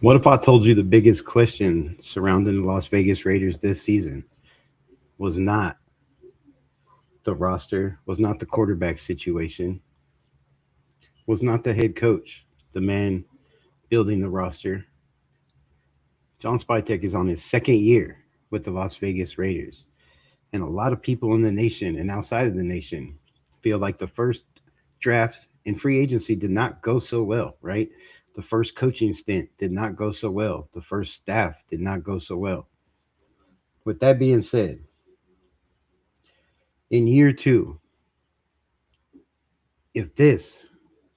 What if I told you the biggest question surrounding the Las Vegas Raiders this season was not the roster, was not the quarterback situation, was not the head coach, the man building the roster? John Spytek is on his second year with the Las Vegas Raiders. And a lot of people in the nation and outside of the nation feel like the first draft and free agency did not go so well, right? The first coaching stint did not go so well. The first staff did not go so well. With that being said, in year two, if this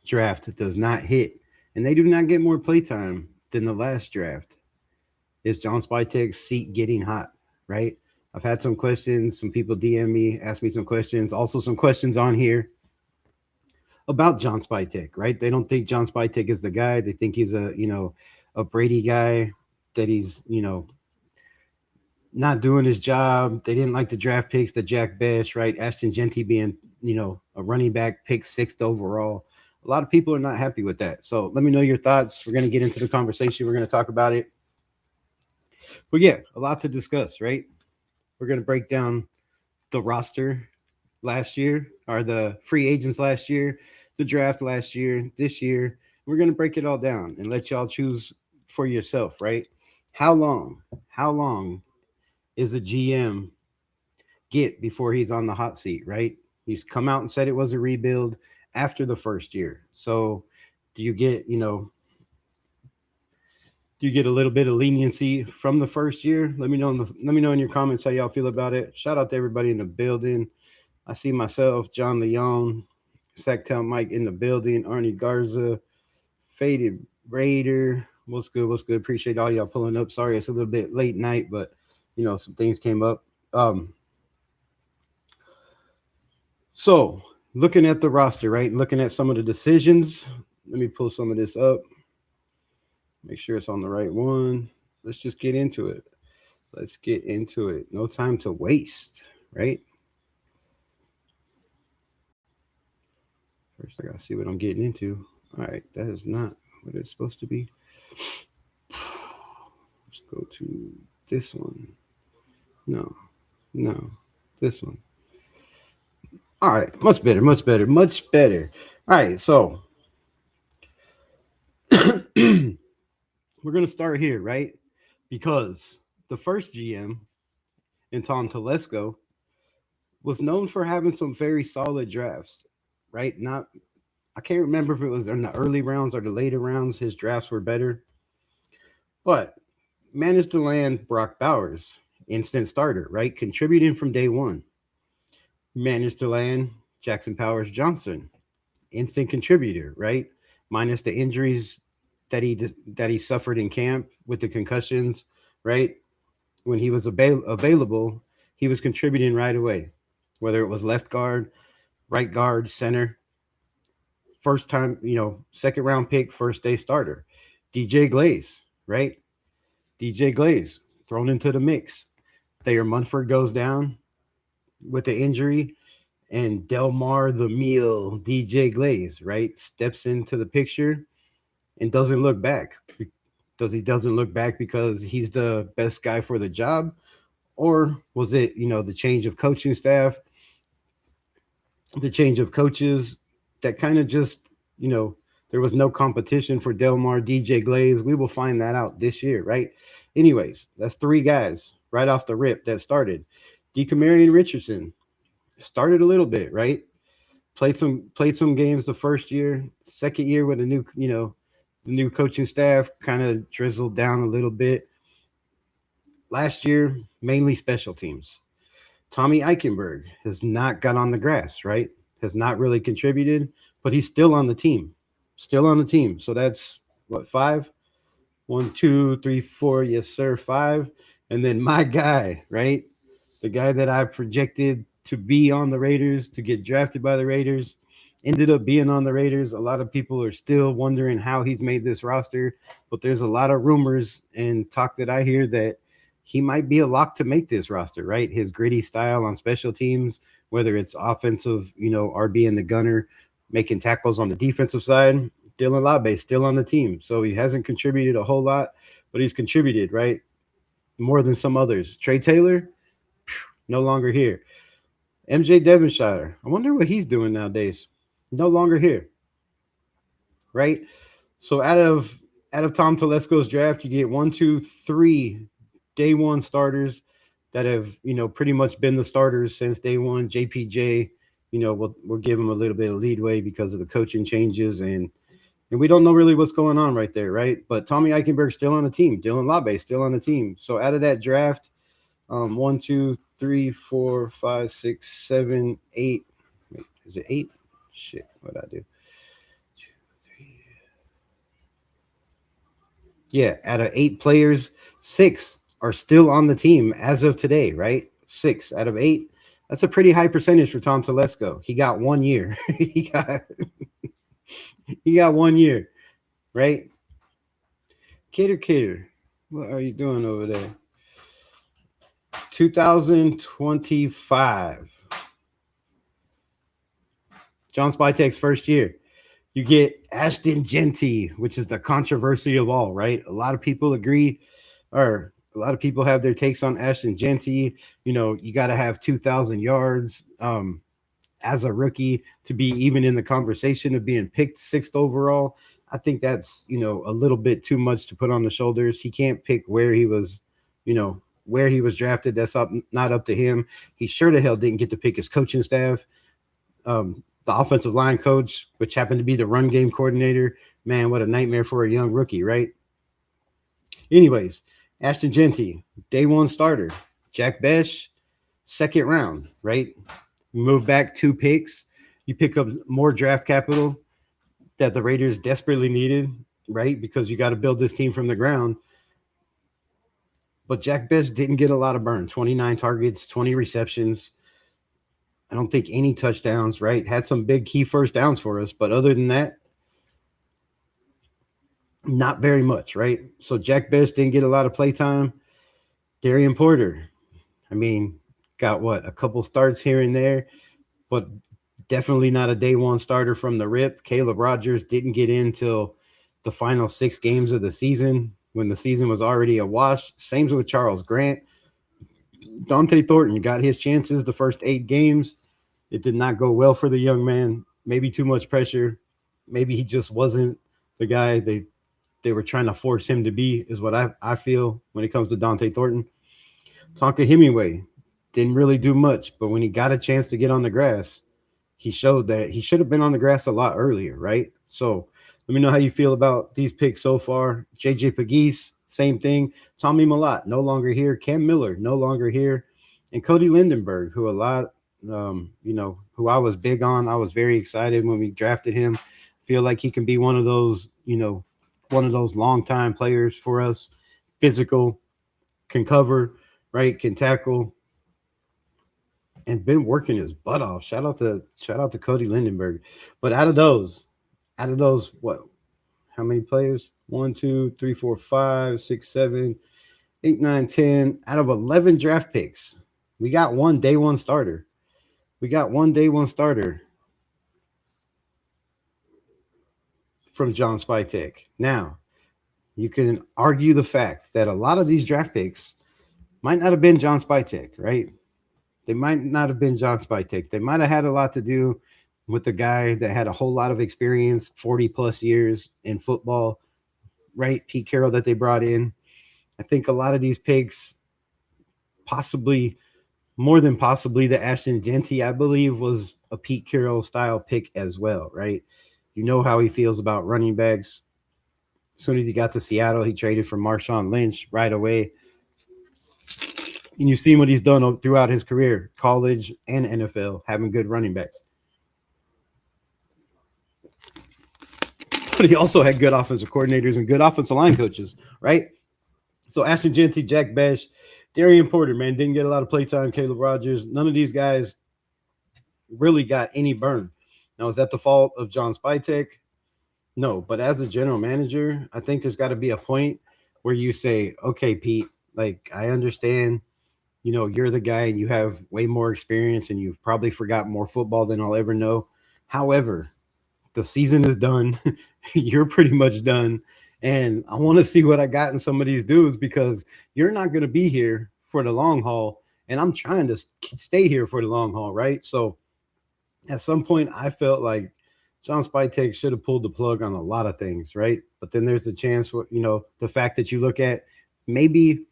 draft does not hit and they do not get more playtime than the last draft, is John Spytek's seat getting hot, right? I've had some questions. Some people DM me, ask me some questions. Also, some questions on here about John Spytek, right? They don't think John Spytek is the guy. They think he's a Brady guy, that he's, not doing his job. They didn't like the draft picks, the Jack Besh, right? Ashton Genty being, a running back pick 6th overall. A lot of people are not happy with that. So let me know your thoughts. We're going to get into the conversation. We're going to talk about it. But yeah, a lot to discuss, right? We're going to break down the roster last year, or the free agents last year, the draft last year, this year. We're going to break it all down and let y'all choose for yourself, right? How long is the GM get before he's on the hot seat, right? He's come out and said it was a rebuild after the first year. So do you get, do you get a little bit of leniency from the first year? Let me know in your comments how y'all feel about it. Shout out to everybody in the building. I see myself, John Leon, Sacktown Mike in the building, Arnie Garza, Faded Raider. What's good? What's good? Appreciate all y'all pulling up. Sorry, it's a little bit late night, but some things came up. So looking at the roster, right? Looking at some of the decisions. Let me pull some of this up. Make sure it's on the right one. Let's just get into it. Let's get into it. No time to waste, right? First, I got to see what I'm getting into. All right, that is not what it's supposed to be. Let's go to this one. No, this one. All right, much better. All right, so we're going to start here, right? Because the first GM, in Tom Telesco, was known for having some very solid drafts, right? I can't remember if it was in the early rounds or the later rounds. His drafts were better, but managed to land Brock Bowers, instant starter, right? Contributing from day one. Managed to land Jackson Powers Johnson, instant contributor, right? Minus the injuries that he suffered in camp with the concussions, right? When he was available, he was contributing right away, whether it was left guard, right guard, center. First time, second round pick, first day starter. DJ Glaze, right? DJ Glaze thrown into the mix. Thayer Munford goes down with the injury, and Delmar the Meal, DJ Glaze, right, steps into the picture and doesn't look back. Doesn't look back because he's the best guy for the job? Or was it, the change of coaching staff, the change of coaches that kind of just, there was no competition for Delmar, DJ Glaze? We will find that out this year, right? Anyways, that's 3 guys right off the rip that started. DeCamarion Richardson started a little bit, right? Played some games the first year. Second year with the new coaching staff, kind of drizzled down a little bit. Last year, mainly special teams. Tommy Eichenberg has not got on the grass, right? Has not really contributed, but he's still on the team. So that's what, 5? 1, 2, 3, 4. Yes, sir, 5. And then my guy, right? The guy that I projected to be on the Raiders, to get drafted by the Raiders, ended up being on the Raiders. A lot of people are still wondering how he's made this roster, but there's a lot of rumors and talk that I hear that he might be a lock to make this roster, right? His gritty style on special teams, whether it's offensive, RB and the gunner, making tackles on the defensive side, Dylan Labe still on the team. So he hasn't contributed a whole lot, but he's contributed, right? More than some others. Trey Taylor, no longer here. MJ Devonshire, I wonder what he's doing nowadays. No longer here, right? So out of Tom Telesco's draft, you get 1, 2, 3 day one starters that have pretty much been the starters since day one. JPJ, we'll give him a little bit of leadway because of the coaching changes and we don't know really what's going on right there, right? But Tommy Eichenberg's still on the team. Dylan Labe still on the team. So out of that draft, 1, 2, 3, 4, 5, 6, 7, 8. Wait, is it 8? Shit, what did I do? 2, 3. Yeah, out of 8 players, 6 are still on the team as of today, right? 6 out of 8. That's a pretty high percentage for Tom Telesco. He got 1 year. he got 1 year, right? Cater, what are you doing over there? 2025. John Spytek's first year. You get Ashton Genty, which is the controversy of all, right? A lot of people agree, or a lot of people have their takes on Ashton Genty. You got to have 2,000 yards as a rookie to be even in the conversation of being picked 6th overall. I think that's, a little bit too much to put on the shoulders. He can't pick where he was, where he was drafted. That's not up to him. He sure the hell didn't get to pick his coaching staff. The offensive line coach, which happened to be the run game coordinator. Man, what a nightmare for a young rookie, right? Anyways, Ashton Genty, day one starter. Jack Besh, 2nd round, right? You move back 2 picks. You pick up more draft capital that the Raiders desperately needed, right? Because you got to build this team from the ground. But Jack Besh didn't get a lot of burn. 29 targets, 20 receptions. I don't think any touchdowns, right? Had some big key first downs for us, but other than that, not very much, right? So Jack Besh didn't get a lot of play time. Darian Porter, got a couple starts here and there, but definitely not a day one starter from the rip. Caleb Rogers didn't get in till the final 6 games of the season when the season was already a wash. Same with Charles Grant. Dante Thornton got his chances the first 8 games. It did not go well for the young man. Maybe too much pressure. Maybe he just wasn't the guy they were trying to force him to be, is what I feel when it comes to Dante Thornton. Tonka Hemingway didn't really do much, but when he got a chance to get on the grass, he showed that he should have been on the grass a lot earlier, right? So let me know how you feel about these picks so far. JJ Pegues, same thing. Tommy Mellott, no longer here. Cam Miller, no longer here. And Cody Lindenberg, who who I was big on. I was very excited when we drafted him. Feel like he can be one of those long-time players for us. Physical, can cover, right? Can tackle, and been working his butt off. Shout out to Cody Lindenberg. But out of those, what? How many players? 1, 2, 3, 4, 5, 6, 7, 8, 9, 10. Out of 11 draft picks, we got 1 day one starter. From John Spytek. Now, you can argue the fact that a lot of these draft picks might not have been John Spytek, right? They might not have been John Spytek. They might have had a lot to do with the guy that had a whole lot of experience, 40 plus years in football, right? Pete Carroll that they brought in. I think a lot of these picks, more than possibly the Ashton Genty, I believe, was a Pete Carroll style pick as well, right? You know how he feels about running backs. As soon as he got to Seattle, he traded for Marshawn Lynch right away. And you've seen what he's done throughout his career, college and NFL, having good running backs. But he also had good offensive coordinators and good offensive line coaches, right? So Ashton Genty, Jack Besh, Darian Porter, man, didn't get a lot of play time. Caleb Rogers, none of these guys really got any burn. Now, is that the fault of John Spytek? No, but as a general manager, I think there's got to be a point where you say, okay, Pete, like, I understand, you're the guy and you have way more experience and you've probably forgot more football than I'll ever know. However, The season is done. You're pretty much done. And I want to see what I got in some of these dudes because you're not going to be here for the long haul. And I'm trying to stay here for the long haul, right? So at some point, I felt like John Spytek should have pulled the plug on a lot of things, right? But then there's the chance, the fact that you look at maybe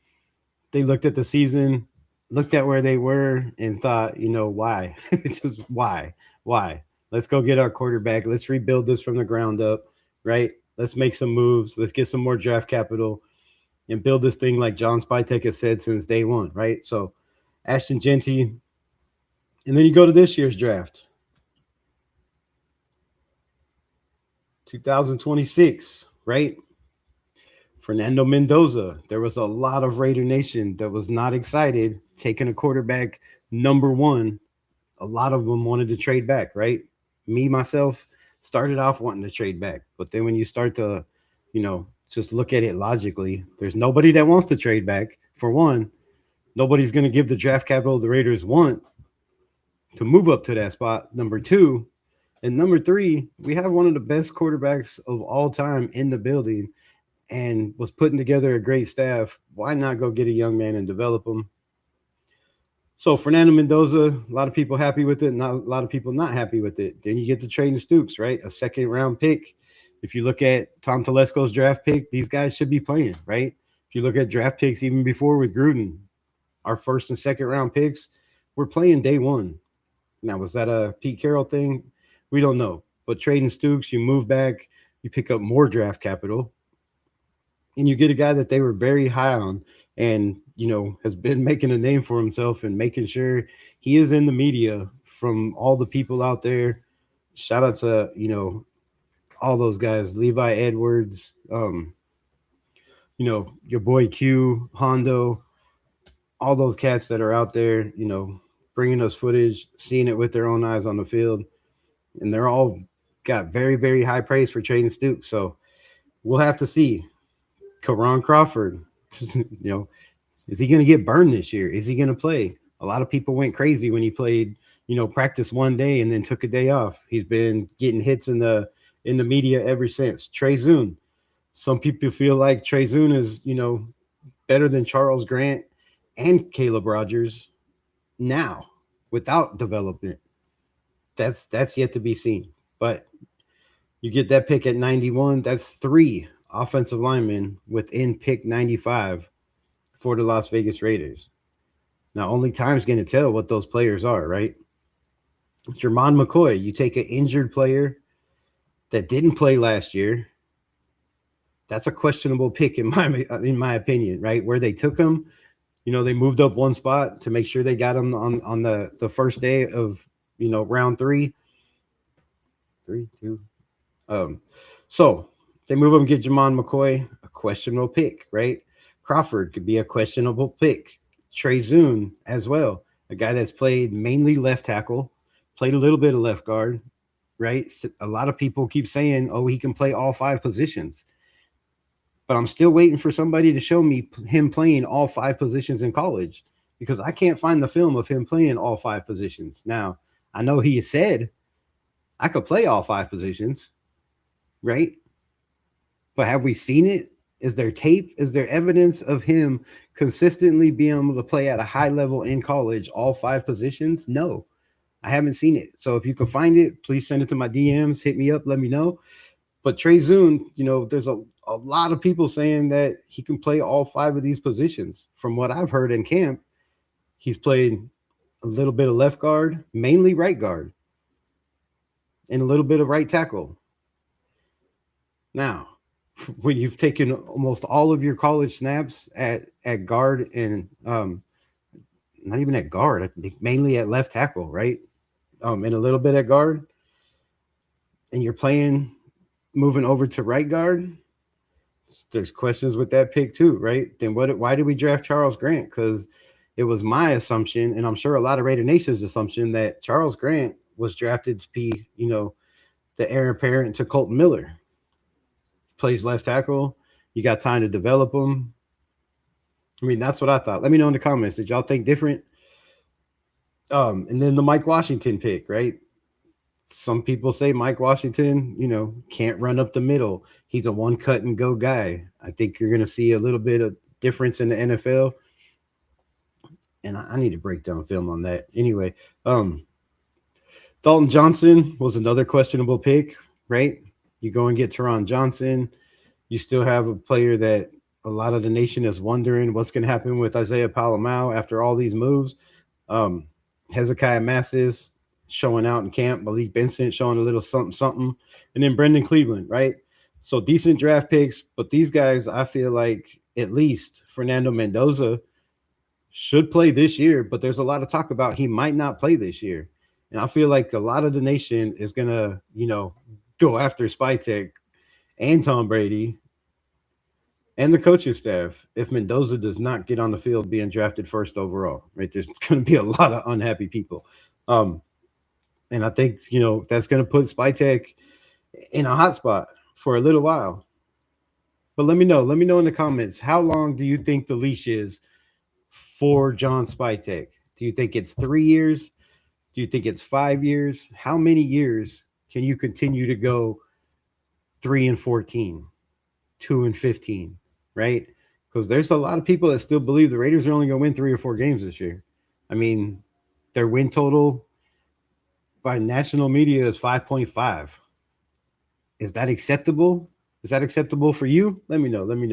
they looked at the season, looked at where they were, and thought, why? It's just why? Why? Let's go get our quarterback. Let's rebuild this from the ground up, right? Let's make some moves. Let's get some more draft capital and build this thing like John Spytek has said since day one, right? So Ashton Genty, and then you go to this year's draft. 2026, right? Fernando Mendoza. There was a lot of Raider Nation that was not excited taking a quarterback number one. A lot of them wanted to trade back, right? Me, myself, started off wanting to trade back. But then when you start to, just look at it logically, there's nobody that wants to trade back. For one, nobody's going to give the draft capital the Raiders want to move up to that spot. Number two, and number three, we have one of the best quarterbacks of all time in the building and was putting together a great staff. Why not go get a young man and develop him? So Fernando Mendoza, a lot of people happy with it, not a lot of people not happy with it. Then you get the Traden Stukes, right? A second-round pick. If you look at Tom Telesco's draft pick, these guys should be playing, right? If you look at draft picks even before with Gruden, our first and second-round picks, we're playing day one. Now, was that a Pete Carroll thing? We don't know. But Traden Stukes, you move back, you pick up more draft capital, and you get a guy that they were very high on and, has been making a name for himself and making sure he is in the media from all the people out there. Shout out to, all those guys, Levi Edwards, your boy Q, Hondo, all those cats that are out there, bringing us footage, seeing it with their own eyes on the field. And they're all got very, very high praise for Traden Stukes. So we'll have to see. Karan Crawford, is he going to get burned this year? Is he going to play? A lot of people went crazy when he played, practice one day and then took a day off. He's been getting hits in the media ever since. Trey Zune. Some people feel like Trey Zune is, better than Charles Grant and Caleb Rogers now without development. That's yet to be seen. But you get that pick at 91. That's 3 offensive linemen within pick 95 for the Las Vegas Raiders. Now, only time's going to tell what those players are, right? Jermon McCoy, you take an injured player that didn't play last year. That's a questionable pick in my opinion, right? Where they took him, they moved up one spot to make sure they got him on the first day of, round 3. 3, 2. So they move him, get Jermon McCoy, a questionable pick, right? Crawford could be a questionable pick. Trey Zune as well, a guy that's played mainly left tackle, played a little bit of left guard, right? A lot of people keep saying, oh, he can play all 5 positions. But I'm still waiting for somebody to show me him playing all 5 positions in college because I can't find the film of him playing all 5 positions. Now, I know he said I could play all 5 positions, right? But have we seen it? Is there tape? Is there evidence of him consistently being able to play at a high level in college, all 5 positions? No, I haven't seen it. So if you can find it, please send it to my DMs, hit me up, let me know. But Trey Zune, there's a lot of people saying that he can play all 5 of these positions. From what I've heard in camp, he's played a little bit of left guard, mainly right guard, and a little bit of right tackle. Now, when you've taken almost all of your college snaps at guard and not even at guard, I think mainly at left tackle, right? And a little bit at guard, and you're moving over to right guard, there's questions with that pick too, right? Then why did we draft Charles Grant? Because it was my assumption, and I'm sure a lot of Raider Nation's assumption, that Charles Grant was drafted to be, the heir apparent to Colton Miller. Plays left tackle. You got time to develop him. I mean, that's what I thought. Let me know in the comments. Did y'all think different? And then the Mike Washington pick, right? Some people say Mike Washington, can't run up the middle. He's a one cut and go guy. I think you're going to see a little bit of difference in the NFL. And I need to break down film on that. Anyway, Dalton Johnson was another questionable pick, right? You go and get Teron Johnson. You still have a player that a lot of the nation is wondering what's going to happen with Isaiah Palomau after all these moves. Hezekiah Massis showing out in camp, Malik Benson showing a little something, and then Brendan Cleveland, right? So decent draft picks, but these guys, I feel like at least Fernando Mendoza should play this year, but there's a lot of talk about he might not play this year. And I feel like a lot of the nation is going to, go after Spytek and Tom Brady and the coaching staff if Mendoza does not get on the field being drafted first overall, right? There's going to be a lot of unhappy people. And I think, that's going to put Spytek in a hot spot for a little while. But let me know in the comments, how long do you think the leash is for John Spytek? Do you think it's 3 years? Do you think it's 5 years? How many years can you continue to go 3-14, 2-15, right? Because there's a lot of people that still believe the Raiders are only going to win 3 or 4 games this year. I mean, their win total by national media is 5.5. Is that acceptable? Is that acceptable for you? Let me know. Let me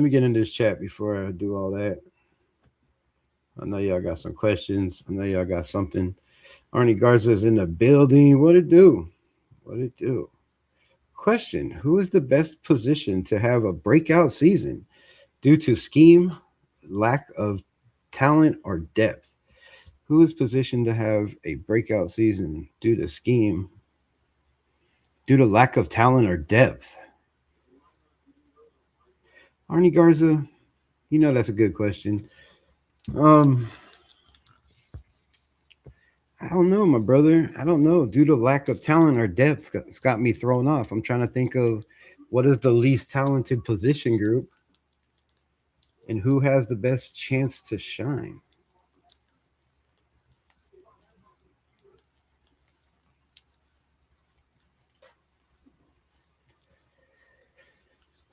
get into this chat before I do all that. I know y'all got some questions. I know y'all got something. Arnie Garza's in the building. What it do? Question: who is the best position to have a breakout season due to scheme, lack of talent, or depth? Who is positioned to have a breakout season due to scheme, due to lack of talent or depth? Arnie Garza, that's a good question. I don't know, my brother. I don't know. Due to lack of talent or depth, it's got me thrown off. I'm trying to think of what is the least talented position group and who has the best chance to shine.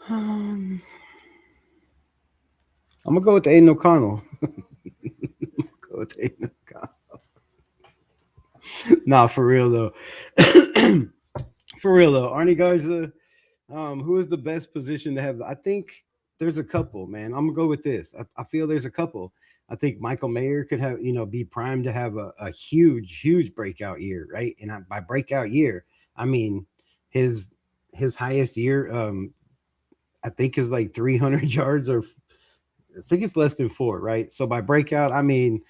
I'm gonna go with Aiden O'Connell. Go with Aiden O'Connell. Nah, for real though. Arnie Garza, who is the best position to have? I think there's a couple, man. I'm gonna go with this. I feel there's a couple. I think Michael Mayer could have, be primed to have a huge breakout year, right? And by breakout year, I mean his highest year, I think is like 300 yards, or I think it's less than 4, right? So by breakout, I mean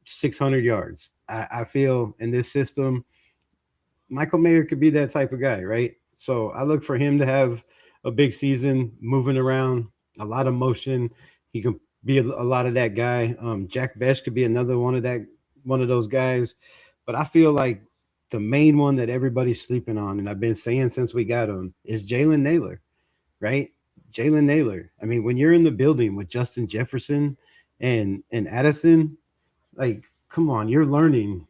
600 yards. I feel in this system, Michael Mayer could be that type of guy, right? So I look for him to have a big season, moving around, a lot of motion. He can be a lot of that guy. Jack Besh could be another one of those guys. But I feel like the main one that everybody's sleeping on, and I've been saying since we got him, is Jalen Naylor, right? Jalen Naylor. I mean, when you're in the building with Justin Jefferson and Addison, like, come on, you're learning,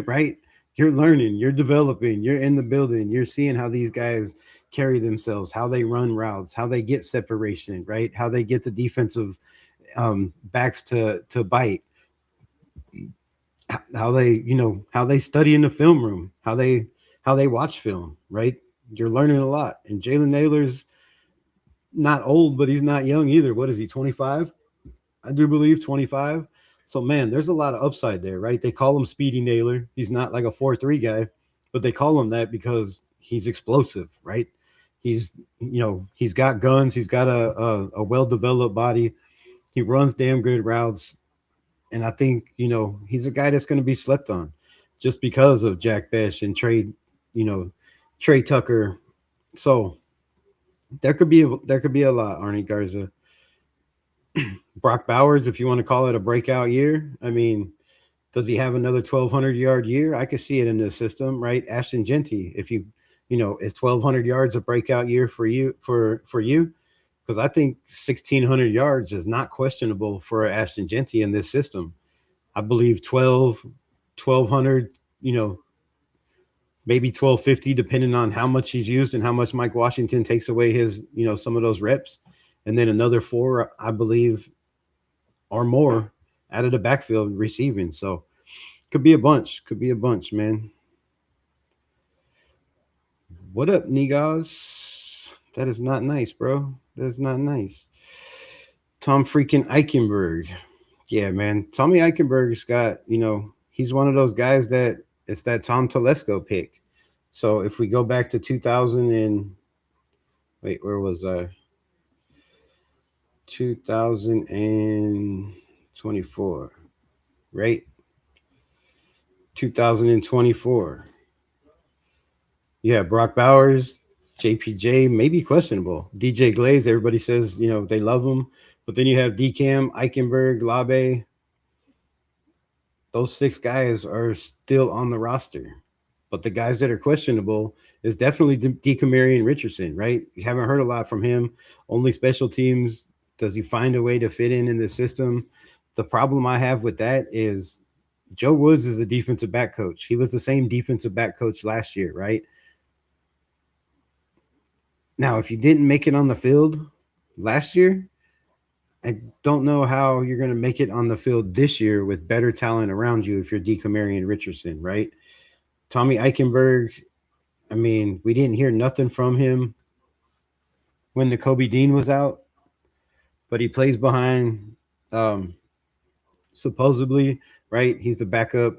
right? You're learning, you're developing, you're in the building, you're seeing how these guys carry themselves, how they run routes, how they get separation, right? How they get the defensive backs to bite, how they study in the film room, how they watch film, right? You're learning a lot. And Jalen Naylor's not old, but he's not young either. What is he, 25? I do believe 25. So, man, there's a lot of upside there, right? They call him Speedy Naylor. He's not like a 4-3 guy, but they call him that because he's explosive, right? He's got guns. He's got a well-developed body. He runs damn good routes. And I think, he's a guy that's going to be slept on just because of Jack Besh and Trey Tucker. So there could be a lot, Arnie Garza. Brock Bowers, if you want to call it a breakout year. I mean, does he have another 1,200 yard year? I could see it in the system, right? Ashton Genty, if is 1,200 yards a breakout year for you? Because I think 1,600 yards is not questionable for Ashton Genty in this system. I believe 1,200, maybe 1250, depending on how much he's used and how much Mike Washington takes away his, some of those reps. And then another 4, I believe, or more out of the backfield receiving. So could be a bunch. Could be a bunch, man. What up, niggas? That is not nice, bro. That is not nice. Tom freaking Eichenberg. Yeah, man. Tommy Eichenberg's got, he's one of those guys that it's that Tom Telesco pick. So if we go back to 2000 and wait, where was I? 2024, right? 2024. Yeah, Brock Bowers, JPJ, maybe questionable. DJ Glaze, everybody says, they love him. But then you have DCAM, Eichenberg, Labe. Those 6 guys are still on the roster. But the guys that are questionable is definitely DeCamarion Richardson, right? You haven't heard a lot from him. Only special teams. Does he find a way to fit in the system? The problem I have with that is Joe Woods is a defensive back coach. He was the same defensive back coach last year, right? Now, if you didn't make it on the field last year, I don't know how you're going to make it on the field this year with better talent around you if you're DeCamarion Richardson, right? Tommy Eichenberg, I mean, we didn't hear nothing from him when the Kobe Dean was out, but he plays behind supposedly, right? He's the backup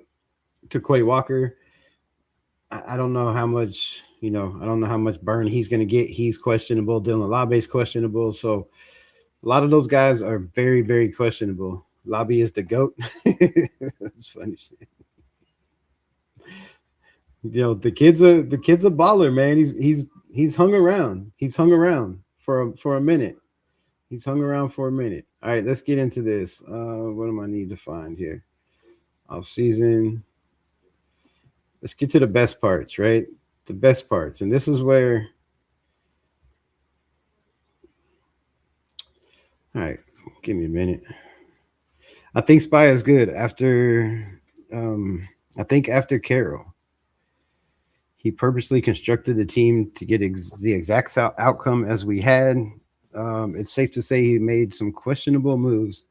to Quay Walker. I don't know how much, I don't know how much burn he's going to get. He's questionable. Dylan Labe's questionable. So a lot of those guys are very, very questionable. Labe is the GOAT. That's funny shit. The kid's a baller, man. He's hung around. He's hung around for a minute. He's hung around for a minute. All right, let's get into this. What do I need to find here? Off season. Let's get to the best parts, right? The best parts. And this is where. All right, give me a minute. I think Spy is good after. I think after Carroll. He purposely constructed the team to get the exact outcome as we had. It's safe to say he made some questionable moves.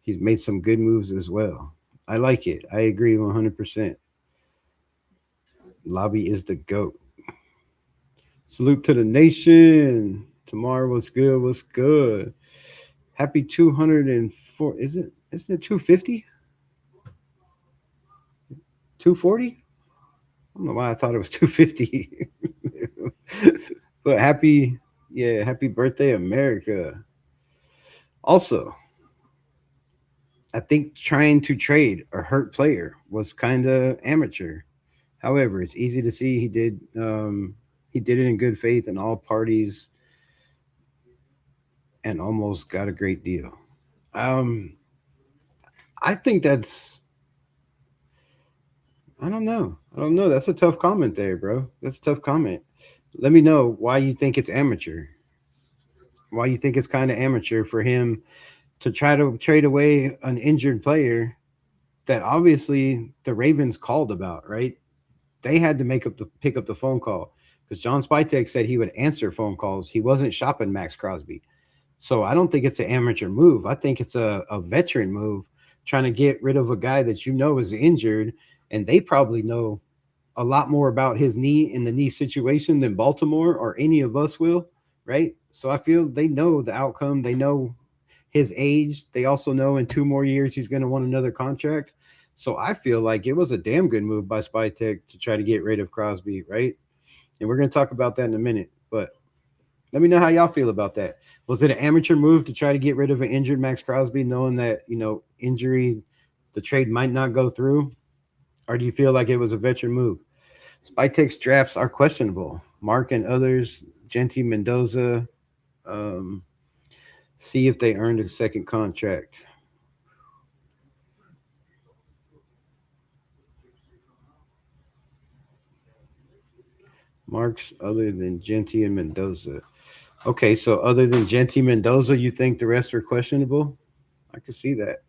He's made some good moves as well. I like it. I agree 100%. Labe is the GOAT. Salute to the nation. Tomorrow was good. What's good? Happy 204. Isn't it 250? 240? I don't know why I thought it was 250. But happy birthday, America. Also, I think trying to trade a hurt player was kind of amateur. However, it's easy to see he did it in good faith and all parties and almost got a great deal. I think that's I don't know. That's a tough comment there, bro. That's a tough comment. Let me know why you think it's amateur. Why you think it's kind of amateur for him to try to trade away an injured player that obviously the Ravens called about, right? They had to pick up the phone call because John Spytek said he would answer phone calls. He wasn't shopping Max Crosby. So I don't think it's an amateur move. I think it's a veteran move trying to get rid of a guy that is injured, and they probably know a lot more about his knee and the knee situation than Baltimore or any of us will, right? So I feel they know the outcome. They know his age. They also know in 2 more years he's going to want another contract. So I feel like it was a damn good move by Spytek to try to get rid of Crosby, right? And we're going to talk about that in a minute. But let me know how y'all feel about that. Was it an amateur move to try to get rid of an injured Max Crosby, knowing that, injury, the trade might not go through? Or do you feel like it was a veteran move? Spytek's drafts are questionable. Mark and others, Genty, Mendoza, see if they earned a second contract. Marks other than Genty and Mendoza. Okay, so other than Genty, Mendoza, you think the rest are questionable? I could see that.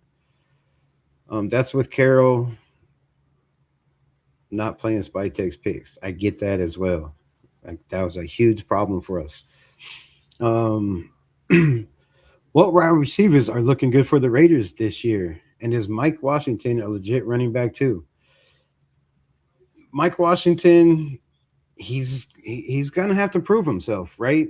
That's with Carroll not playing Spytek's picks. I get that as well. Like, that was a huge problem for us. Um, what wide receivers are looking good for the Raiders this year? And is Mike Washington a legit running back too? Mike Washington, he's gonna have to prove himself, right?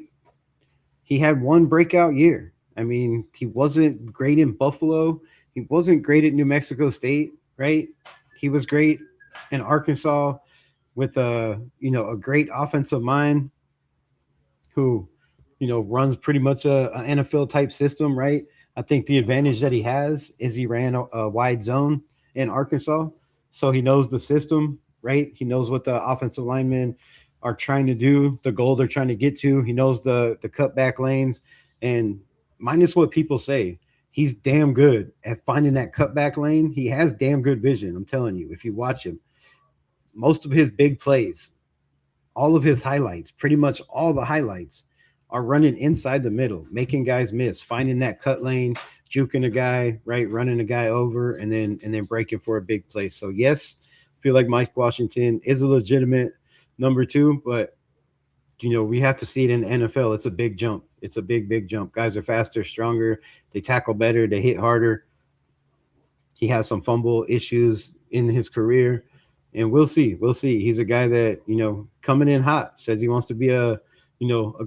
He had one breakout year. I mean, he wasn't great in Buffalo. He wasn't great at New Mexico State, right? He was great in Arkansas with a great offensive mind who runs pretty much a NFL type system, right? I think the advantage that he has is he ran a wide zone in Arkansas, so he knows the system, right? He knows what the offensive linemen are trying to do, the goal they're trying to get to. He knows the cutback lanes, and minus what people say, he's damn good at finding that cutback lane. He has damn good vision. I'm telling you, if you watch him, most of his big plays, all of his highlights, pretty much all the highlights are running inside the middle, making guys miss, finding that cut lane, juking a guy, right, running a guy over, and then breaking for a big play. So yes, I feel like Mike Washington is a legitimate number two, but we have to see it in the NFL. It's a big jump. It's a big jump. Guys are faster, stronger, they tackle better, they hit harder. He has some fumble issues in his career, and we'll see. We'll see. He's a guy that coming in hot, says he wants to be a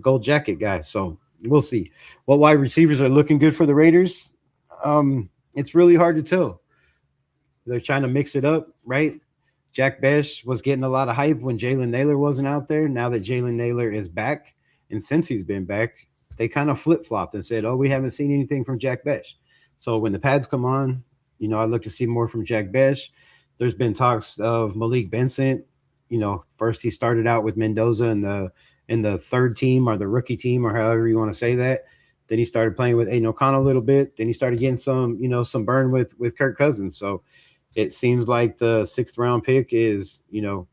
gold jacket guy. So we'll see. What wide receivers are looking good for the Raiders? It's really hard to tell. They're trying to mix it up, right? Jack Besh was getting a lot of hype when Jalen Naylor wasn't out there. Now that Jalen Naylor is back, and since he's been back, they kind of flip flopped and said, "Oh, we haven't seen anything from Jack Besh." So when the pads come on, I look to see more from Jack Besh. There's been talks of Malik Benson. First he started out with Mendoza in the third team or the rookie team or however you want to say that. Then he started playing with Aiden O'Connell a little bit. Then he started getting some burn with Kirk Cousins. So it seems like the 6th-round pick is,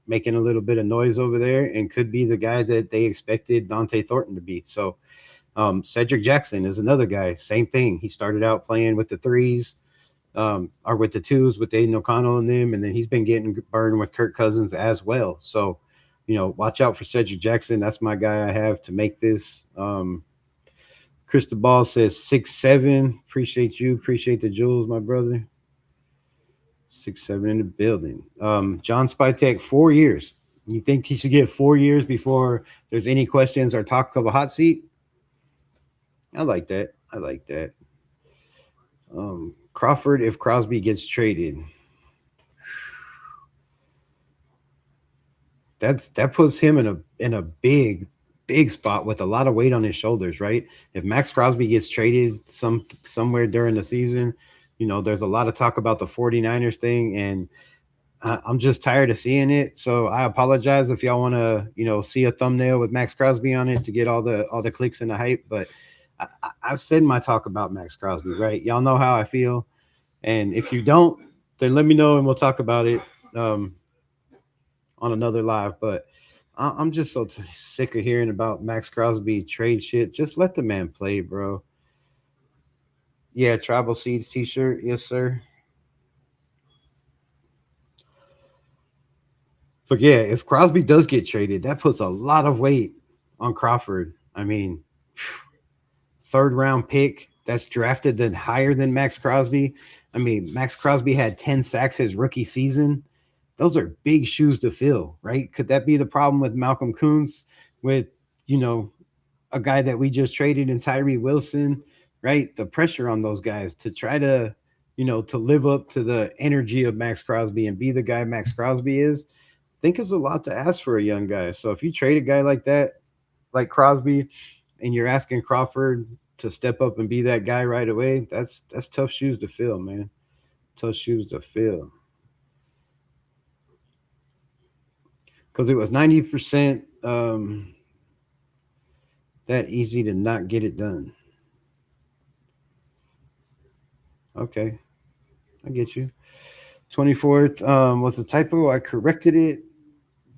making a little bit of noise over there and could be the guy that they expected Dante Thornton to be. So Cedric Jackson is another guy. Same thing. He started out playing with the threes, or with the twos with Aiden O'Connell and them, and then he's been getting burned with Kirk Cousins as well. So, watch out for Cedric Jackson. That's my guy I have to make this. Cristobal says 6'7". Appreciate you. Appreciate the jewels, my brother. 6'7" in the building. John Spytek, 4 years. You think he should get 4 years before there's any questions or talk of a hot seat? I like that. Crawford, if Crosby gets traded, that puts him in a big spot with a lot of weight on his shoulders, right? If Max Crosby gets traded somewhere during the season, there's a lot of talk about the 49ers thing, and I'm just tired of seeing it. So I apologize if y'all want to, see a thumbnail with Max Crosby on it to get all the clicks and the hype. But I've said my talk about Max Crosby, right? Y'all know how I feel. And if you don't, then let me know and we'll talk about it on another live. But I'm just so sick of hearing about Max Crosby trade shit. Just let the man play, bro. Yeah, Tribal Seeds t-shirt. Yes, sir. But yeah, if Crosby does get traded, that puts a lot of weight on Crawford. I mean, 3rd-round pick that's drafted then higher than Max Crosby. I mean, Max Crosby had 10 sacks his rookie season. Those are big shoes to fill, right? Could that be the problem with Malcolm Kuntz, with, a guy that we just traded in Tyree Wilson, right? The pressure on those guys to try to, to live up to the energy of Max Crosby and be the guy Max Crosby is, I think is a lot to ask for a young guy. So if you trade a guy like that, like Crosby, and you're asking Crawford to step up and be that guy right away, that's tough shoes to fill, man. Tough shoes to fill. Because it was 90% that easy to not get it done. Okay, I get you. 24th was a typo. I corrected it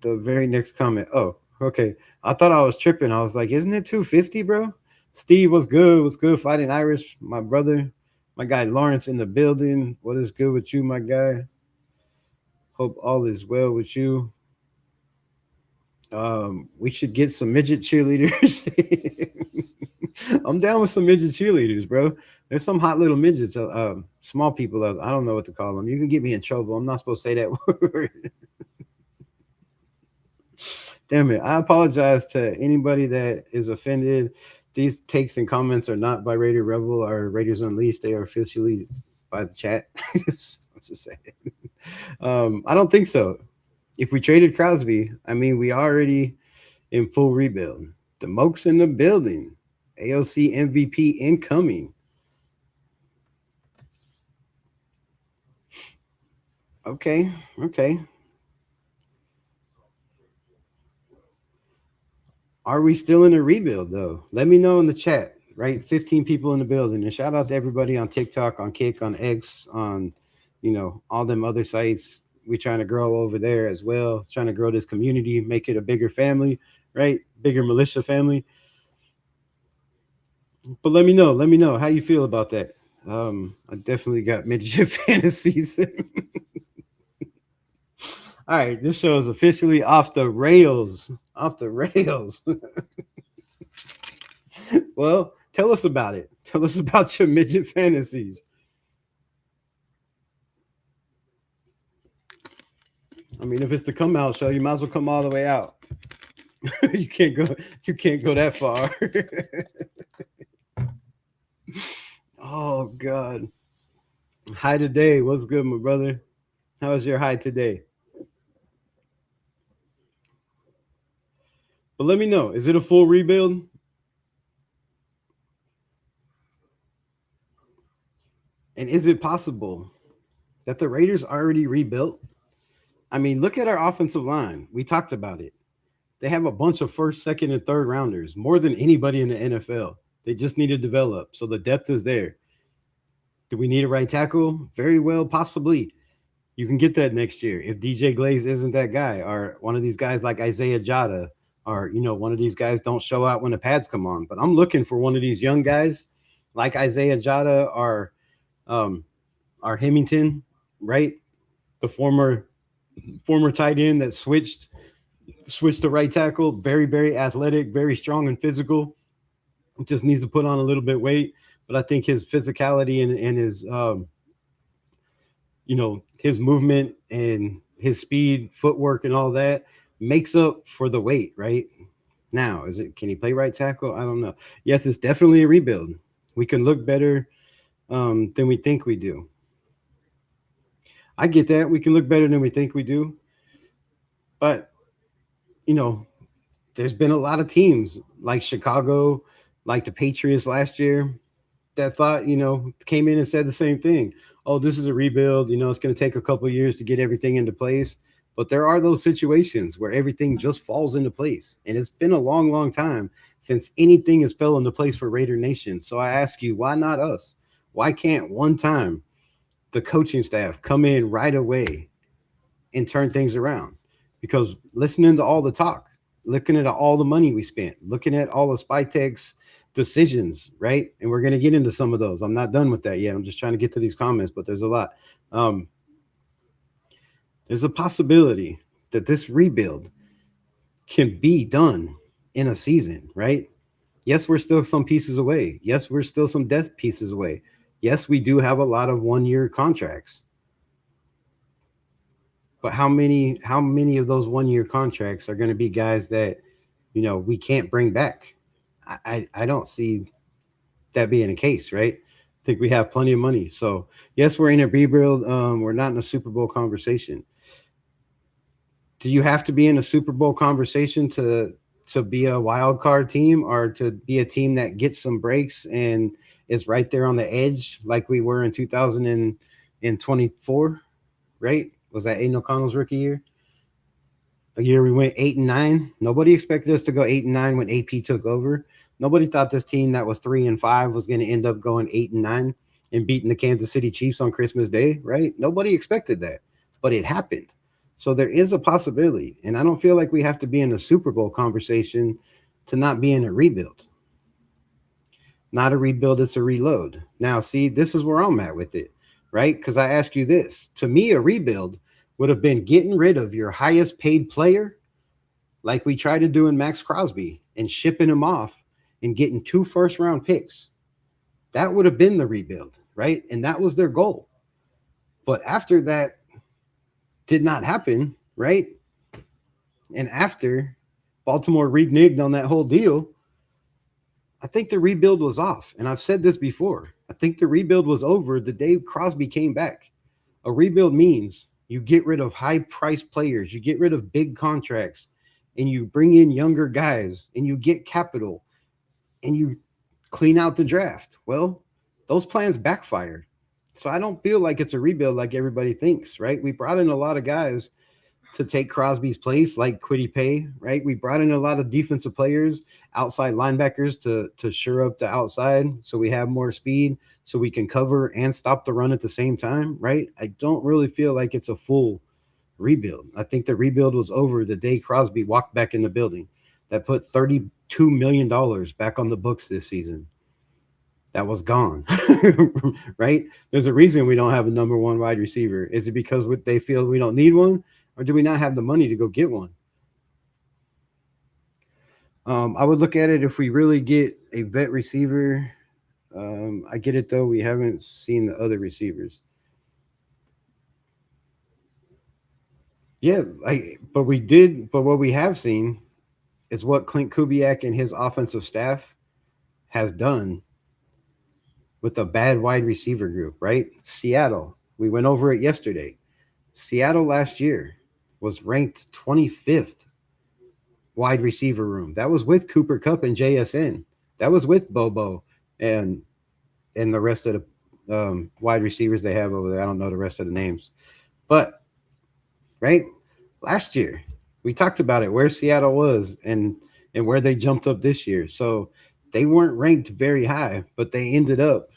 the very next comment. Oh, okay. I thought I was tripping. I was like, isn't it 250, bro? Steve, what's good? What's good? Fighting Irish, my brother. My guy Lawrence in the building. What is good with you, my guy? Hope all is well with you. We should get some midget cheerleaders. I'm down with some midget cheerleaders, bro. There's some hot little midgets, small people. I don't know what to call them. You can get me in trouble. I'm not supposed to say that word. Damn it. I apologize to anybody that is offended. These takes and comments are not by Raider Rebel or Raiders Unleashed. They are officially by the chat. What's to say? I don't think so. If we traded Crosby, I mean, we already in full rebuild. The Moke's in the building. AOC MVP incoming. Okay, okay. Are we still in a rebuild though? Let me know in the chat. Right, 15 people in the building, and shout out to everybody on TikTok, on Kick, on X, on all them other sites. We trying to grow over there as well. Trying to grow this community, make it a bigger family, right? Bigger militia family. But let me know. Let me know how you feel about that. I definitely got midget fantasies. All right, this show is officially off the rails. Off the rails. Well, tell us about it. Tell us about your midget fantasies. I mean, if it's the come out show, you might as well come all the way out. You can't go. You can't go that far. Oh God. Hi today. What's good, my brother? How was your high today? But let me know. Is it a full rebuild? And is it possible that the Raiders already rebuilt? I mean, look at our offensive line. We talked about it. They have a bunch of first, second, and third rounders, more than anybody in the NFL. They just need to develop. So the depth is there. Do we need a right tackle? Very well, possibly. You can get that next year if DJ Glaze isn't that guy, or one of these guys like Isaiah Jada, or one of these guys don't show out when the pads come on. But I'm looking for one of these young guys like Isaiah Jada um or Hemington, right? The former tight end that switched to right tackle. Very, very athletic, very strong and physical. Just needs to put on a little bit weight, but I think his physicality and his his movement and his speed, footwork, and all that makes up for the weight, right? Now, can he play right tackle? I don't know. Yes, it's definitely a rebuild. We can look better than we think we do. I get that. We can look better than we think we do. But, there's been a lot of teams like Chicago, like the Patriots last year, that thought, came in and said the same thing. Oh, this is a rebuild. It's going to take a couple years to get everything into place. But there are those situations where everything just falls into place. And it's been a long, long time since anything has fell into place for Raider Nation. So I ask you, why not us? Why can't one time the coaching staff come in right away and turn things around? Because listening to all the talk, looking at all the money we spent, looking at all of Spytek's decisions, right? And we're going to get into some of those. I'm not done with that yet. I'm just trying to get to these comments, but there's a lot. There's a possibility that this rebuild can be done in a season, right? Yes, we're still some pieces away. Yes, we're still some depth pieces away. Yes, we do have a lot of 1-year contracts. But how many of those 1-year contracts are going to be guys that we can't bring back? I don't see that being the case, right? I think we have plenty of money. So yes, we're in a rebuild. We're not in a Super Bowl conversation. Do you have to be in a Super Bowl conversation to be a wild card team, or to be a team that gets some breaks and is right there on the edge like we were in 2024, right? Was that Aiden O'Connell's rookie year? A year we went 8-9. Nobody expected us to go 8-9 when AP took over. Nobody thought this team that was 3-5 was going to end up going 8-9 and beating the Kansas City Chiefs on Christmas Day, right? Nobody expected that, but it happened. So there is a possibility, and I don't feel like we have to be in a Super Bowl conversation to not be in a rebuild. Not a rebuild, it's a reload. Now, see, this is where I'm at with it, right? Because I ask you this. To me, a rebuild would have been getting rid of your highest paid player, like we tried to do in Max Crosby, and shipping him off and getting 2 first-round picks. That would have been the rebuild, right? And that was their goal. But after that did not happen, right? And after Baltimore reneged on that whole deal, I think the rebuild was off. And I've said this before. I think the rebuild was over the day Crosby came back. A rebuild means you get rid of high-priced players, you get rid of big contracts, and you bring in younger guys, and you get capital, and you clean out the draft. Well, those plans backfired. So I don't feel like it's a rebuild like everybody thinks, right? We brought in a lot of guys to take Crosby's place, like Kwity Paye, right? We brought in a lot of defensive players, outside linebackers to shore up the outside so we have more speed, so we can cover and stop the run at the same time, right? I don't really feel like it's a full rebuild. I think the rebuild was over the day Crosby walked back in the building. That put $32 million back on the books this season. That was gone, right? There's a reason we don't have a number one wide receiver. Is it because they feel we don't need one? Or do we not have the money to go get one? I would look at it if we really get a vet receiver. I get it, though. We haven't seen the other receivers. Yeah, but we did. But what we have seen is what Clint Kubiak and his offensive staff has done with a bad wide receiver group, right? Seattle. We went over it yesterday. Seattle last year was ranked 25th wide receiver room. That was with Cooper Kupp and JSN. That was with Bobo and the rest of the wide receivers they have over there. I don't know the rest of the names. But, right, last year, we talked about it, where Seattle was and where they jumped up this year. So they weren't ranked very high, but they ended up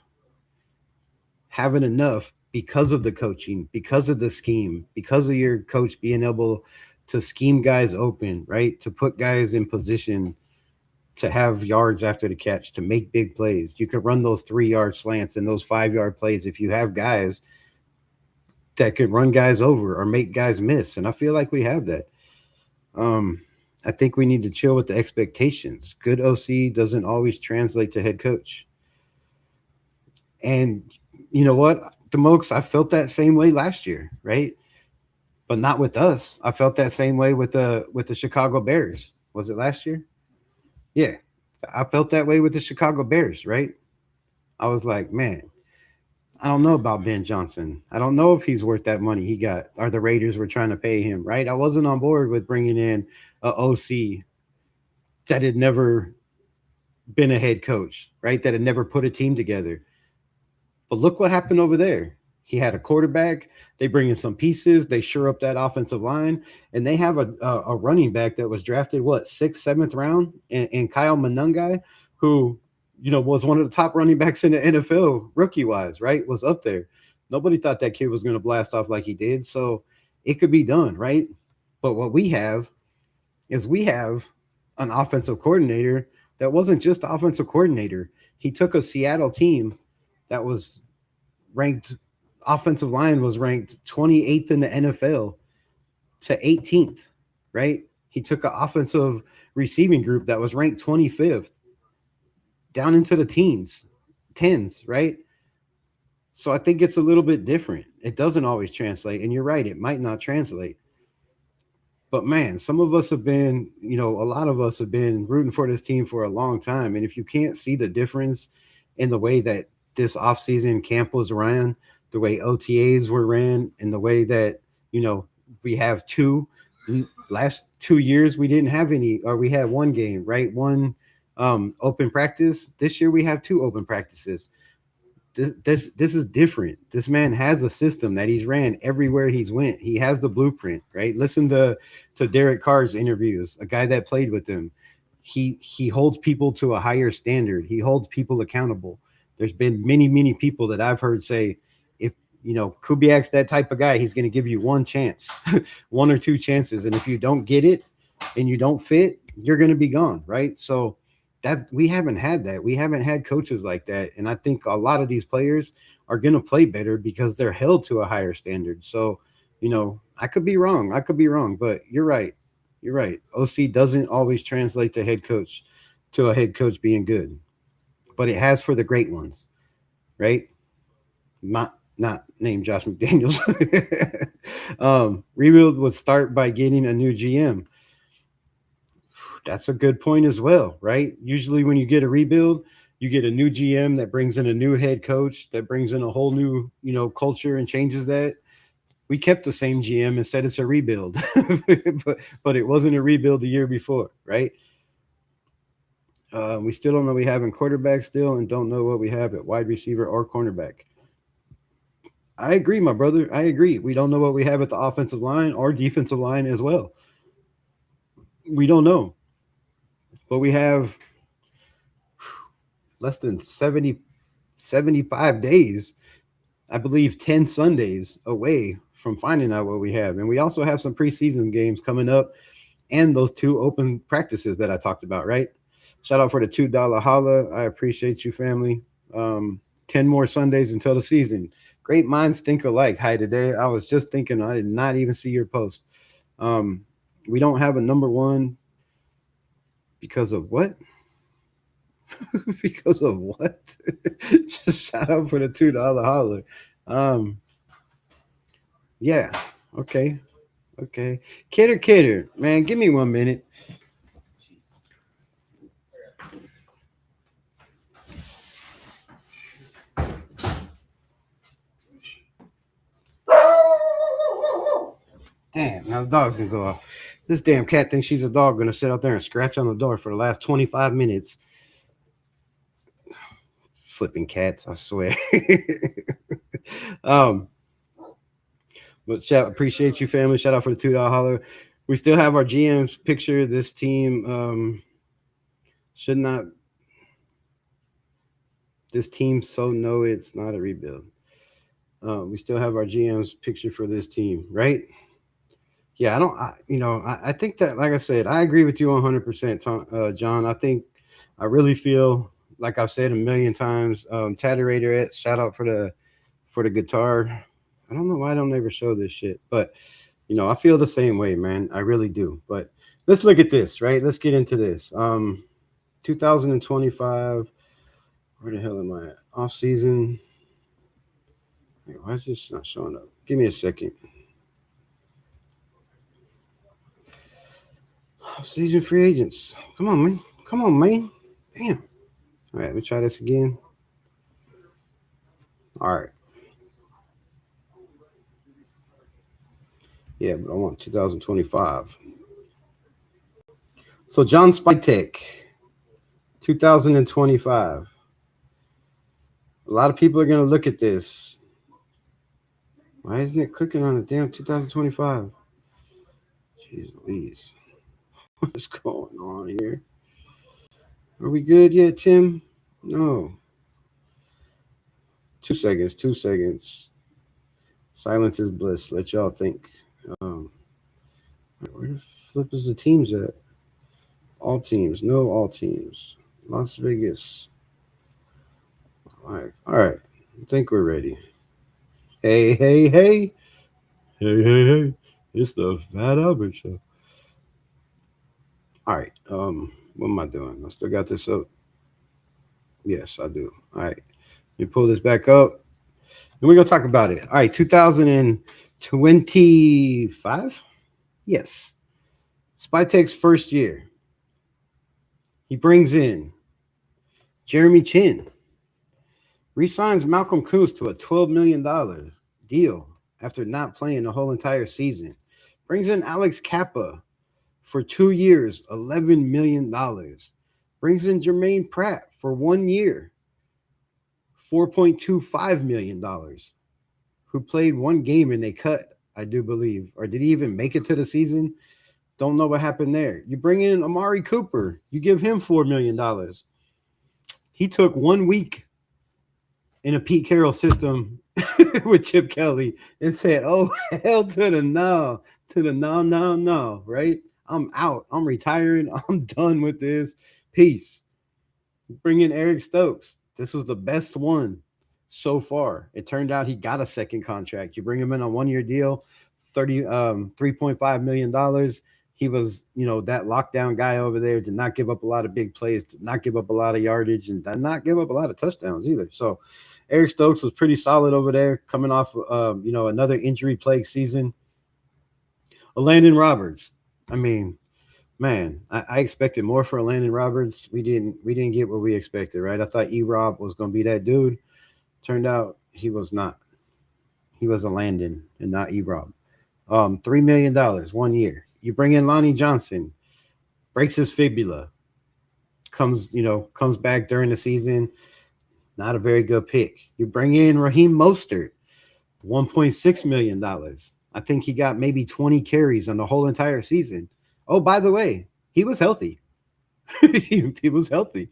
having enough because of the coaching, because of the scheme, because of your coach being able to scheme guys open, right? To put guys in position to have yards after the catch, to make big plays. You could run those 3-yard slants and those 5-yard plays if you have guys that could run guys over or make guys miss. And I feel like we have that. I think we need to chill with the expectations. Good OC doesn't always translate to head coach. And you know what, DeMokes, I felt that same way last year, right? But not with us. I felt that same way with the Chicago Bears. Was it last year? Yeah. I felt that way with the Chicago Bears, right? I was like, man, I don't know about Ben Johnson. I don't know if he's worth that money he got, or the Raiders were trying to pay him, right? I wasn't on board with bringing in an OC that had never been a head coach, right? That had never put a team together. But look what happened over there. He had a quarterback. They bring in some pieces. They shore up that offensive line. And they have a running back that was drafted, 6th, 7th round? And Kyle Monangai, who, was one of the top running backs in the NFL, rookie-wise, right? Was up there. Nobody thought that kid was going to blast off like he did. So it could be done, right? But what we have is an offensive coordinator that wasn't just offensive coordinator. He took a Seattle team that was ranked, offensive line was ranked 28th in the NFL to 18th, right? He took an offensive receiving group that was ranked 25th down into the tens, right? So I think it's a little bit different. It doesn't always translate. And you're right, it might not translate. But man, some of us have been, a lot of us have been rooting for this team for a long time. And if you can't see the difference in the way that this offseason camp was ran, the way OTAs were ran, and the way that, we have last 2 years, we didn't have any, or we had one game, right? One open practice. This year we have 2 open practices. This is different. This man has a system that he's ran everywhere he's went. He has the blueprint, right? Listen to Derek Carr's interviews, a guy that played with him. He holds people to a higher standard. He holds people accountable. There's been many, many people that I've heard say, if, Kubiak's that type of guy, he's going to give you one chance, 1 or 2 chances. And if you don't get it and you don't fit, you're going to be gone, right? So we haven't had that. We haven't had coaches like that. And I think a lot of these players are going to play better because they're held to a higher standard. So I could be wrong. But you're right. You're right. OC doesn't always translate to head coach to a head coach being good, but it has for the great ones, right? Not named Josh McDaniels. Rebuild would start by getting a new GM. That's a good point as well, right? Usually, when you get a rebuild, you get a new GM that brings in a new head coach that brings in a whole new, culture and changes that. We kept the same GM and said it's a rebuild, but it wasn't a rebuild the year before, right? We still don't know what we have in quarterback still, and don't know what we have at wide receiver or cornerback. I agree, my brother. I agree. We don't know what we have at the offensive line or defensive line as well. We don't know, but we have less than 75 days, I believe 10 Sundays away from finding out what we have. And we also have some preseason games coming up and those 2 open practices that I talked about, right? Shout out for the $2 holla. I appreciate you, family. 10 more Sundays until the season. Great minds think alike. Hi, today. I was just thinking, I did not even see your post. We don't have a number 1 because of what? Because of what? Just shout out for the $2 holler. Yeah. Okay. Kidder, man, give me 1 minute. Damn, now the dog's gonna go off. This damn cat thinks she's a dog, gonna sit out there and scratch on the door for the last 25 minutes. Flipping cats, I swear. um, but appreciate you, family. Shout out for the $2 holler. We still have our GM's picture. This team should not. This team so no, it's not a rebuild. We still have our GM's picture for this team, right? Yeah, I think that, like I said, I agree with you 100%, John. I really feel like I've said a million times. Tatterator, shout out for the guitar. I don't know why I don't ever show this shit, but I feel the same way, man. I really do. But let's look at this, right? Let's get into this. 2025. Where the hell am I at? Off season. Wait, why is this not showing up? Give me a second. Season free agents. Come on, man. Damn. All right, let me try this again. All right. Yeah, but I want 2025. So John Spytek, 2025. A lot of people are going to look at this. Why isn't it clicking on the damn 2025? Jeez Louise. What's going on here? Are we good yet, Tim? No. 2 seconds. Silence is bliss. Let y'all think. Where the flip is the teams at? All teams. No, all teams. Las Vegas. All right. I think we're ready. Hey. It's the Fat Albert Show. All right. What am I doing? I still got this up. Yes, I do. All right. Let me pull this back up. And we're going to talk about it. All right. 2025? Yes. Spytek's first year. He brings in Jeremy Chin. Resigns Malcolm Kuntz to a $12 million deal after not playing the whole entire season. Brings in Alex Kappa for 2 years, $11 million. Brings in Jermaine Pratt for 1 year, $4.25 million, who played 1 game and they cut, I do believe. Or did he even make it to the season? Don't know what happened there. You bring in Amari Cooper. You give him $4 million. He took 1 week in a Pete Carroll system with Chip Kelly and said, oh, hell to the no, right? I'm out. I'm retiring. I'm done with this. Peace. Bring in Eric Stokes. This was the best one so far. It turned out he got a second contract. You bring him in a 1 year deal, $3.5 million. He was, that lockdown guy over there, did not give up a lot of big plays, did not give up a lot of yardage, and did not give up a lot of touchdowns either. So Eric Stokes was pretty solid over there, coming off, another injury-plagued season. Landon Roberts. I mean, man, I expected more for Landon Roberts. We didn't get what we expected, right? I thought E-Rob was going to be that dude. Turned out he was not. He was a Landon and not E-Rob. $3 million 1 year. You bring in Lonnie Johnson, breaks his fibula, comes back during the season. Not a very good pick. You bring in Raheem Mostert, $1.6 million. I think he got maybe 20 carries on the whole entire season. Oh, by the way, he was healthy. he was healthy.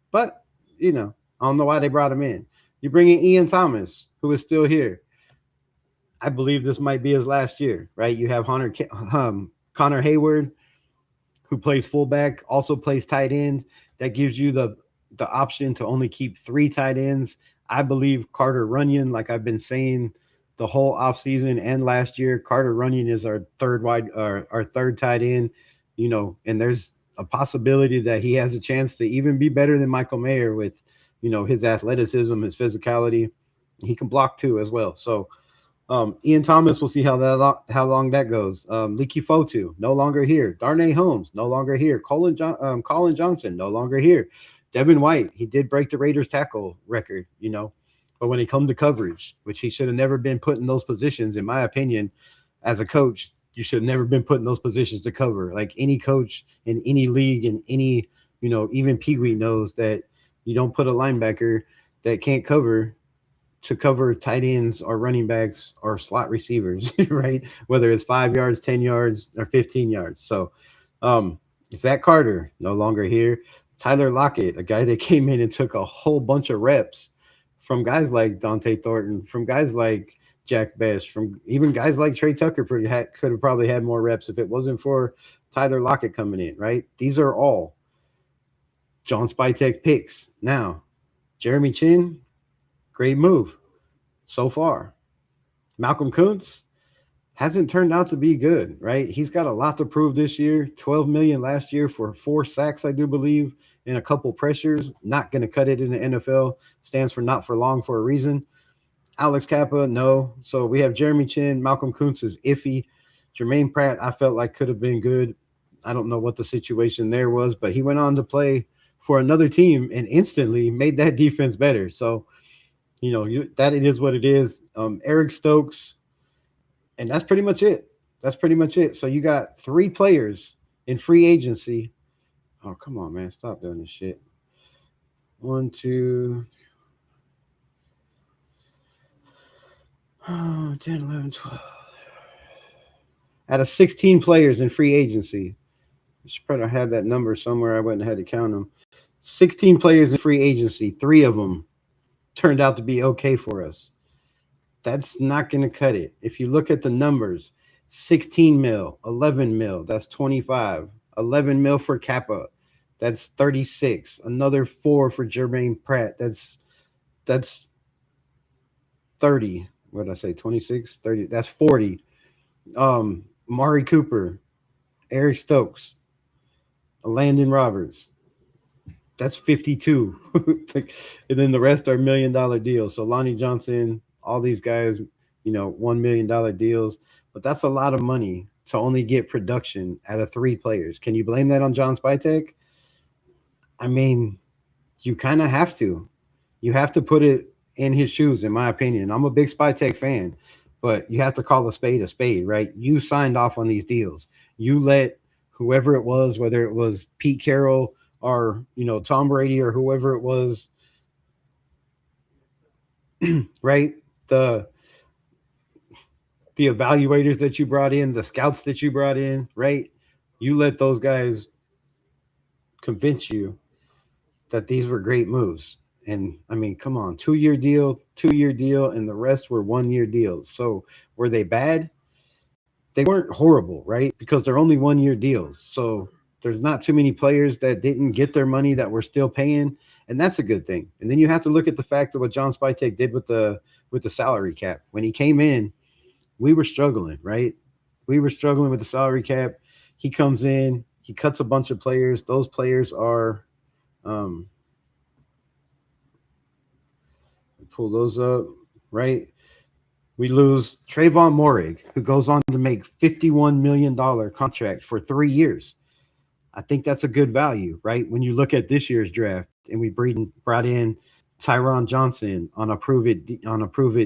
But, I don't know why they brought him in. You bring in Ian Thomas, who is still here. I believe this might be his last year, right? You have Connor Hayward, who plays fullback, also plays tight end. That gives you the option to only keep 3 tight ends. I believe Carter Runyon, like I've been saying the whole offseason and last year, Carter Runyon is our third tight end, and there's a possibility that he has a chance to even be better than Michael Mayer with, his athleticism, his physicality. He can block too as well. So Ian Thomas, we'll see how long that goes. Leaky Fotu, no longer here. Darnay Holmes, no longer here. Colin Johnson, no longer here. Devin White, he did break the Raiders tackle record, but when it comes to coverage, which he should have never been put in those positions, in my opinion, as a coach, you should have never been put in those positions to cover. Like any coach in any league and any, even Pee Wee knows that you don't put a linebacker that can't cover to cover tight ends or running backs or slot receivers, right? Whether it's 5 yards, 10 yards, or 15 yards. So Zach Carter, no longer here. Tyler Lockett, a guy that came in and took a whole bunch of reps from guys like Dante Thornton, from guys like Jack Best, from even guys like Trey Tucker could have probably had more reps if it wasn't for Tyler Lockett coming in, right? These are all John Spytek picks. Now, Jeremy Chin, great move so far. Malcolm Kuntz hasn't turned out to be good, right? He's got a lot to prove this year. $12 million last year for 4 sacks, I do believe, and a couple pressures. Not going to cut it in the NFL. Stands for not for long for a reason. Alex Kappa, no. So we have Jeremy Chin. Malcolm Kuntz is iffy. Jermaine Pratt, I felt like could have been good. I don't know what the situation there was, but he went on to play for another team and instantly made that defense better. So, that it is what it is. Eric Stokes, and that's pretty much it. So you got 3 players in free agency. Oh, come on, man. Stop doing this shit. 1, 2, 10, 11, 12. Out of 16 players in free agency. I should probably have that number somewhere. I wouldn't have had to count them. 16 players in free agency. 3 of them turned out to be okay for us. That's not going to cut it. If you look at the numbers, 16 mil, 11 mil, that's 25. 11 mil for Kappa, that's 36. Another 4 for Jermaine Pratt, that's 30. What did I say? 26, 30. That's 40. Mari Cooper, Eric Stokes, Landon Roberts. That's 52. And then the rest are $1 million deals. So Lonnie Johnson, all these guys, $1 million deals. But that's a lot of money to only get production out of 3 players. Can you blame that on John Spytek? I mean, you kind of have to. You have to put it in his shoes, in my opinion. I'm a big Spytek fan, but you have to call a spade, right? You signed off on these deals. You let whoever it was, whether it was Pete Carroll or, Tom Brady or whoever it was, right? The evaluators that you brought in, the scouts that you brought in, right? You let those guys convince you that these were great moves. And I mean, come on, 2-year deal, and the rest were 1-year deals. So were they bad? They weren't horrible, right? Because they're only 1-year deals. So there's not too many players that didn't get their money that we're still paying, and that's a good thing. And then you have to look at the fact of what John Spytek did with the salary cap. When he came in, we were struggling, right? We were struggling with the salary cap. He comes in, he cuts a bunch of players. Those players are, um, pull those up, right? We lose Trayvon Morig, who goes on to make $51 million contract for 3 years. I think that's a good value, right? When you look at this year's draft, and we brought in Tyron Johnson on a prove it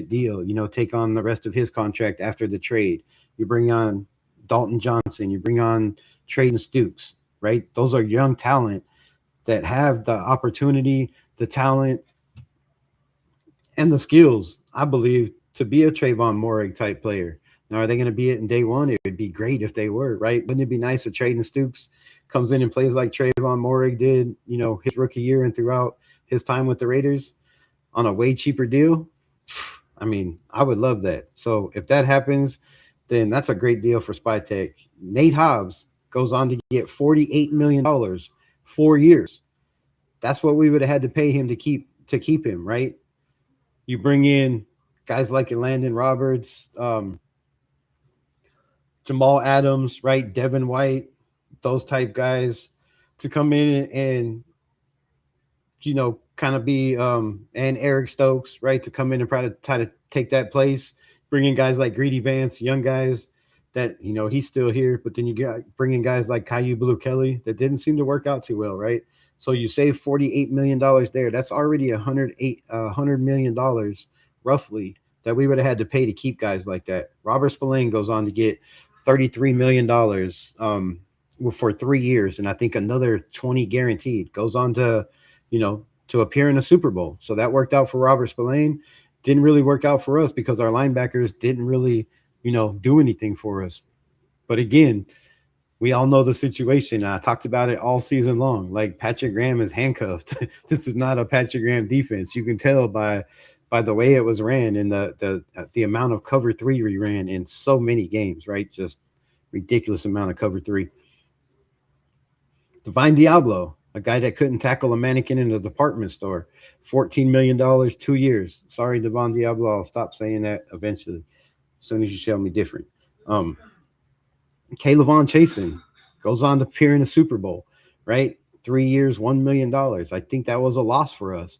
deal, take on the rest of his contract after the trade. You bring on Dalton Johnson, you bring on Trayden Stukes, right? Those are young talent that have the opportunity, the talent, and the skills, I believe, to be a Trayvon Morig type player. Now, are they going to be it in day one? It would be great if they were, right? Wouldn't it be nice if Trayden Stukes comes in and plays like Trayvon Morig did, his rookie year and throughout his time with the Raiders on a way cheaper deal? I mean, I would love that. So if that happens, then that's a great deal for Spytek. Nate Hobbs goes on to get $48 million, 4 years. That's what we would have had to pay him to keep him, right? You bring in guys like Landon Roberts, Jamal Adams, right? Devin White, those type guys to come in and kind of be and Eric Stokes, right, to come in and try to take that place. Bring in guys like Greedy Vance, young guys that he's still here, but then you got bringing guys like Caillou Blue Kelly that didn't seem to work out too well, right? So you save $48 million there. That's already $100 million roughly that we would have had to pay to keep guys like that. Robert Spillane goes on to get $33 million for 3 years, and I think another 20 guaranteed. Goes on to, to appear in a Super Bowl. So that worked out for Robert Spillane. Didn't really work out for us because our linebackers didn't really, do anything for us. But again, we all know the situation. I talked about it all season long. Like, Patrick Graham is handcuffed. This is not a Patrick Graham defense. You can tell by the way it was ran and the amount of cover three we ran in so many games, right? Just ridiculous amount of cover three. Divine Diablo, a guy that couldn't tackle a mannequin in a department store, $14 million, 2 years. Sorry, Divine Diablo. I'll stop saying that eventually, as soon as you show me different. Kaylavon Chasen goes on to appear in a Super Bowl, right? 3 years, $1 million. I think that was a loss for us,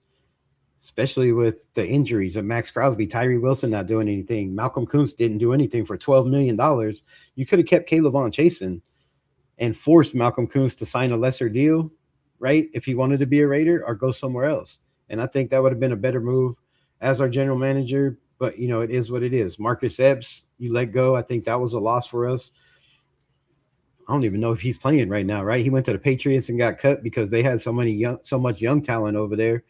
especially with the injuries of Max Crosby, Tyree Wilson not doing anything. Malcolm Kuntz didn't do anything for $12 million. You could have kept Kaylavon Chasen and forced Malcolm Kuntz to sign a lesser deal, right? If he wanted to be a Raider or go somewhere else. And I think that would have been a better move as our general manager. But, it is what it is. Marcus Epps, you let go. I think that was a loss for us. I don't even know if he's playing right now, right? He went to the Patriots and got cut because they had so much young talent over there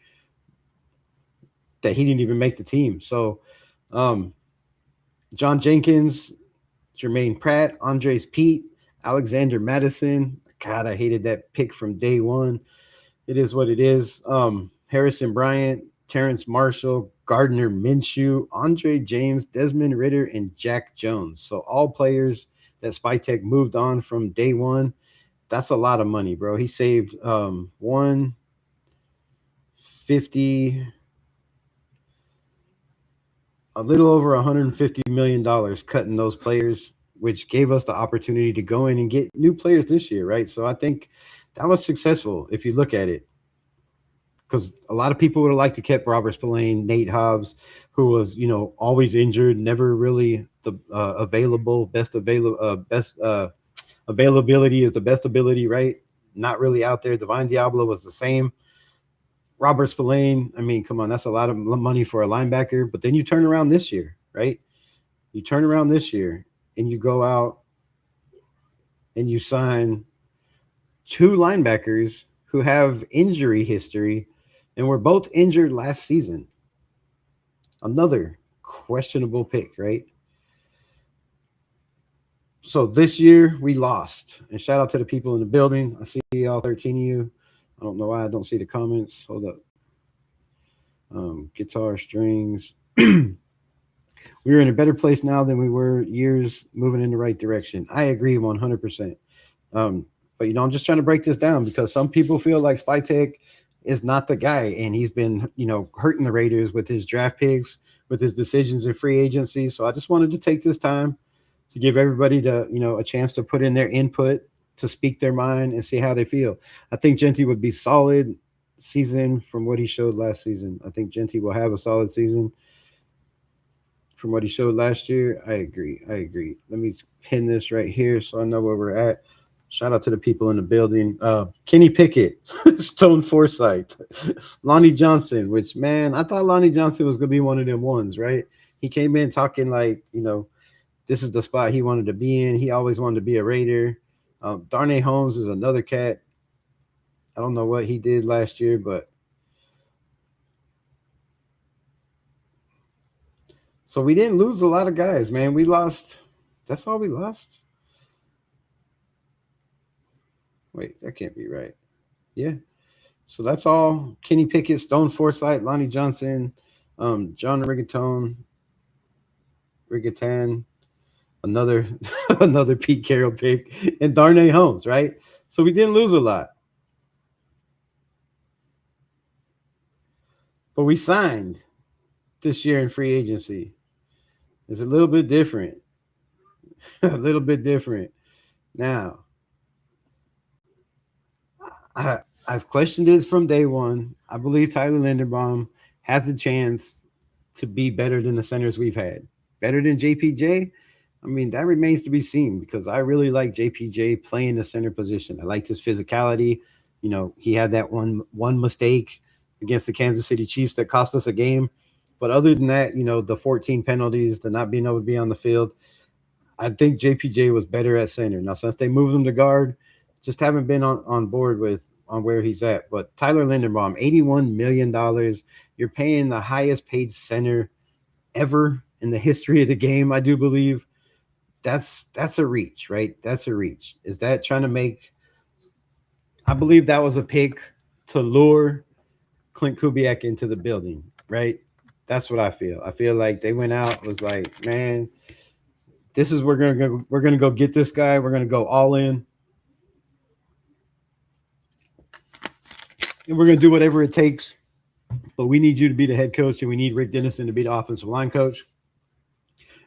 that he didn't even make the team. So, John Jenkins, Jermaine Pratt, Andres Pete, Alexander Madison. God, I hated that pick from day one. It is what it is. Harrison Bryant, Terrence Marshall, Gardner Minshew, Andre James, Desmond Ridder, and Jack Jones. So all players that Spytek moved on from day one. That's a lot of money, bro. He saved $150 a little over $150 million cutting those players, which gave us the opportunity to go in and get new players this year, right? So I think that was successful if you look at it, because a lot of people would have liked to keep Robert Spillane, Nate Hobbs, who was, always injured, never really the best availability is the best ability, right? Not really out there. Divine Diablo was the same. Robert Spillane, I mean, come on, that's a lot of money for a linebacker. But then you turn around this year, right? You turn around this year and you go out and you sign 2 linebackers who have injury history and were both injured last season. Another questionable pick, right? So this year we lost. And shout out to the people in the building. I see all 13 of you. I don't know why I don't see the comments. Hold up. Guitar strings. We're in a better place now than we were years, moving in the right direction. I agree 100%. But, I'm just trying to break this down because some people feel like Spytek is not the guy. And he's been, hurting the Raiders with his draft picks, with his decisions in free agency. So I just wanted to take this time to give everybody a chance to put in their input, to speak their mind and see how they feel. I think Genty would be solid season from what he showed last season. I think Genty will have a solid season from what he showed last year. I agree. I agree. Let me pin this right here so I know where we're at. Shout out to the people in the building. Kenny Pickett, Stone Forsythe, Lonnie Johnson, which, man, I thought Lonnie Johnson was going to be one of them ones, right? He came in talking like, this is the spot he wanted to be in. He always wanted to be a Raider. Darnay Holmes is another cat. I don't know what he did last year, but so we didn't lose a lot of guys, man. We lost. That's all we lost. Wait, that can't be right. Yeah. So that's all. Kenny Pickett, Stone Forsythe, Lonnie Johnson, John Riggatan, another another Pete Carroll pick, and Darnay Holmes, right? So we didn't lose a lot. But we signed this year in free agency. It's a little bit different. A little bit different. Now, I, I've questioned it from day one. I believe Tyler Linderbaum has the chance to be better than the centers we've had. Better than JPJ? I mean, that remains to be seen because I really like JPJ playing the center position. I liked his physicality. He had that one mistake against the Kansas City Chiefs that cost us a game. But other than that, the 14 penalties, the not being able to be on the field, I think JPJ was better at center. Now, since they moved him to guard, just haven't been on board with on where he's at. But Tyler Linderbaum, $81 million. You're paying the highest paid center ever in the history of the game, I do believe. That's a reach, right? That's a reach. Is that trying to make? I believe that was a pick to lure Clint Kubiak into the building, right? That's what I feel. I feel like they went out, was like, man, this is we're gonna go get this guy. We're gonna go all in, and we're gonna do whatever it takes. But we need you to be the head coach, and we need Rick Dennison to be the offensive line coach.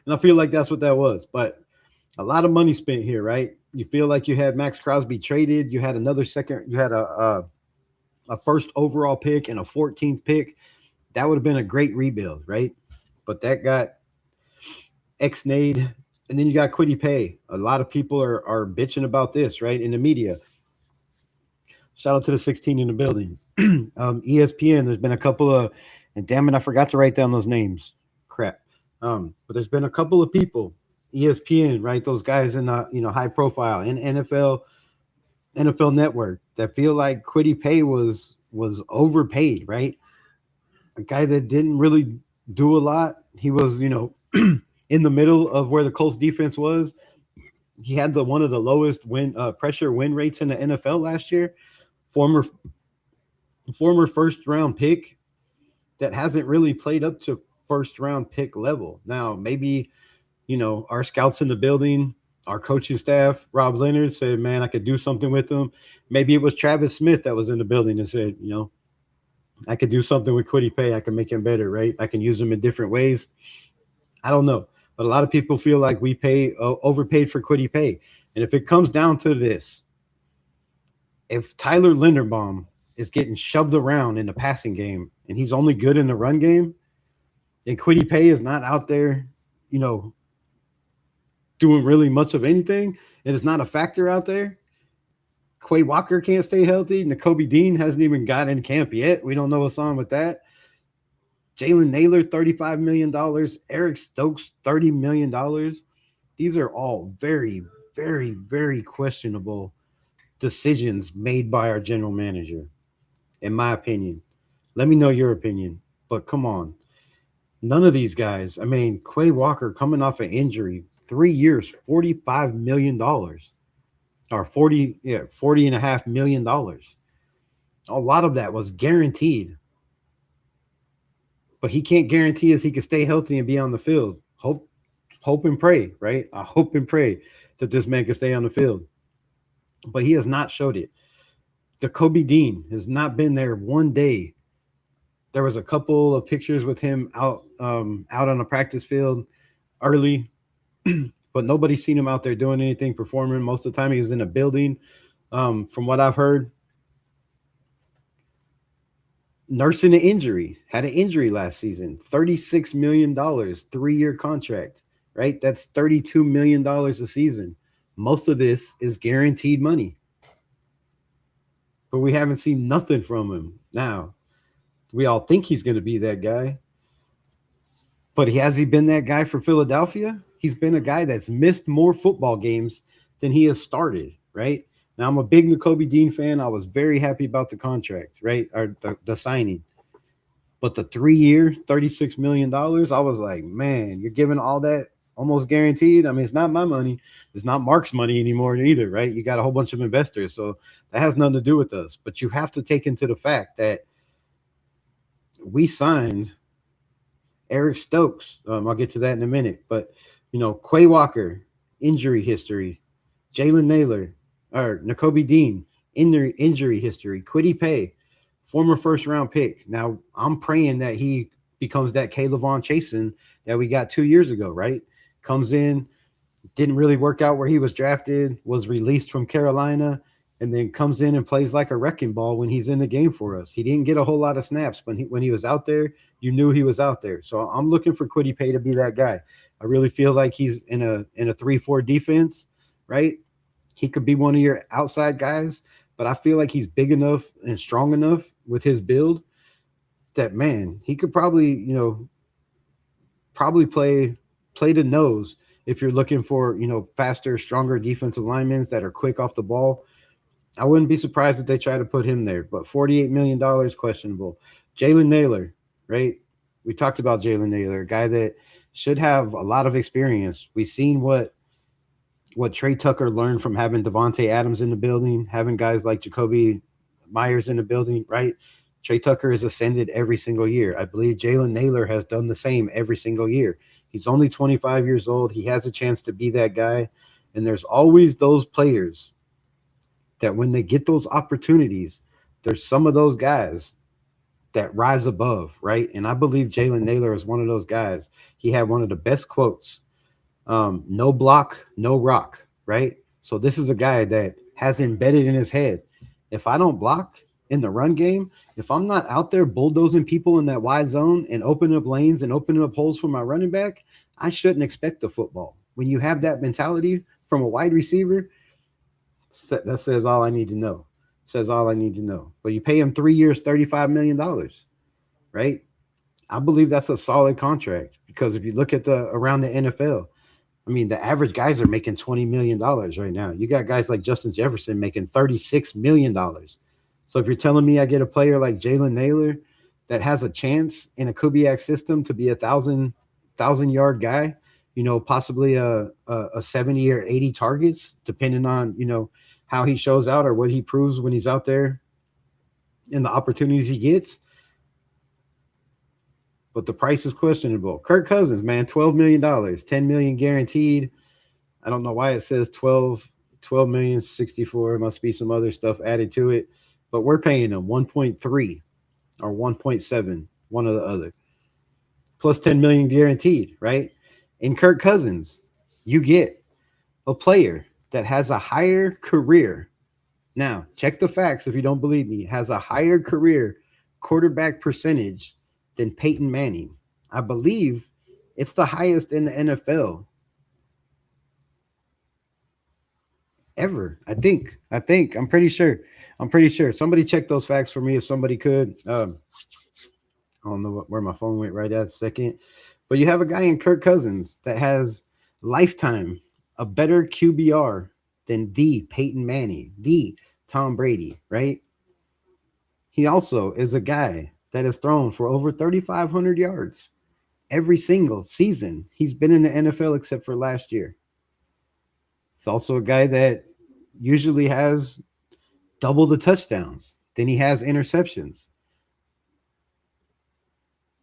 And I feel like that's what that was. But a lot of money spent here, right? You feel like you had Max Crosby traded. You had another second. You had a first overall pick and a 14th pick. That would have been a great rebuild, right? But that got ex-nade. And then you got Quiddy Pay. A lot of people are bitching about this, right, in the media. Shout out to the 16 in the building. ESPN, there's been a couple of, and damn it, I forgot to write down those names. Crap. But there's been a couple of people, ESPN, right, those guys in the high profile in NFL Network that feel like Quiddy Pay was overpaid, right? A guy that didn't really do a lot. He was, in the middle of where the Colts defense was. He had one of the lowest pressure win rates in the NFL last year. Former first round pick that hasn't really played up to first round pick level. Now, maybe, our scouts in the building, our coaching staff, Rob Leonard said, man, I could do something with him. Maybe it was Travis Smith that was in the building and said, I could do something with Quiddy Pay. I can make him better, right? I can use him in different ways. I don't know. But a lot of people feel like we overpaid for Quiddy Pay. And if it comes down to this, if Tyler Linderbaum is getting shoved around in the passing game and he's only good in the run game, and Quiddy Pay is not out there, doing really much of anything, and it's not a factor out there. Quay Walker can't stay healthy. Nakobe Dean hasn't even got in camp yet. We don't know what's on with that. Jalen Naylor, $35 million. Eric Stokes, $30 million. These are all very, very, very questionable decisions made by our general manager, in my opinion. Let me know your opinion. But come on. None of these guys. I mean, Quay Walker coming off an injury, 3 years, $45 million. Or 40 and a half million dollars. A lot of that was guaranteed. But he can't guarantee us he can stay healthy and be on the field. Hope and pray, right? I hope and pray that this man can stay on the field. But he has not showed it. The Kobe Dean has not been there one day. There was a couple of pictures with him out on the practice field early, but nobody's seen him out there doing anything, performing. Most of the time, he was in a building. From what I've heard, nursing an injury, had an injury last season. $36 million, 3-year contract. Right, that's $32 million a season. Most of this is guaranteed money, but we haven't seen nothing from him. Now, we all think he's going to be that guy, but has he been that guy for Philadelphia? He's been a guy that's missed more football games than he has started, right? Now, I'm a big Nakobe Dean fan. I was very happy about the contract, right? Or the signing. But the 3-year, $36 million, I was like, man, you're giving all that almost guaranteed. I mean, it's not my money. It's not Mark's money anymore either, right? You got a whole bunch of investors. So that has nothing to do with us. But you have to take into the fact that we signed Eric Stokes. I'll get to that in a minute. But, Quay Walker, injury history. Jalen Naylor, or Nakobe Dean, injury history. Kwity Paye, former first-round pick. Now, I'm praying that he becomes that K'Lavon Chasen that we got 2 years ago, right? Comes in, didn't really work out where he was drafted, was released from Carolina, and then comes in and plays like a wrecking ball when he's in the game for us. He didn't get a whole lot of snaps. When he was out there, you knew he was out there. So I'm looking for Kwity Paye to be that guy. I really feel like he's in a 3-4 defense, right? He could be one of your outside guys, but I feel like he's big enough and strong enough with his build that, man, he could probably play the nose if you're looking for, faster, stronger defensive linemen that are quick off the ball. I wouldn't be surprised if they try to put him there, but $48 million questionable. Jalen Naylor, right? We talked about Jalen Naylor, a guy that should have a lot of experience. We've seen what Trey Tucker learned from having Devontae Adams in the building, having guys like Jacoby Myers in the building, right? Trey Tucker has ascended every single year. I believe Jalen Naylor has done the same every single year. He's only 25 years old. He has a chance to be that guy. And there's always those players that when they get those opportunities, there's some of those guys that rise above, right? And I believe Jalen Naylor is one of those guys. He had one of the best quotes. No block, no rock, right? So this is a guy that has embedded in his head. If I don't block in the run game, if I'm not out there bulldozing people in that wide zone and opening up lanes and opening up holes for my running back, I shouldn't expect the football. When you have that mentality from a wide receiver, that says all I need to know. Says all I need to know. But you pay him 3 years, $35 million, right? I believe that's a solid contract because if you look at around the NFL, I mean, the average guys are making $20 million right now. You got guys like Justin Jefferson making $36 million. So if you're telling me I get a player like Jalen Naylor that has a chance in a Kubiak system to be a 1,000-yard guy, possibly a 70 or 80 targets, depending on, how he shows out or what he proves when he's out there and the opportunities he gets. But the price is questionable. Kirk Cousins, man, $12 million, $10 million guaranteed. I don't know why it says 12 million, 64. Must be some other stuff added to it. But we're paying him 1.3 or 1.7, one or the other. Plus 10 million guaranteed, right? In Kirk Cousins, you get a player that has a higher career. Now, check the facts if you don't believe me. Has a higher career quarterback percentage than Peyton Manning. I believe it's the highest in the NFL ever. I think. I'm pretty sure. Somebody check those facts for me if somebody could. I don't know where my phone went right at a second. But you have a guy in Kirk Cousins that has lifetime a better QBR than the Peyton Manning, the Tom Brady, right? He also is a guy that has thrown for over 3,500 yards every single season he's been in the NFL except for last year. He's also a guy that usually has double the touchdowns than he has interceptions.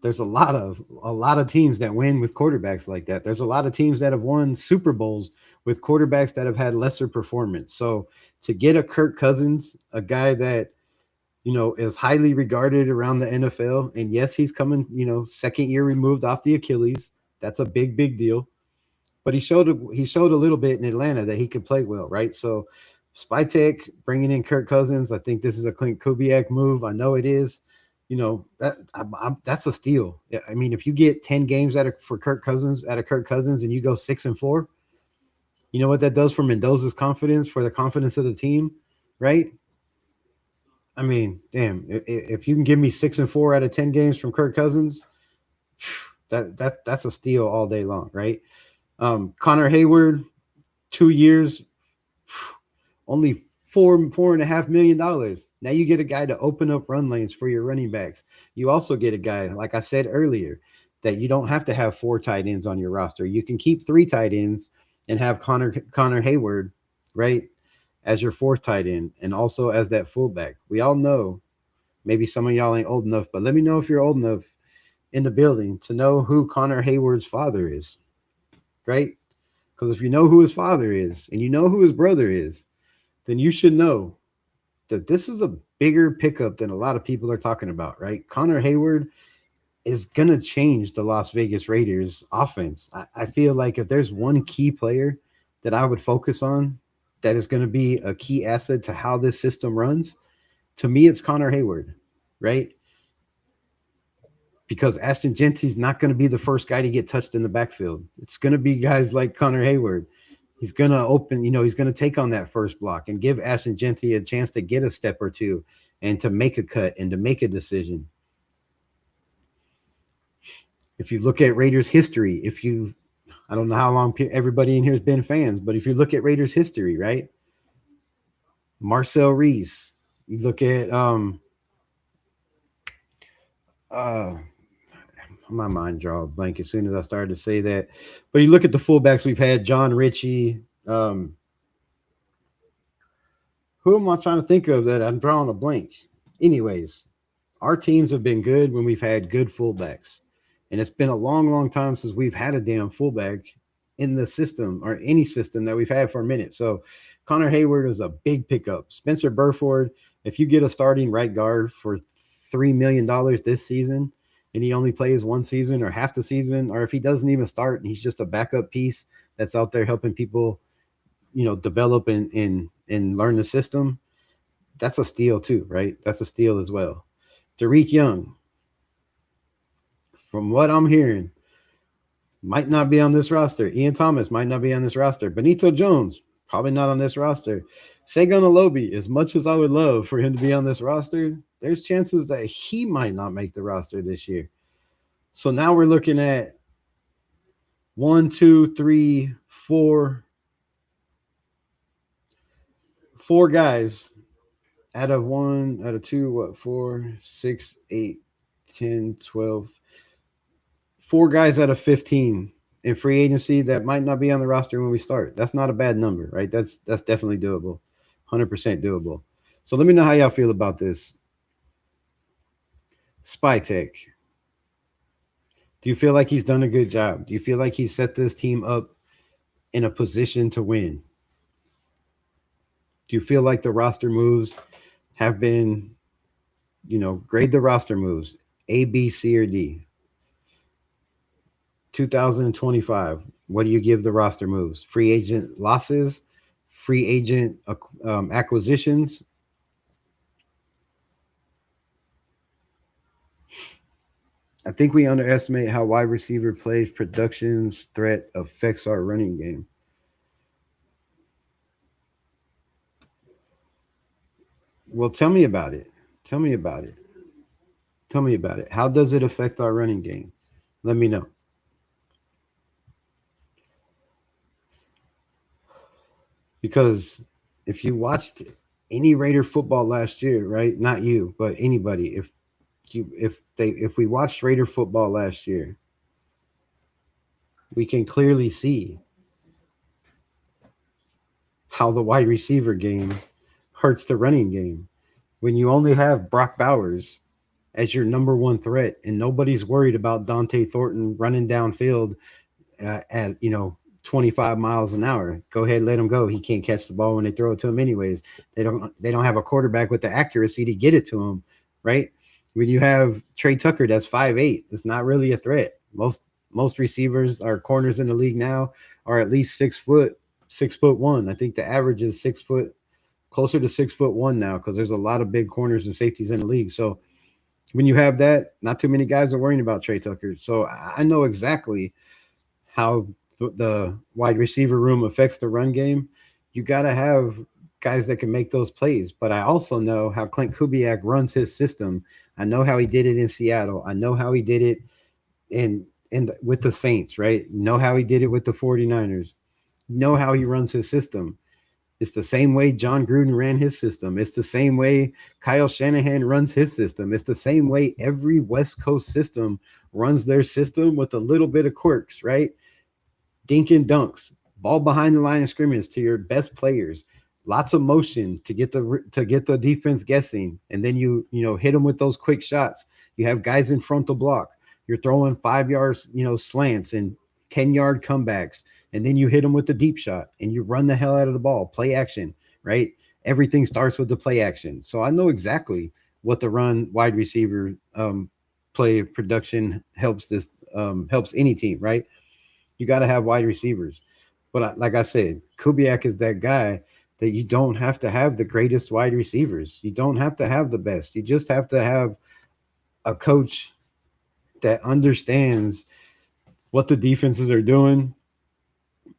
There's a lot of teams that win with quarterbacks like that. There's a lot of teams that have won Super Bowls with quarterbacks that have had lesser performance. So to get a Kirk Cousins, a guy that is highly regarded around the NFL, and yes, he's coming, second year removed off the Achilles. That's a big deal. But he showed a little bit in Atlanta that he could play well, right? So Spytek bringing in Kirk Cousins, I think this is a Clint Kubiak move. I know it is. That's a steal. Yeah, I mean, if you get 10 games for Kirk Cousins out of Kirk Cousins and you go 6-4, you know what that does for Mendoza's confidence, for the confidence of the team, right? I mean, damn, if you can give me 6-4 out of 10 games from Kirk Cousins, that's a steal all day long, right? Connor Hayward, 2 years, only $4.5 million. Now you get a guy to open up run lanes for your running backs. You also get a guy, like I said earlier, that you don't have to have 4 tight ends on your roster. You can keep 3 tight ends and have Connor Hayward, right, as your 4th tight end and also as that fullback. We all know, maybe some of y'all ain't old enough, but let me know if you're old enough in the building to know who Connor Hayward's father is, right? Because if you know who his father is and you know who his brother is, then you should know that this is a bigger pickup than a lot of people are talking about, right? Connor Hayward is going to change the Las Vegas Raiders offense. I feel like if there's one key player that I would focus on that is going to be a key asset to how this system runs, to me, it's Connor Hayward, right? Because Ashton Genty's not going to be the first guy to get touched in the backfield. It's going to be guys like Connor Hayward. He's going to open, he's going to take on that first block and give Ashton Genty a chance to get a step or two and to make a cut and to make a decision. If you look at Raiders history, I don't know how long everybody in here has been fans, but if you look at Raiders history, right? Marcel Reese, you look at, my mind draw a blank as soon as I started to say that. But you look at the fullbacks we've had, John Ritchie. Who am I trying to think of that I'm drawing a blank? Anyways, our teams have been good when we've had good fullbacks. And it's been a long time since we've had a damn fullback in the system or any system that we've had for a minute. So Connor Hayward is a big pickup. Spencer Burford, if you get a starting right guard for $3 million this season, and he only plays one season or half the season, or if he doesn't even start and he's just a backup piece that's out there helping people, develop and learn the system, that's a steal too, right? That's a steal as well. Tariq Young, from what I'm hearing, might not be on this roster. Ian Thomas might not be on this roster. Benito Jones, probably not on this roster. Segun Alobi, as much as I would love for him to be on this roster, there's chances that he might not make the roster this year. So now we're looking at 1, 2, 3, 4 guys out of 2, 4, 6, 8, 10, 12, 4 guys out of 15 in free agency that might not be on the roster when we start. That's not a bad number, right? That's definitely doable. 100% doable. So let me know how y'all feel about this. Spytek. Do you feel like he's done a good job? Do you feel like he's set this team up in a position to win? Do you feel like the roster moves have been, grade the roster moves, A, B, C, or D? 2025, what do you give the roster moves? Free agent losses, free agent acquisitions. I think we underestimate how wide receiver plays production's threat affects our running game. Well, tell me about it. Tell me about it. Tell me about it. How does it affect our running game? Let me know. Because if you watched any Raider football last year, right? Not you, but anybody. If we watched Raider football last year, we can clearly see how the wide receiver game hurts the running game. When you only have Brock Bowers as your number one threat, and nobody's worried about Dante Thornton running downfield at 25 miles an hour. Go ahead, let him go. He can't catch the ball when they throw it to him anyways. They don't have a quarterback with the accuracy to get it to him, right? When you have Trey Tucker that's 5'8", it's not really a threat. Most receivers or corners in the league now are at least 6'1". I think the average is 6 foot, closer to 6'1" now, because there's a lot of big corners and safeties in the league. So when you have that, not too many guys are worrying about Trey Tucker. So I know exactly how the wide receiver room affects the run game. You got to have guys that can make those plays. But I also know how Clint Kubiak runs his system. I know how he did it in Seattle. I know how he did it with the Saints, right? Know how he did it with the 49ers. Know how he runs his system. It's the same way John Gruden ran his system. It's the same way Kyle Shanahan runs his system. It's the same way every West Coast system runs their system, with a little bit of quirks, right? Dink and dunks, ball behind the line of scrimmage to your best players, lots of motion to get the defense guessing, and then you hit them with those quick shots. You have guys in front to block. You're throwing 5 yards, slants and 10-yard comebacks, and then you hit them with the deep shot and you run the hell out of the ball. Play action, right? Everything starts with the play action. So I know exactly what the run wide receiver play production helps any team, right? You got to have wide receivers. But like I said, Kubiak is that guy that you don't have to have the greatest wide receivers. You don't have to have the best. You just have to have a coach that understands what the defenses are doing,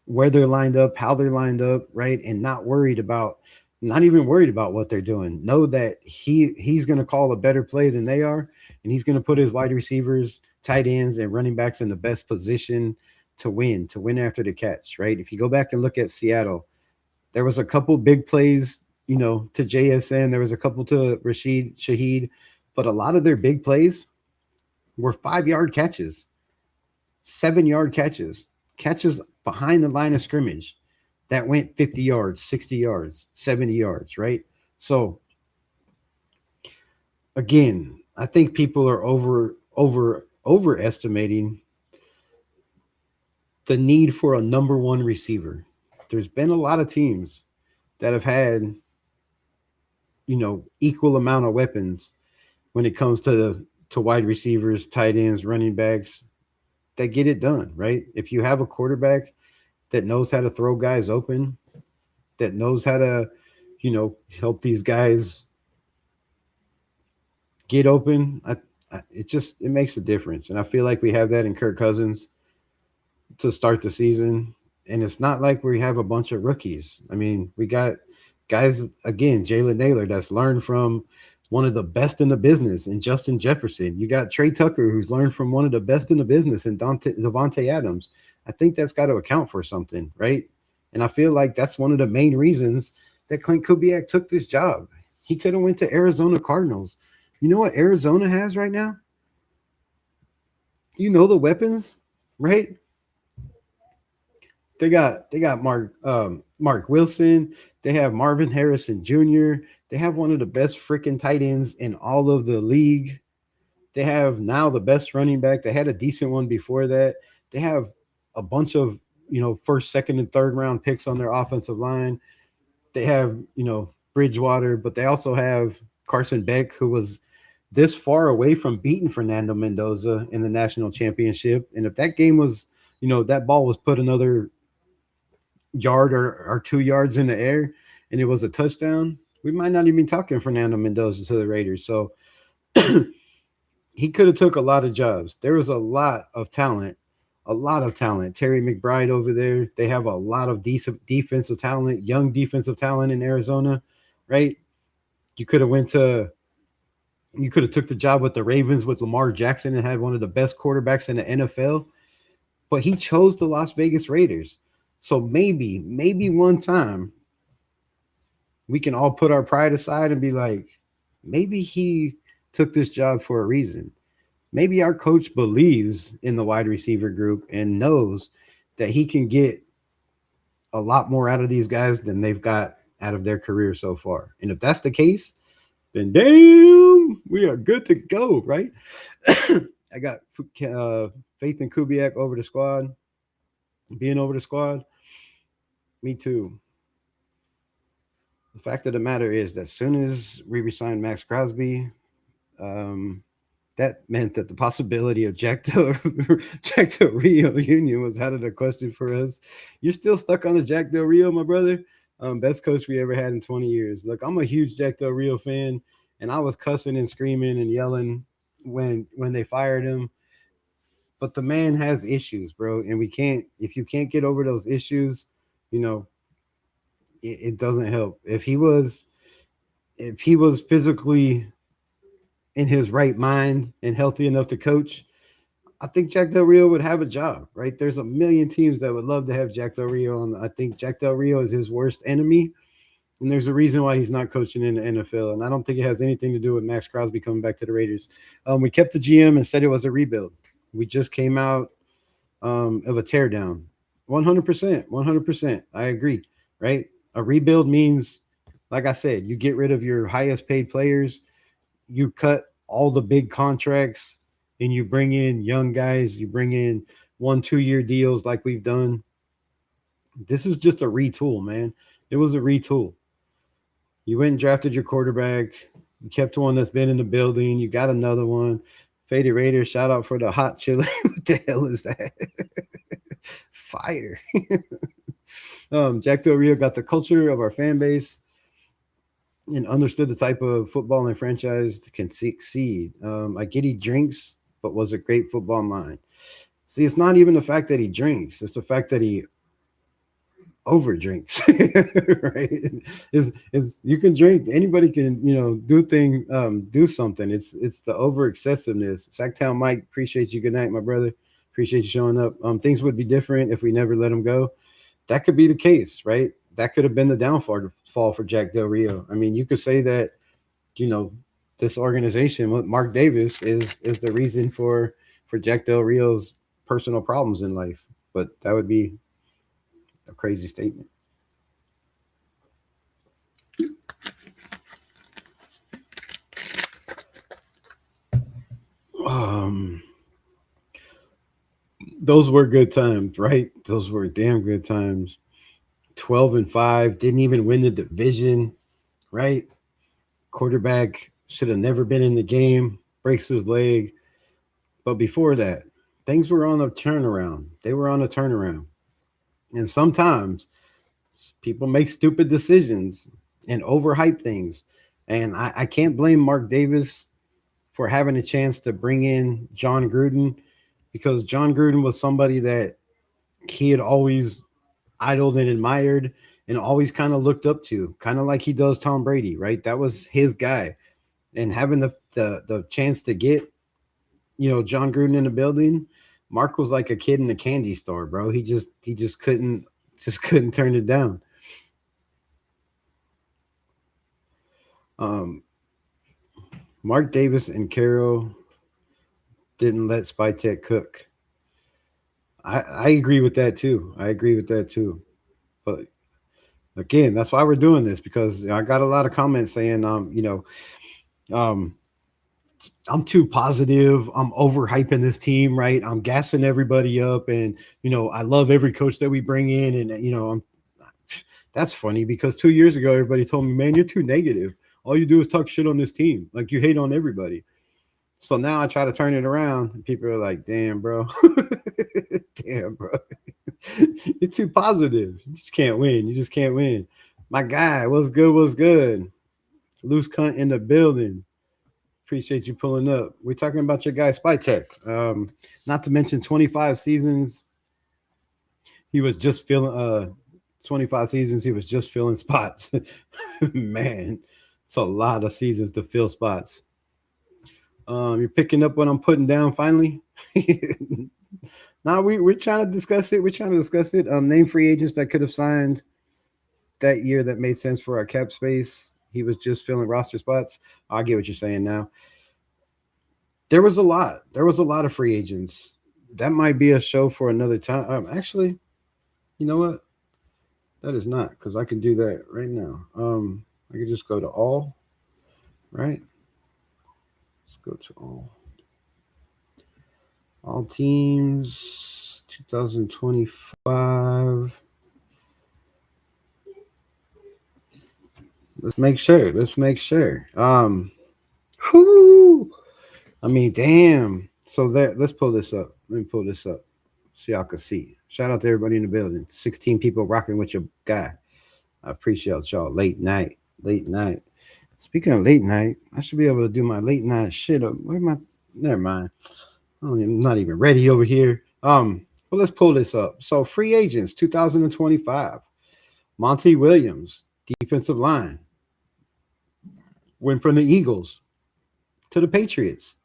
where they're lined up, how they're lined up, right? And not even worried about what they're doing. Know that he's going to call a better play than they are, and he's going to put his wide receivers, tight ends, and running backs in the best position to win after the catch, right? If you go back and look at Seattle, there was a couple big plays, to JSN. There was a couple to Rashid Shaheed, but a lot of their big plays were 5-yard catches, 7-yard catches behind the line of scrimmage that went 50 yards, 60 yards, 70 yards, right? So again, I think people are overestimating the need for a number one receiver. There's been a lot of teams that have had, equal amount of weapons when it comes to wide receivers, tight ends, running backs, that get it done, right? If you have a quarterback that knows how to throw guys open, that knows how to, help these guys get open, it makes a difference. And I feel like we have that in Kirk Cousins to start the season. And it's not like we have a bunch of rookies. I mean, we got guys, again, Jalen Naylor, that's learned from one of the best in the business in Justin Jefferson. You got Trey Tucker, who's learned from one of the best in the business in Devontae Adams. I think that's got to account for something, right? And I feel like that's one of the main reasons that Clint Kubiak took this job. He could have went to Arizona Cardinals. You know what Arizona has right now? The weapons, right? They got Mark Wilson. They have Marvin Harrison Jr. They have one of the best freaking tight ends in all of the league. They have now the best running back. They had a decent one before that. They have a bunch of, first, second, and third round picks on their offensive line. They have, Bridgewater, but they also have Carson Beck, who was this far away from beating Fernando Mendoza in the national championship. And if that game was, that ball was put another yard or 2 yards in the air and it was a touchdown, we might not even be talking Fernando Mendoza to the Raiders. So he could have took a lot of jobs. There was a lot of talent. Terry McBride over there. They have a lot of decent defensive talent, young defensive talent in Arizona, right? You could have took the job with the Ravens with Lamar Jackson and had one of the best quarterbacks in the NFL, but he chose the Las Vegas Raiders. So maybe one time we can all put our pride aside and be like, maybe he took this job for a reason. Maybe our coach believes in the wide receiver group and knows that he can get a lot more out of these guys than they've got out of their career so far. And if that's the case, then damn, We are good to go, right? I got faith in Kubiak over the squad, being over the squad. Me too. The fact of the matter is that as soon as we resigned Max Crosby, um, that meant that the possibility of Jack Del, Jack Del Rio Union was out of the question for us. You're still stuck on the Jack Del Rio, my brother. Best coach we ever had in 20 years. Look, I'm a huge Jack Del Rio fan, and I was cussing and screaming and yelling when they fired him. But the man has issues, bro, and we can't. If you can't get over those issues, you know, it doesn't help. If he was physically in his right mind and healthy enough to coach, I think Jack Del Rio would have a job, right? There's a million teams that would love to have Jack Del Rio on. I think Jack Del Rio is his worst enemy, and there's a reason why he's not coaching in the NFL. And I don't think it has anything to do with Max Crosby coming back to the Raiders. We kept the GM and said it was a rebuild. We just came out of a teardown. 100%, 100%. I agree, right? A rebuild means, like I said, you get rid of your highest paid players, you cut all the big contracts, and you bring in young guys. You bring in 1-2 year deals like we've done. This is just a retool, man. It was a retool. You went and drafted your quarterback. You kept one that's been in the building. You got another one. Faded Raiders, shout out for the hot chili. What the hell is that? Fire. Jack Del Rio got the culture of our fan base and understood the type of football and franchise can succeed. I get he drinks, but was a great football mind. See, it's not even the fact that he drinks; it's the fact that he over drinks. Right? Is you can drink. Anybody can, do something. It's the over excessiveness. Sacktown Mike, appreciate you. Good night, my brother. Appreciate you showing up. Things would be different if we never let him go. That could be the case, right? That could have been the downfall for Jack Del Rio. I mean, you could say that, this organization with Mark Davis is the reason for Jack Del Rio's personal problems in life, but that would be a crazy statement. Um, those were good times, right? Those were damn good times. 12-5, didn't even win the division, right? Quarterback should have never been in the game, breaks his leg. But before that, things were on a turnaround. They were on a turnaround. And sometimes people make stupid decisions and overhype things. And I can't blame Mark Davis for having a chance to bring in John Gruden, because John Gruden was somebody that he had always idoled and admired and always kind of looked up to, kind of like he does Tom Brady, right? That was his guy. And having the chance to get, John Gruden in the building, Mark was like a kid in a candy store, bro. He just couldn't turn it down. Mark Davis and Carroll didn't let Spytek cook. I agree with that too. I agree with that too. But again, that's why we're doing this, because I got a lot of comments saying, um, I'm too positive. I'm overhyping this team, right? I'm gassing everybody up, and I love every coach that we bring in, and that's funny because 2 years ago everybody told me, man, you're too negative. All you do is talk shit on this team, like you hate on everybody. So now I try to turn it around, and people are like, damn, bro. Damn, bro. You're too positive. You just can't win. You just can't win. My guy, what's good? What's good? Loose cunt in the building. Appreciate you pulling up. We're talking about your guy Spytek. Not to mention 25 seasons. He was just filling 25 seasons. He was just filling spots. Man, it's a lot of seasons to fill spots. You're picking up what I'm putting down finally. Now we're trying to discuss it. We're trying to discuss it. Name free agents that could have signed that year that made sense for our cap space. He was just filling roster spots. I get what you're saying now. There was a lot. There was a lot of free agents. That might be a show for another time. Actually, you know what? That is not, because I can do that right now. I can just go to all, right? Go to all teams 2025. Let's make sure. Whoo! I mean, damn. So let's pull this up. Let me pull this up so y'all can see. Shout out to everybody in the building. 16 people rocking with your guy. I appreciate y'all. Late night. Speaking of late night, I should be able to do my late night shit up. Where am I? Never mind. I'm not even ready over here. Well, let's pull this up. So free agents 2025. Monty Williams, defensive line. Went from the Eagles to the Patriots.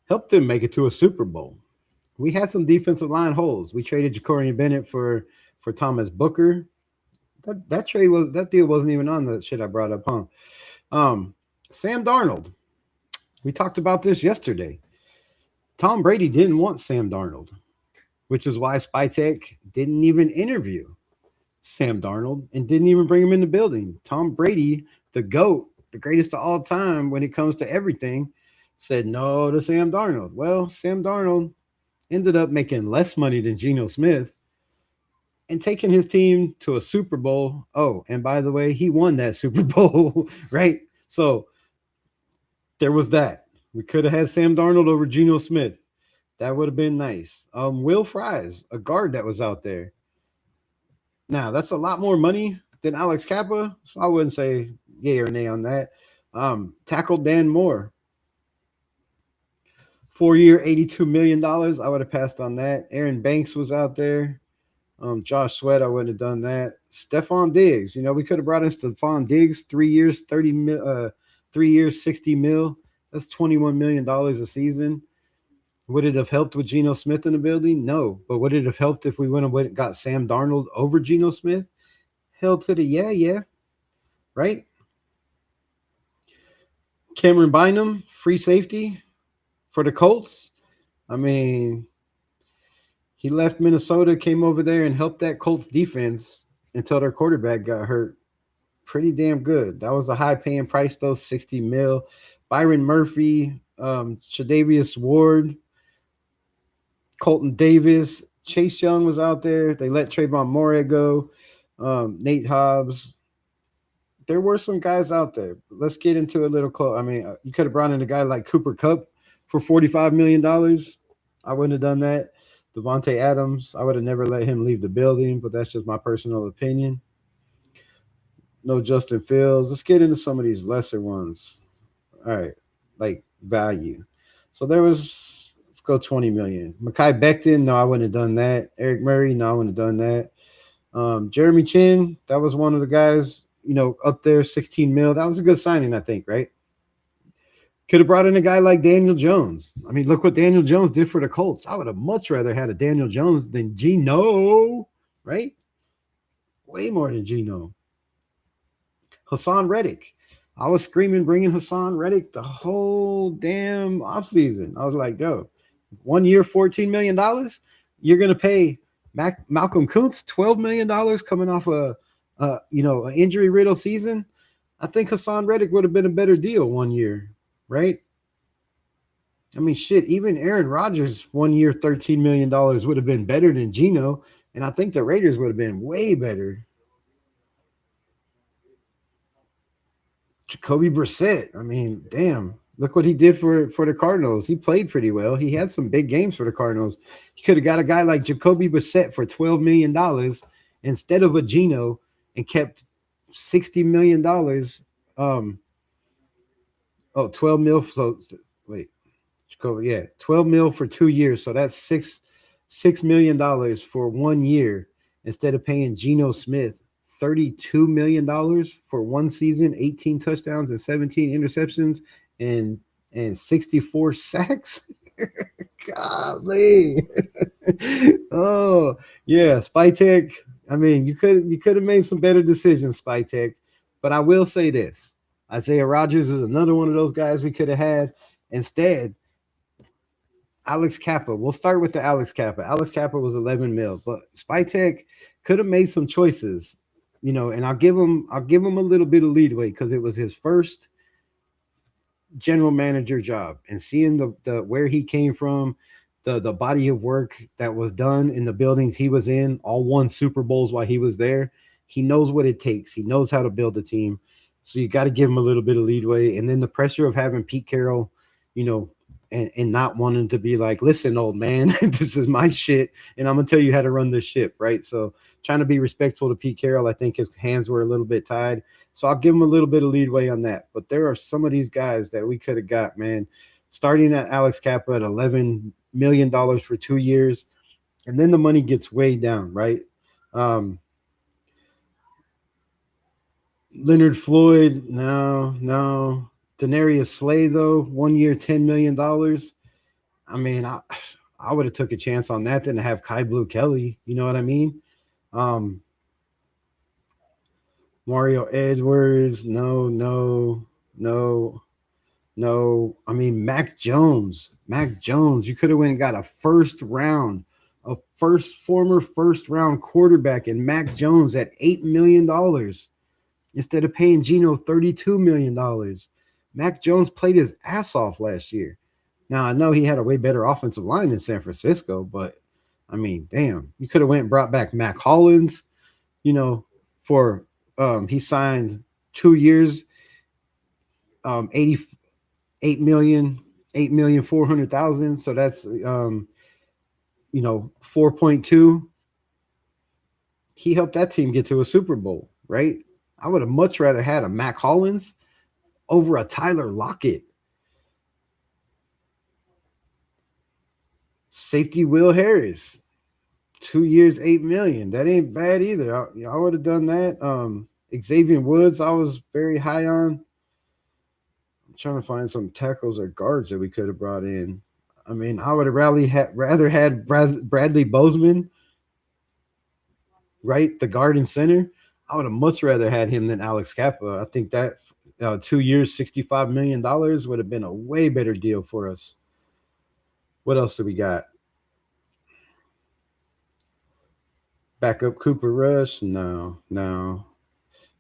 Helped them make it to a Super Bowl. We had some defensive line holes. We traded Jacorian Bennett for Thomas Booker. That deal wasn't even on the shit I brought up, huh? Sam Darnold. We talked about this yesterday. Tom Brady didn't want Sam Darnold, which is why Spytek didn't even interview Sam Darnold and didn't even bring him in the building. Tom Brady, the GOAT, the greatest of all time when it comes to everything, said no to Sam Darnold. Well, Sam Darnold ended up making less money than Geno Smith and taking his team to a Super Bowl. Oh, and by the way, he won that Super Bowl, right? So there was that. We could have had Sam Darnold over Geno Smith. That would have been nice. Will Fries, a guard that was out there. Now, that's a lot more money than Alex Kappa, so I wouldn't say yay or nay on that. Tackled Dan Moore. 4-year, $82 million. I would have passed on that. Aaron Banks was out there. Josh Sweat, I wouldn't have done that. Stephon Diggs. We could have brought in Stephon Diggs, 3 years, 3 years, 60 mil. That's $21 million a season. Would it have helped with Geno Smith in the building? No. But would it have helped if we went and got Sam Darnold over Geno Smith? Hell to the yeah. Right? Cameron Bynum, free safety for the Colts. I mean, he left Minnesota, came over there and helped that Colts defense until their quarterback got hurt. Pretty damn good. That was a high-paying price, though, 60 mil. Byron Murphy, Tre'Davious Ward, Colton Davis, Chase Young was out there. They let Trayvon Moore go. Nate Hobbs. There were some guys out there. Let's get into a little close. I mean, you could have brought in a guy like Cooper Kupp for $45 million. I wouldn't have done that. Devontae Adams, I would have never let him leave the building, but that's just my personal opinion. No Justin Fields. Let's get into some of these lesser ones. All right, like value. So there was, let's go 20 million. Mekhi Becton, no, I wouldn't have done that. Eric Murray, no, I wouldn't have done that. Jeremy Chin, that was one of the guys, up there, 16 mil. That was a good signing, I think, right? Could have brought in a guy like Daniel Jones. I mean, look what Daniel Jones did for the Colts. I would have much rather had a Daniel Jones than Geno, right? Way more than Geno. Hassan Reddick. I was screaming bringing Hassan Reddick the whole damn offseason. I was like, yo, 1 year, $14 million? You're going to pay Malcolm Kuntz $12 million coming off an injury-riddled season? I think Hassan Reddick would have been a better deal 1 year, right? I mean, shit, even Aaron Rodgers 1 year, $13 million would have been better than Geno, and I think the Raiders would have been way better. Jacoby Brissett. I mean, damn. Look what he did for the Cardinals. He played pretty well. He had some big games for the Cardinals. You could have got a guy like Jacoby Brissett for $12 million instead of a Geno and kept $60 million. 12 mil. So wait, Jacoby, yeah, 12 mil for 2 years. So that's $6 million for 1 year instead of paying Geno Smith $32 million for one season, 18 touchdowns and 17 interceptions and 64 sacks. Golly. Oh, yeah, Spytek. I mean, you could have made some better decisions, Spytek. But I will say this. Isaiah Rodgers is another one of those guys we could have had. Instead, Alex Kappa. We'll start with the Alex Kappa. Alex Kappa was 11 mil, but Spytek could have made some choices. And I'll give him a little bit of leadway because it was his first general manager job and seeing the where he came from, the body of work that was done in the buildings he was in, all won Super Bowls while he was there. He knows what it takes. He knows how to build a team. So you got to give him a little bit of leadway. And then the pressure of having Pete Carroll, you know, and not wanting to be like, listen, old man, this is my shit, and I'm gonna tell you how to run this ship, right? So trying to be respectful to Pete Carroll, I think his hands were a little bit tied. So I'll give him a little bit of leadway on that. But there are some of these guys that we could have got, man. Starting at Alex Kappa at $11 million for 2 years, and then the money gets way down, right? Um, Leonard Floyd, no. Denarius Slay, though, 1 year, $10 million. I mean, I would have took a chance on that than to have Kai Blue Kelly. You know what I mean? Um, Mario Edwards, no. I mean, Mac Jones, you could have went and got a former first round quarterback, and Mac Jones at $8 million instead of paying Geno $32 million. Mac Jones played his ass off last year. Now I know he had a way better offensive line in San Francisco, but I mean, damn, you could have went and brought back Mac Hollins, you know, for he signed 2 years, 88 million, 8,400,000. So that's 4.2. He helped that team get to a Super Bowl, right? I would have much rather had a Mac Hollins over a Tyler Lockett. Safety Will Harris, 2 years, 8 million. That ain't bad either. I would have done that. Xavier Woods, I was very high on. I'm trying to find some tackles or guards that we could have brought in. I mean, I would have rather had Bradley Bozeman, right? The guard and center. I would have much rather had him than Alex Kappa. I think that 2 years, $65 million would have been a way better deal for us. What else do we got? Backup Cooper Rush? No.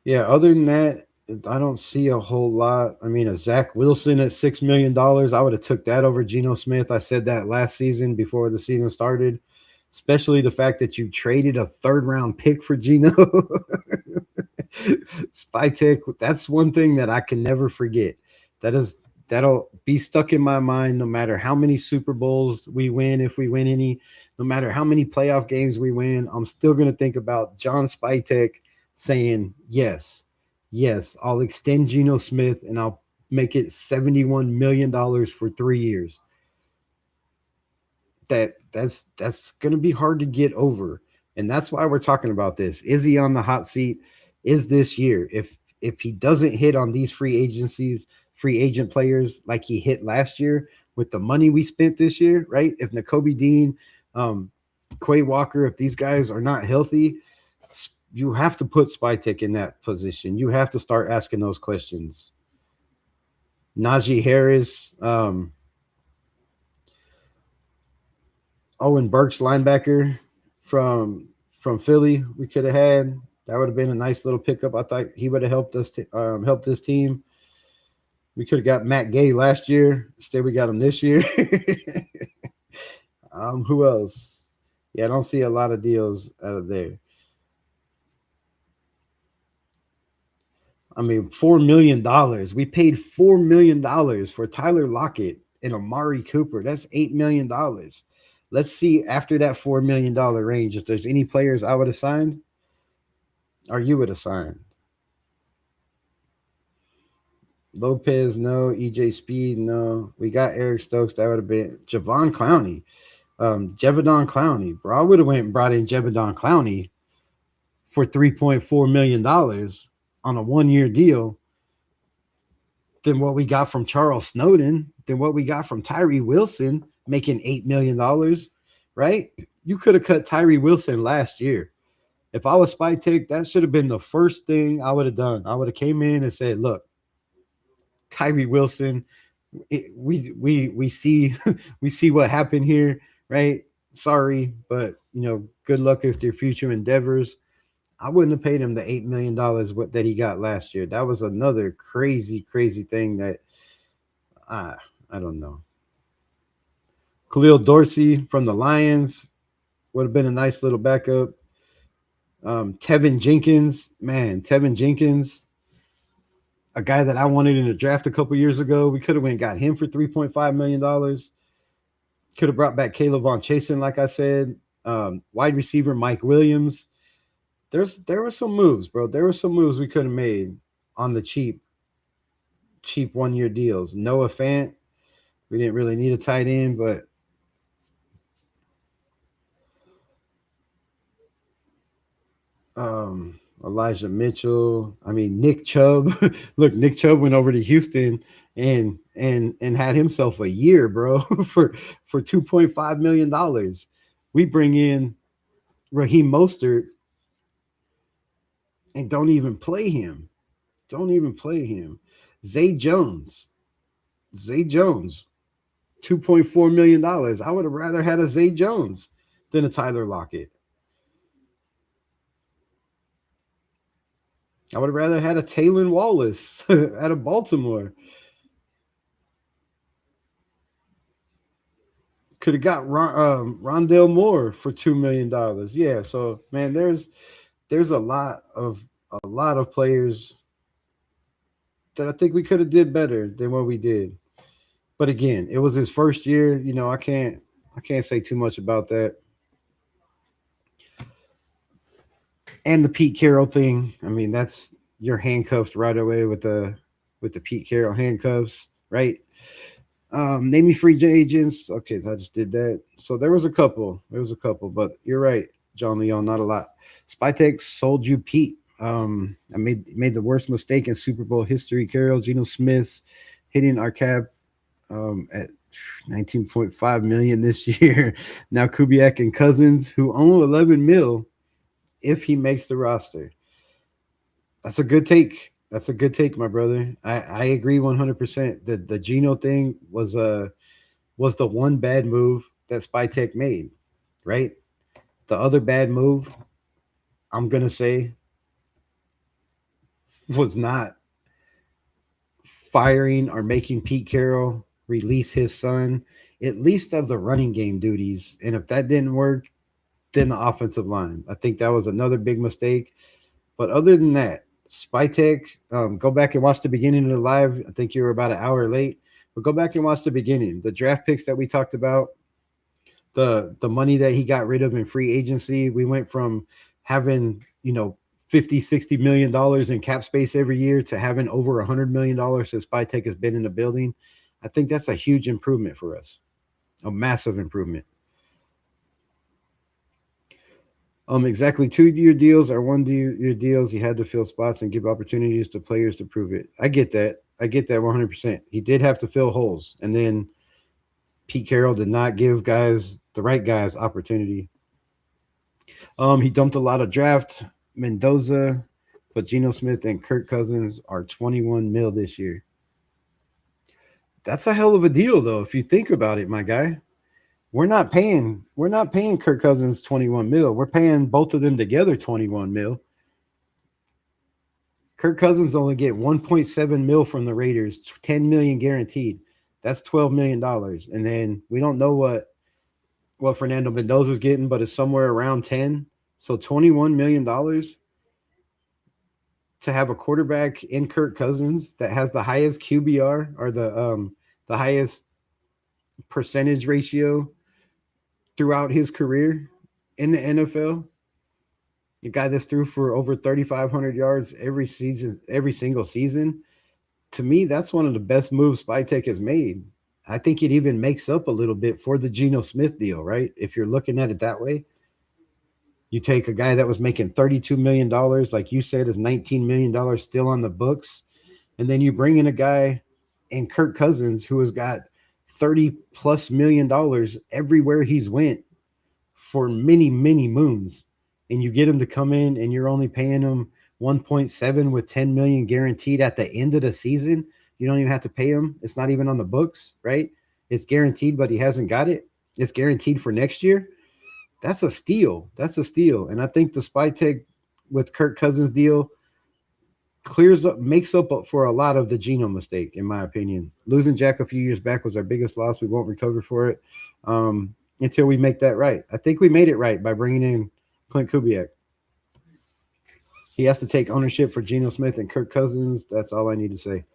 Yeah, other than that, I don't see a whole lot. I mean, a Zach Wilson at $6 million, I would have took that over Geno Smith. I said that last season before the season started, especially the fact that you traded a third round pick for Geno. Spytek, that's one thing that I can never forget. That'll be stuck in my mind no matter how many Super Bowls we win, if we win any, no matter how many playoff games we win. I'm still going to think about John Spytek saying, yes, I'll extend Geno Smith and I'll make it $71 million for 3 years. That's going to be hard to get over. And that's why we're talking about this. Is he on the hot seat? Is this year? If he doesn't hit on these free agent players like he hit last year with the money we spent this year, right? If Nakobe Dean, Quay Walker, if these guys are not healthy, you have to put Spytek in that position. You have to start asking those questions. Najee Harris, Owen Burks, linebacker from Philly, we could have had. That would have been a nice little pickup. I thought he would have helped us help this team. We could have got Matt Gay last year. Instead, we got him this year. Who else? Yeah, I don't see a lot of deals out of there. I mean, $4 million. We paid $4 million for Tyler Lockett and Amari Cooper. That's $8 million. Let's see after that $4 million range if there's any players I would have signed or you would have signed. Lopez, no. EJ Speed, no. We got Eric Stokes. That would have been Javon Clowney. Jevedon Clowney. Bro, I would have went and brought in Jevedon Clowney for $3.4 million on a 1-year deal than what we got from Charles Snowden, than what we got from Tyree Wilson making $8 million, right? You could have cut Tyree Wilson last year. If I was Spytek, that should have been the first thing I would have done. I would have came in and said, look, Tyree Wilson, we see we see what happened here, right? Sorry, but good luck with your future endeavors. I wouldn't have paid him the $8 million that he got last year. That was another crazy thing that I don't know. Khalil Dorsey from the Lions would have been a nice little backup. Tevin Jenkins, man, Tevin Jenkins, a guy that I wanted in the draft a couple years ago. We could have went and got him for $3.5 million. Could have brought back Caleb Von Chasen, like I said. Wide receiver Mike Williams. There were some moves, bro. There were some moves we could have made on the cheap 1-year deals. Noah Fant, we didn't really need a tight end, but Elijah Mitchell. I mean, Nick Chubb. Look, Nick Chubb went over to Houston and had himself a year, bro, for $2.5 million. We bring in Raheem Mostert and don't even play him. Don't even play him. Zay Jones. $2.4 million. I would have rather had a Zay Jones than a Tyler Lockett. I would have rather had a Taylor Wallace out of Baltimore. Could have got Rondale Moore for $2 million. Yeah, so man, there's a lot of players that I think we could have did better than what we did. But again, it was his first year. You know, I can't say too much about that. And the Pete Carroll thing. I mean, that's you're handcuffed right away with the Pete Carroll handcuffs, right? Name me free agents. Okay, I just did that. So there was a couple, but you're right, John Leon, not a lot. Spytek sold you Pete. I made the worst mistake in Super Bowl history. Carroll, Geno Smith hitting our cap at 19.5 million this year. Now Kubiak and Cousins, who own 11 mil if he makes the roster. That's a good take. That's a good take, my brother. I agree 100%. The Geno thing was the one bad move that Spytek made, right? The other bad move, I'm gonna say, was not firing or making Pete Carroll release his son, at least of the running game duties. And if that didn't work, then the offensive line. I think that was another big mistake. But other than that, Spytek, go back and watch the beginning of the live. I think you were about an hour late, but go back and watch the beginning. The draft picks that we talked about, the money that he got rid of in free agency. We went from having, 50, $60 million in cap space every year to having over $100 million since Spytek has been in the building. I think that's a huge improvement for us, a massive improvement. Exactly 2-year deals or 1-year deals. He had to fill spots and give opportunities to players to prove it. I get that 100%. He did have to fill holes, and then Pete Carroll did not give the right guys opportunity. He dumped a lot of draft. Mendoza, but Geno Smith and Kirk Cousins are 21 mil this year. That's a hell of a deal, though, if you think about it, my guy. We're not paying Kirk Cousins 21 mil. We're paying both of them together 21 mil. Kirk Cousins only get 1.7 mil from the Raiders, 10 million guaranteed. That's $12 million. And then we don't know what Fernando Mendoza's getting, but it's somewhere around 10. So $21 million to have a quarterback in Kirk Cousins that has the highest QBR or the highest percentage ratio throughout his career in the NFL. The guy that's threw for over 3,500 yards every single season. To me, that's one of the best moves Spytek has made. I think it even makes up a little bit for the Geno Smith deal, right? If you're looking at it that way. You take a guy that was making $32 million, like you said, is $19 million still on the books. And then you bring in a guy in Kirk Cousins who has got $30+ million everywhere he's went for many, many moons. And you get him to come in and you're only paying him 1.7 with 10 million guaranteed at the end of the season. You don't even have to pay him. It's not even on the books, right? It's guaranteed, but he hasn't got it. It's guaranteed for next year. That's a steal. And I think the Spytek with Kirk Cousins deal makes up for a lot of the Geno mistake, in my opinion. Losing Jack a few years back was our biggest loss. We won't recover for it until we make that right. I think we made it right by bringing in Clint Kubiak. He has to take ownership for Geno Smith and Kirk Cousins. That's all I need to say.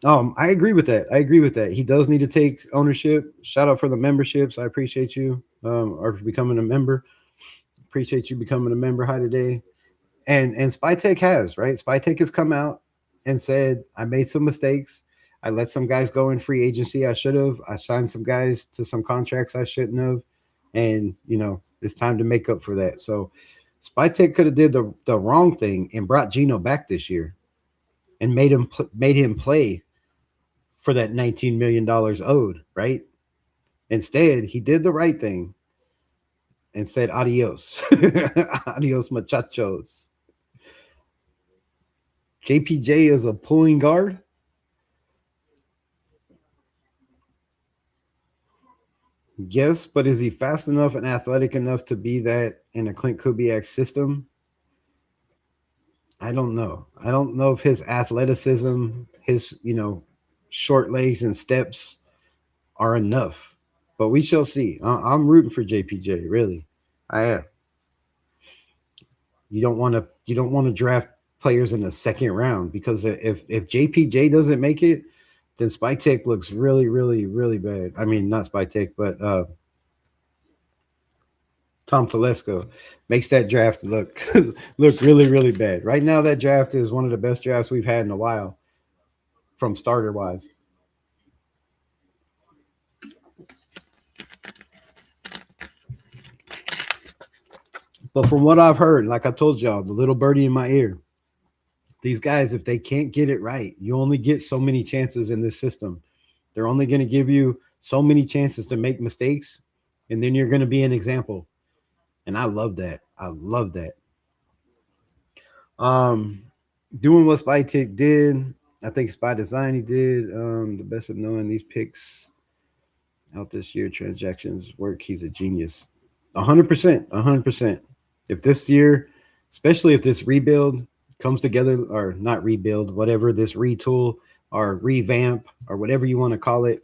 I agree with that. He does need to take ownership. Shout out for the memberships. I appreciate you or becoming a member. Appreciate you becoming a member. Hi today. And Spytek has, right? Spytek has come out and said, I made some mistakes. I let some guys go in free agency I should have. I signed some guys to some contracts I shouldn't have. And, it's time to make up for that. So Spytek could have did the wrong thing and brought Geno back this year and made him play for that $19 million owed, right? Instead, he did the right thing and said, adios. Adios, muchachos. JPJ is a pulling guard. Yes, but is he fast enough and athletic enough to be that in a Clint Kubiak system? I don't know. I don't know if his athleticism, his, short legs and steps are enough, but we shall see. I'm rooting for JPJ, really. I am. You don't want to draft players in the second round because if JPJ doesn't make it, then Spytek looks really, really, really bad. I mean, not Spytek, but Tom Telesco makes that draft look really, really bad. Right now, that draft is one of the best drafts we've had in a while, from starter wise. But from what I've heard, like I told y'all, the little birdie in my ear, these guys, if they can't get it right, you only get so many chances in this system. They're only going to give you so many chances to make mistakes, and then you're going to be an example. And I love that. I love that. Doing what Spytek did, I think Spy Design he did. The best of knowing these picks out this year, transactions work. He's a genius. 100%. 100%. If this year, especially if this rebuild comes together, or not rebuild, whatever, this retool or revamp or whatever you want to call it,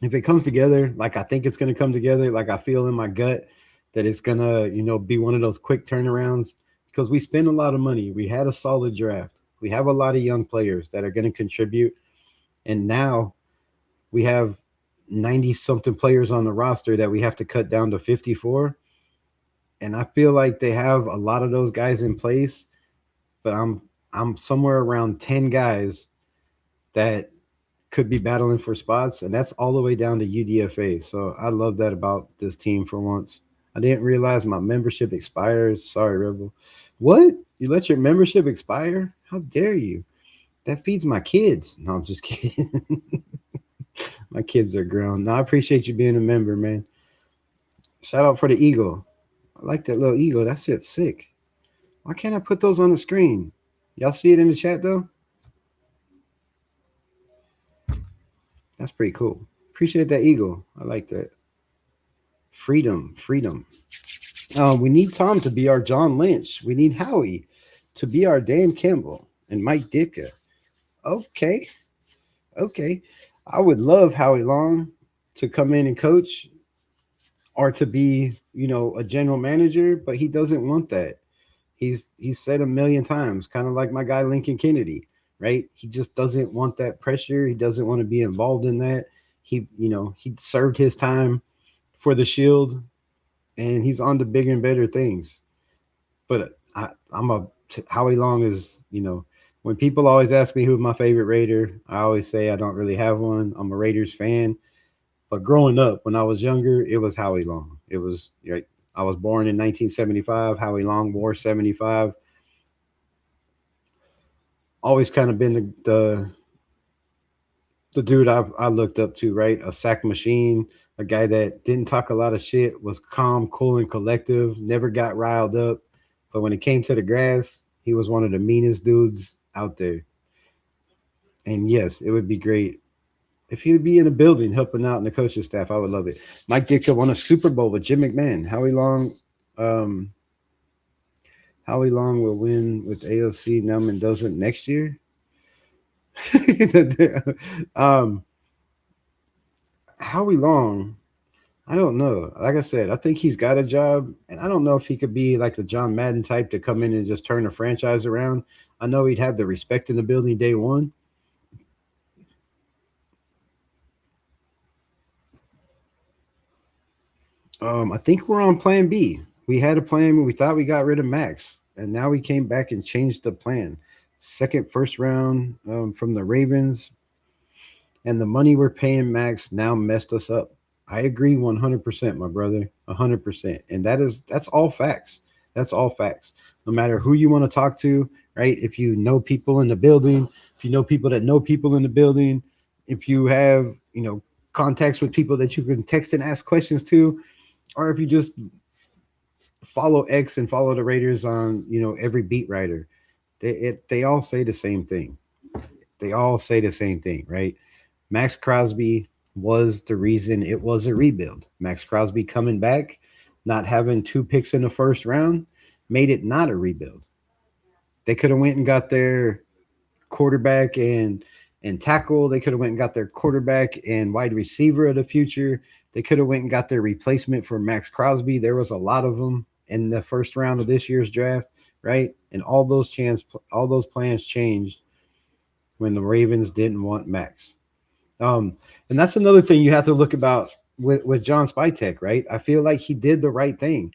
if it comes together like I think it's going to come together, like I feel in my gut that it's going to, be one of those quick turnarounds, because we spend a lot of money. We had a solid draft. We have a lot of young players that are going to contribute. And now we have 90 something players on the roster that we have to cut down to 54. And I feel like they have a lot of those guys in place, but I'm somewhere around 10 guys that could be battling for spots, and that's all the way down to UDFA. So I love that about this team for once. I didn't realize my membership expires. Sorry, Rebel. What? You let your membership expire? How dare you? That feeds my kids. No, I'm just kidding. My kids are grown. No, I appreciate you being a member, man. Shout out for the eagle. I like that little eagle. That shit's sick. Why can't I put those on the screen? Y'all see it in the chat, though? That's pretty cool. Appreciate that eagle. I like that. Freedom. We need Tom to be our John Lynch. We need Howie to be our Dan Campbell and Mike Ditka. Okay. I would love Howie Long to come in and coach or to be, a general manager, but he doesn't want that. He's said a million times, kind of like my guy Lincoln Kennedy, right? He just doesn't want that pressure. He doesn't want to be involved in that. He served his time for the Shield, and he's on to bigger and better things. But Howie Long is, when people always ask me who's my favorite Raider, I always say I don't really have one. I'm a Raiders fan. But growing up, when I was younger, it was Howie Long. It was, I was born in 1975. Howie Long wore 75. Always kind of been the dude I looked up to, right? A sack machine, a guy that didn't talk a lot of shit, was calm, cool, and collective, never got riled up. But when it came to the grass, he was one of the meanest dudes out there. And yes, it would be great if he would be in a building helping out in the coaching staff. I would love it. Mike Ditka won a Super Bowl with Jim McMahon. Howie Howie Long will win with AOC now Mendoza next year. um, Howie Long, I don't know. Like I said, I think he's got a job, and I don't know if he could be like the John Madden type to come in and just turn the franchise around. I know he'd have the respect in the building day one. I think we're on Plan B. We had a plan. We thought we got rid of Max, and now we came back and changed the plan. Second, first round from the Ravens, and the money we're paying Max now messed us up. I agree 100%, my brother, 100%, and that's all facts. That's all facts. No matter who you want to talk to, right? If you know people in the building, if you know people that know people in the building, if you have contacts with people that you can text and ask questions to, or if you just follow X and follow the Raiders on every beat writer, they all say the same thing. They all say the same thing, right? Max Crosby was the reason it was a rebuild. Max Crosby coming back, not having two picks in the first round, made it not a rebuild. They could have went and got their quarterback and tackle. They could have went and got their quarterback and wide receiver of the future. They could have went and got their replacement for Max Crosby. There was a lot of them in the first round of this year's draft, right? And all those plans changed when the Ravens didn't want Max. And that's another thing you have to look about with John Spytek, right? I feel like he did the right thing.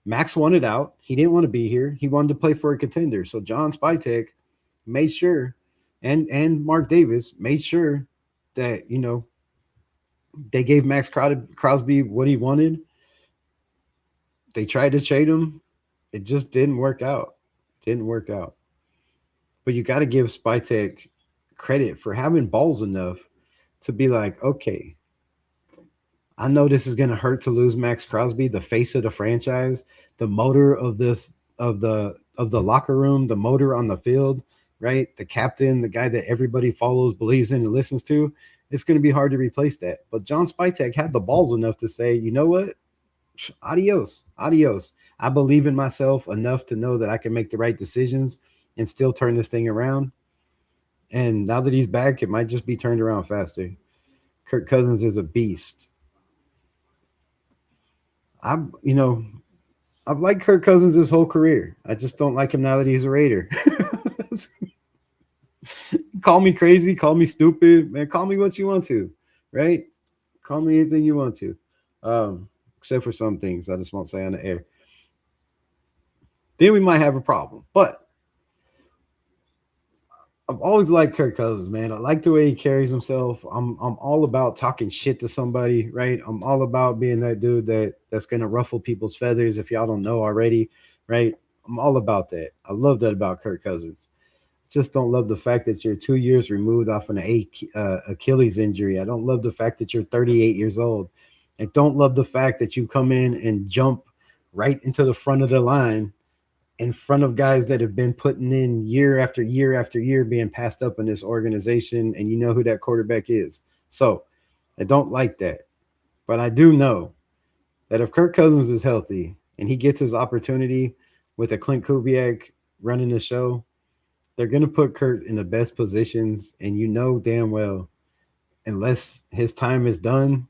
Max wanted out. He didn't want to be here. He wanted to play for a contender. So John Spytek made sure, and Mark Davis made sure that they gave Max Crosby what he wanted. They tried to trade him. It just didn't work out. Didn't work out. But you got to give Spytek credit for having balls enough to be like, okay, I know this is going to hurt to lose Max Crosby, the face of the franchise, the motor of the locker room, the motor on the field, right? The captain, the guy that everybody follows, believes in, and listens to. It's going to be hard to replace that. But John Spytek had the balls enough to say, you know what? Adios, adios. I believe in myself enough to know that I can make the right decisions and still turn this thing around. And now that he's back, it might just be turned around faster. Kirk Cousins is a beast. I'm, you know, I've liked Kirk Cousins his whole career. I just don't like him now that he's a Raider. Call me crazy, call me stupid, man. Call me what you want to, right? Call me anything you want to, except for some things I just won't say on the air. Then we might have a problem. But I've always liked Kirk Cousins, man. I like the way he carries himself. I'm all about talking shit to somebody, right? I'm all about being that dude that's gonna ruffle people's feathers if y'all don't know already, right? I'm all about that. I love that about Kirk Cousins. Just don't love the fact that you're 2 years removed off an Achilles injury. I don't love the fact that you're 38 years old. I don't love the fact that you come in and jump right into the front of the line in front of guys that have been putting in year after year after year being passed up in this organization, and you know who that quarterback is. So I don't like that. But I do know that if Kirk Cousins is healthy and he gets his opportunity with a Clint Kubiak running the show, they're going to put Kurt in the best positions. And you know damn well, unless his time is done,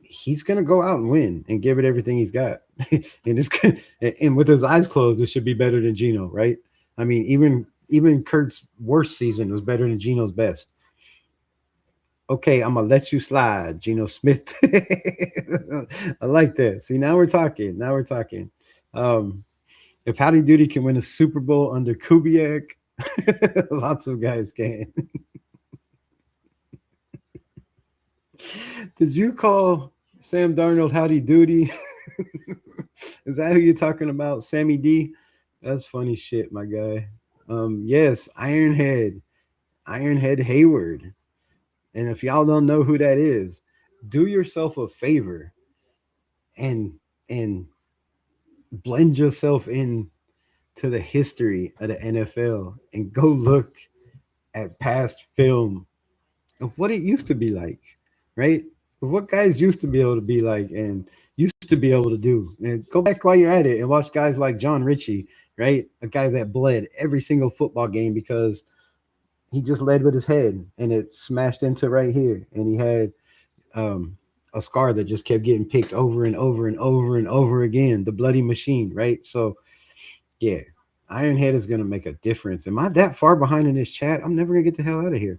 he's going to go out and win and give it everything he's got. and it's and with his eyes closed, it should be better than Geno, right? I mean, even Kurt's worst season was better than Geno's best. Okay, I'm gonna let you slide, Geno Smith. I like that. See, now we're talking. Now we're talking. If Howdy Doody can win a Super Bowl under Kubiak, lots of guys can. Did you call Sam Darnold Howdy Doody? Is that who you're talking about? Sammy D? That's funny shit, my guy. Yes, Ironhead Hayward. And if y'all don't know who that is, do yourself a favor and blend yourself in to the history of the NFL and go look at past film of what it used to be like, right? Of what guys used to be able to be like and used to be able to do. And go back while you're at it and watch guys like John Ritchie right? A guy that bled every single football game because he just led with his head and it smashed into right here. And he had um, a scar that just kept getting picked over and over and over and over again. The bloody machine, right? So, yeah, Ironhead is going to make a difference. Am I that far behind in this chat? I'm never going to get the hell out of here.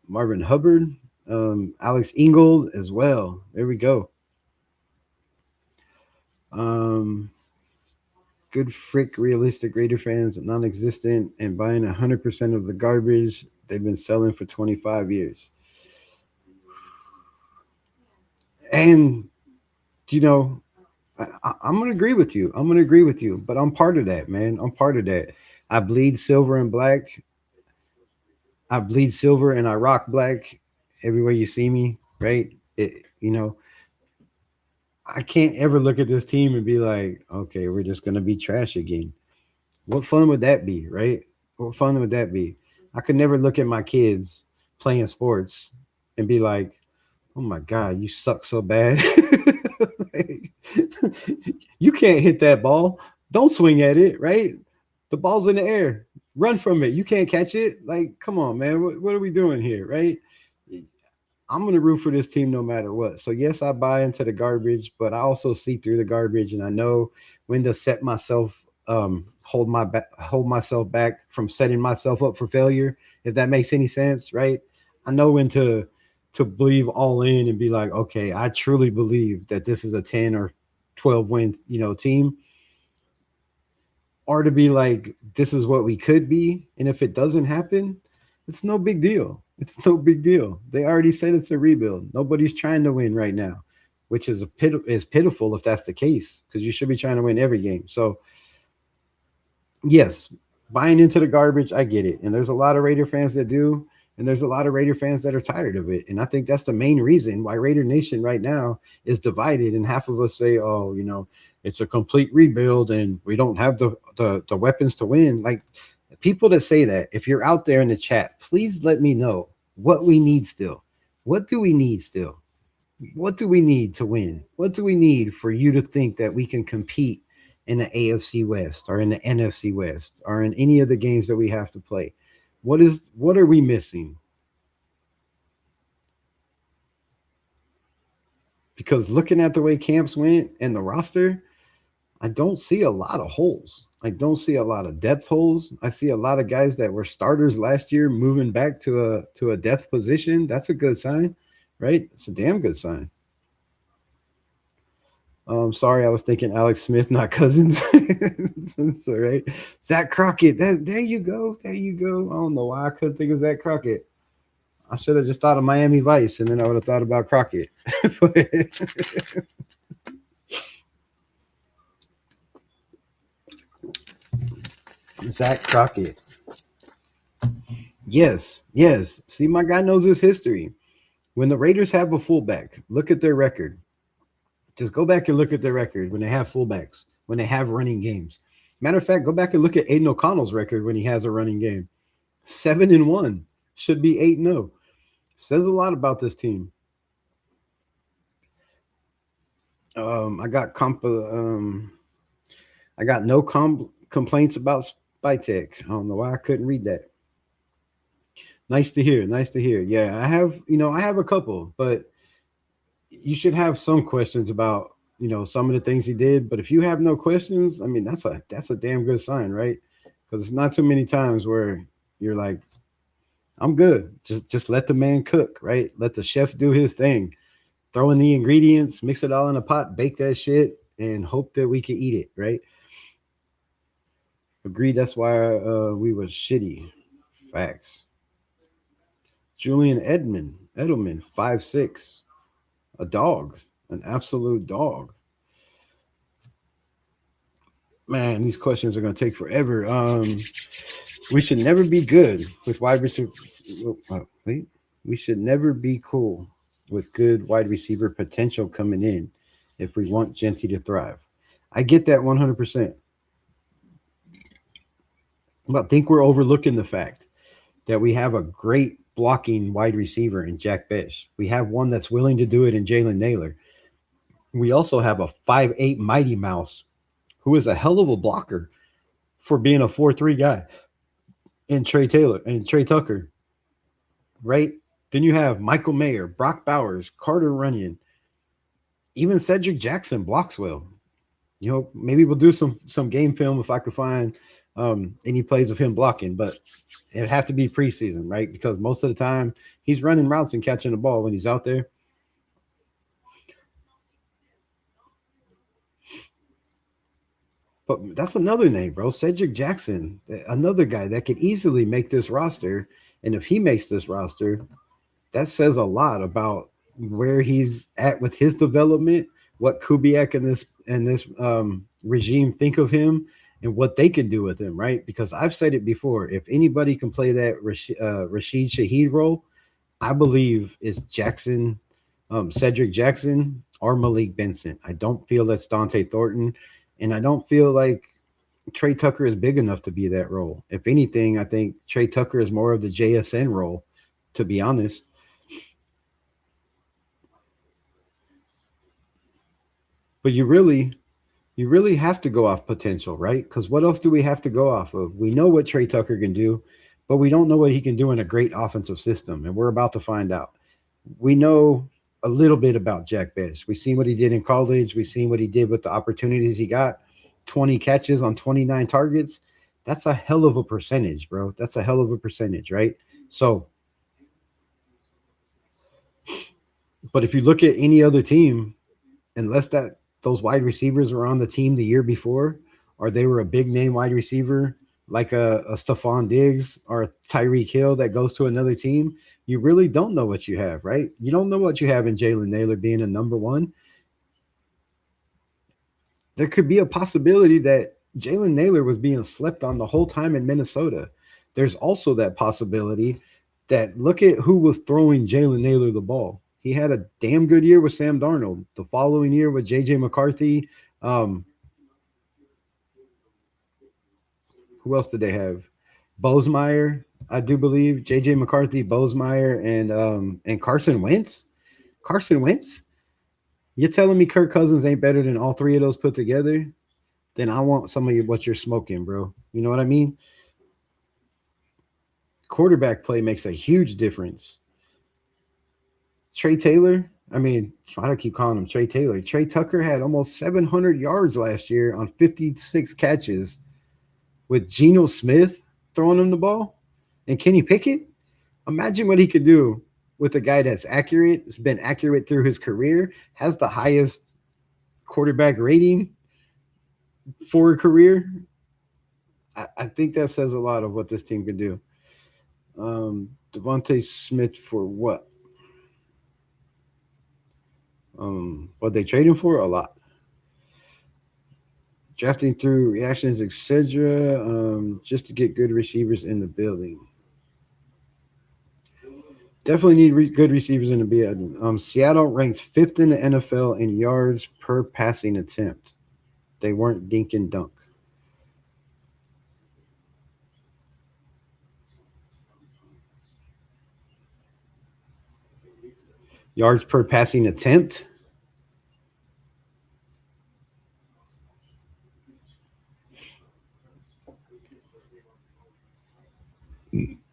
Marvin Hubbard, Alex Ingold as well. There we go. Good frick realistic Raider fans, non-existent, and buying 100% of the garbage they've been selling for 25 years. And, you know, I'm going to agree with you. I'm going to agree with you, but I'm part of that, man. I'm part of that. I bleed silver and black. I bleed silver and I rock black everywhere you see me, right? I can't ever look at this team and be like, okay, we're just going to be trash again. What fun would that be, right? What fun would that be? I could never look at my kids playing sports and be like, oh my God, you suck so bad. Like, you can't hit that ball. Don't swing at it, right? The ball's in the air. Run from it. You can't catch it. Like, come on, man. What are we doing here, right? I'm going to root for this team no matter what. So, yes, I buy into the garbage, but I also see through the garbage and I know when to set myself, hold myself back from setting myself up for failure, if that makes any sense, right? I know when to believe all in and be like, okay, I truly believe that this is a 10 or 12 win, team, or to be like, this is what we could be. And if it doesn't happen, it's no big deal. It's no big deal. They already said it's a rebuild. Nobody's trying to win right now, which is is pitiful if that's the case, because you should be trying to win every game. So, yes, buying into the garbage, I get it. And there's a lot of Raider fans that do. And there's a lot of Raider fans that are tired of it. And I think that's the main reason why Raider Nation right now is divided. And half of us say, oh, it's a complete rebuild and we don't have the weapons to win. Like, people that say that, if you're out there in the chat, please let me know what we need still. What do we need still? What do we need to win? What do we need for you to think that we can compete in the AFC West or in the NFC West or in any of the games that we have to play? What are we missing? Because looking at the way camps went and the roster, I don't see a lot of holes. I don't see a lot of depth holes. I see a lot of guys that were starters last year moving back to a depth position. That's a good sign, right? It's a damn good sign. Sorry, I was thinking Alex Smith, not Cousins. That's all right. Zach Crockett. There you go. There you go. I don't know why I couldn't think of Zach Crockett. I should have just thought of Miami Vice, and then I would have thought about Crockett. Zach Crockett. Yes, yes. See, my guy knows his history. When the Raiders have a fullback, look at their record. Just go back and look at their record when they have fullbacks, when they have running games. Matter of fact, go back and look at Aiden O'Connell's record when he has a running game. 7-1. Should be 8-0. Says a lot about this team. I got no complaints about Spytek. I don't know why I couldn't read that. Nice to hear. Nice to hear. Yeah, I have a couple, but you should have some questions about, some of the things he did. But if you have no questions, I mean, that's a damn good sign, right? Because it's not too many times where you're like, I'm good. Just let the man cook, right? Let the chef do his thing. Throw in the ingredients, mix it all in a pot, bake that shit, and hope that we can eat it, right? Agreed. That's why we were shitty. Facts. Julian Edelman, 5'6", a dog, an absolute dog. Man, these questions are going to take forever. We should never be good with wide receiver. Wait, we should never be cool with good wide receiver potential coming in if we want Genty to thrive. I get that 100%. But I think we're overlooking the fact that we have a great blocking wide receiver in Jack Besh. We have one that's willing to do it in Jalen Naylor. We also have a 5'8" Mighty Mouse who is a hell of a blocker. for being a 4-3 guy and Trey Tucker, right? Then you have Michael Mayer, Brock Bowers, Carter Runyon, even Cedric Jackson blocks well. You know, maybe we'll do some game film if I could find any plays of him blocking, but it'd have to be preseason, right? Because most of the time he's running routes and catching the ball when he's out there. But that's another name, bro. Cedric Jackson, another guy that could easily make this roster. And if he makes this roster, that says a lot about where he's at with his development, what Kubiak and this regime think of him, and what they can do with him, right? Because I've said it before: if anybody can play that Rashid Shaheed role, I believe it's Jackson, Cedric Jackson, or Malik Benson. I don't feel that's Dante Thornton, and I don't feel like Trey Tucker is big enough to be that role. If anything, I think Trey Tucker is more of the JSN role, to be honest. But you really have to go off potential, right? Because what else do we have to go off of? We know what Trey Tucker can do, but we don't know what he can do in a great offensive system, and we're about to find out. We know a little bit about Jack Best. We've seen what he did in college. We've seen what he did with the opportunities he got. 20 catches on 29 targets. That's a hell of a percentage, bro. That's a hell of a percentage, right? So, but if you look at any other team, unless that those wide receivers were on the team the year before, or they were a big name wide receiver like a Stephon Diggs or a Tyreek Hill that goes to another team, you really don't know what you have, right? You don't know what you have in Jalen Naylor being a number one. There could be a possibility that Jalen Naylor was being slept on the whole time in Minnesota. There's also that possibility that look at who was throwing Jalen Naylor the ball. He had a damn good year with Sam Darnold. The following year with JJ McCarthy. Um, who else did they have? Bozemeyer, I do believe. JJ McCarthy, Bozemeyer, and Carson Wentz. Carson Wentz. You're telling me Kirk Cousins ain't better than all three of those put together? Then I want some of what you're smoking, bro. You know what I mean? Quarterback play makes a huge difference. Trey Taylor, I mean, I don't keep calling him Trey Taylor. Trey Tucker had almost 700 yards last year on 56 catches with Geno Smith throwing him the ball and Kenny Pickett. Imagine what he could do with a guy that's accurate, has been accurate through his career, has the highest quarterback rating for a career. I think that says a lot of what this team can do. Devontae Smith for what? What they trading for? A lot. Drafting through reactions, etc. Just to get good receivers in the building. Definitely need good receivers in the building. Seattle ranks fifth in the NFL in yards per passing attempt. They weren't dink and dunk. Yards per passing attempt.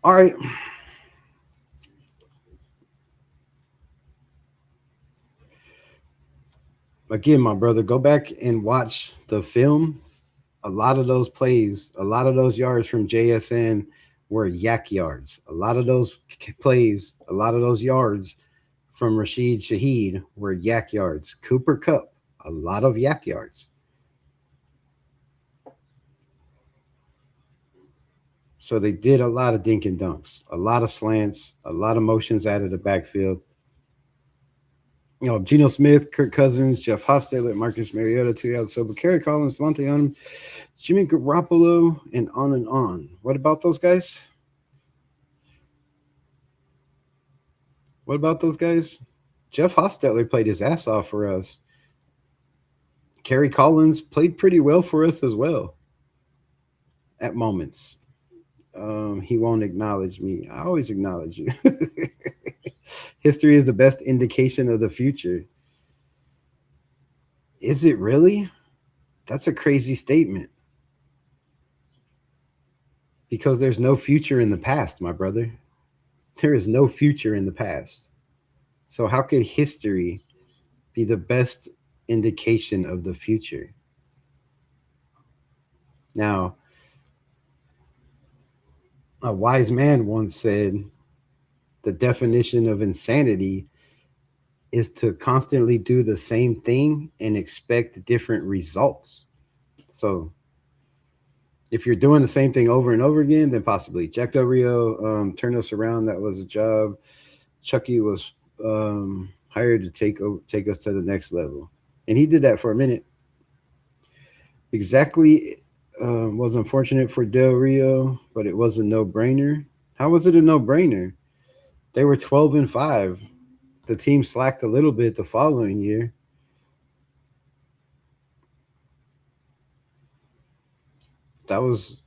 All right. Again, my brother, go back and watch the film. A lot of those plays, a lot of those yards from JSN were yak yards. A lot of those plays, a lot of those yards from Rashid Shaheed were yak yards. Cooper Cup, a lot of yak yards. So they did a lot of dink and dunks, a lot of slants, a lot of motions out of the backfield. You know, Geno Smith, Kirk Cousins, Jeff Hostetler, Marcus Mariota, two out so, but Kerry Collins, Devontae Adams, Jimmy Garoppolo, and on and on. What about those guys? What about those guys? Jeff Hostetler played his ass off for us. Kerry Collins played pretty well for us as well at moments. He won't acknowledge me. I always acknowledge you. History is the best indication of the future. Is it really? That's a crazy statement. Because there's no future in the past, my brother. There is no future in the past. So how could history be the best indication of the future? Now, a wise man once said the definition of insanity is to constantly do the same thing and expect different results. So if you're doing the same thing over and over again, then possibly Jack Del Rio turned us around. That was a job. Chucky was hired to take us to the next level, and he did that for a minute. Exactly, was unfortunate for Del Rio, but it was a no-brainer. How was it a no-brainer? They were 12-5. The team slacked a little bit the following year. That was,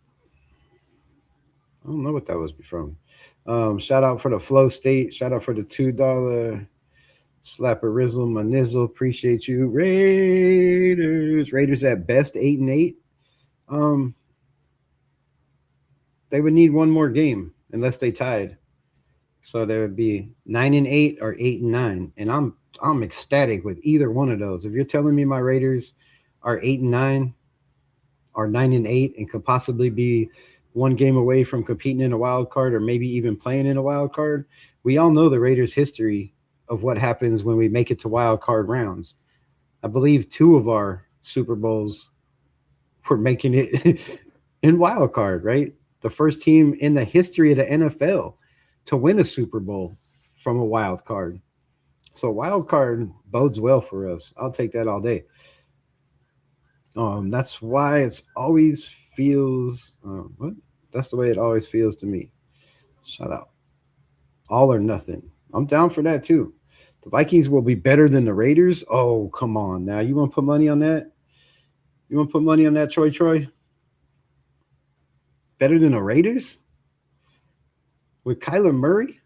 I don't know what that was from. Shout out for the Flow State. Shout out for the $2 slapper Rizzle Manizzle. Appreciate you, Raiders at best 8-8. Um, they would need one more game unless they tied. So there would be 9-8 or 8-9, and I'm ecstatic with either one of those. If you're telling me my Raiders are 8-9 or 9-8 and could possibly be one game away from competing in a wild card or maybe even playing in a wild card, we all know the Raiders' history of what happens when we make it to wild card rounds. I believe 2 of our Super Bowls were making it in wild card, right? The first team in the history of the NFL to win a Super Bowl from a wild card. So wild card bodes well for us. I'll take that all day. That's why it's always feels what? That's the way it always feels to me. Shout out. All or nothing. I'm down for that too. The Vikings will be better than the Raiders. Oh, come on. Now you want to put money on that? You want to put money on that, Troy? Better than the Raiders? With Kyler Murray?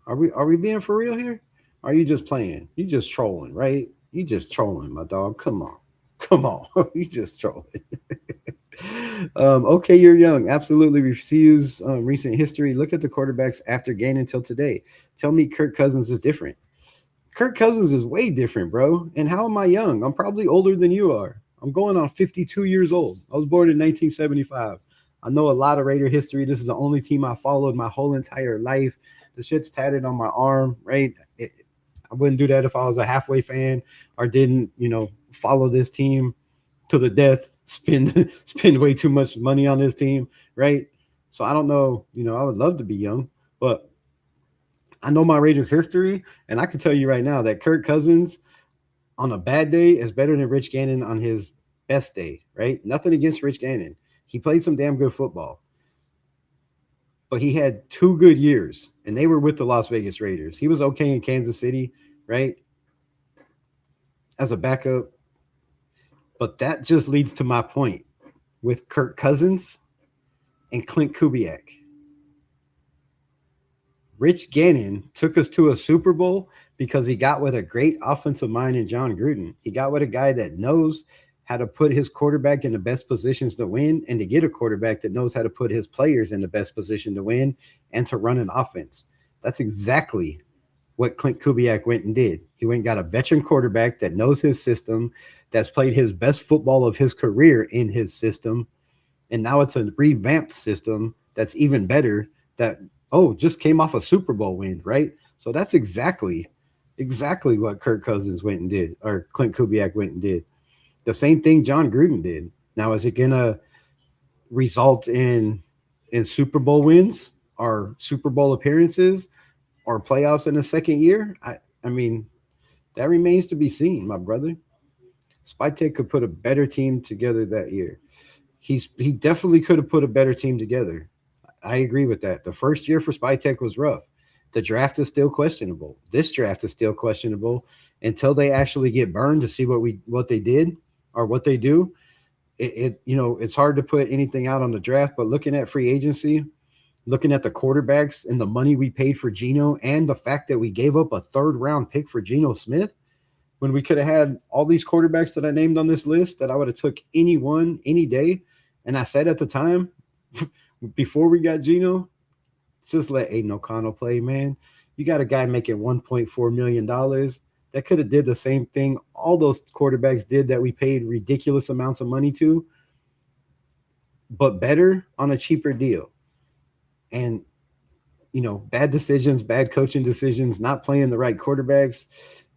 Are we being for real here? Are you just playing? You just trolling, right? You just trolling, my dog. Come on. Come on. You just trolling. Okay, you're young. Absolutely refuse recent history. Look at the quarterbacks after Gain until today. Tell me Kirk Cousins is different. Kirk Cousins is way different, bro. And how am I young? I'm probably older than you are. I'm going on 52 years old. I was born in 1975. I know a lot of Raider history. This is the only team I followed my whole entire life. The shit's tatted on my arm, right? I wouldn't do that if I was a halfway fan or didn't, follow this team to the death, spend way too much money on this team, right? So I don't know, I would love to be young, but I know my Raiders history, and I can tell you right now that Kirk Cousins on a bad day is better than Rich Gannon on his best day, right? Nothing against Rich Gannon. He played some damn good football. But he had 2 good years, and they were with the Las Vegas Raiders. He was okay in Kansas City, right? As a backup. But that just leads to my point with Kirk Cousins and Clint Kubiak. Rich Gannon took us to a Super Bowl because he got with a great offensive mind in John Gruden. He got with a guy that knows how to put his quarterback in the best positions to win and to get a quarterback that knows how to put his players in the best position to win and to run an offense. That's exactly what Clint Kubiak went and did. He went and got a veteran quarterback that knows his system, that's played his best football of his career in his system, and now it's a revamped system that's even better that, just came off a Super Bowl win, right? So that's exactly what Kirk Cousins went and did, or Clint Kubiak went and did. The same thing John Gruden did. Now, is it going to result in Super Bowl wins or Super Bowl appearances or playoffs in the second year? I mean, that remains to be seen, my brother. Spytek could put a better team together that year. He definitely could have put a better team together. I agree with that. The first year for Spytek was rough. The draft is still questionable. This draft is still questionable until they actually get burned to see what they did or what they do. It's hard to put anything out on the draft, but looking at free agency, looking at the quarterbacks and the money we paid for Geno and the fact that we gave up a 3rd-round pick for Geno Smith when we could have had all these quarterbacks that I named on this list that I would have took any one, any day, And I said at the time, before we got Geno, just let Aiden O'Connell play, man. You got a guy making $1.4 million that could have did the same thing all those quarterbacks did that we paid ridiculous amounts of money to, but better on a cheaper deal. And, bad decisions, bad coaching decisions, not playing the right quarterbacks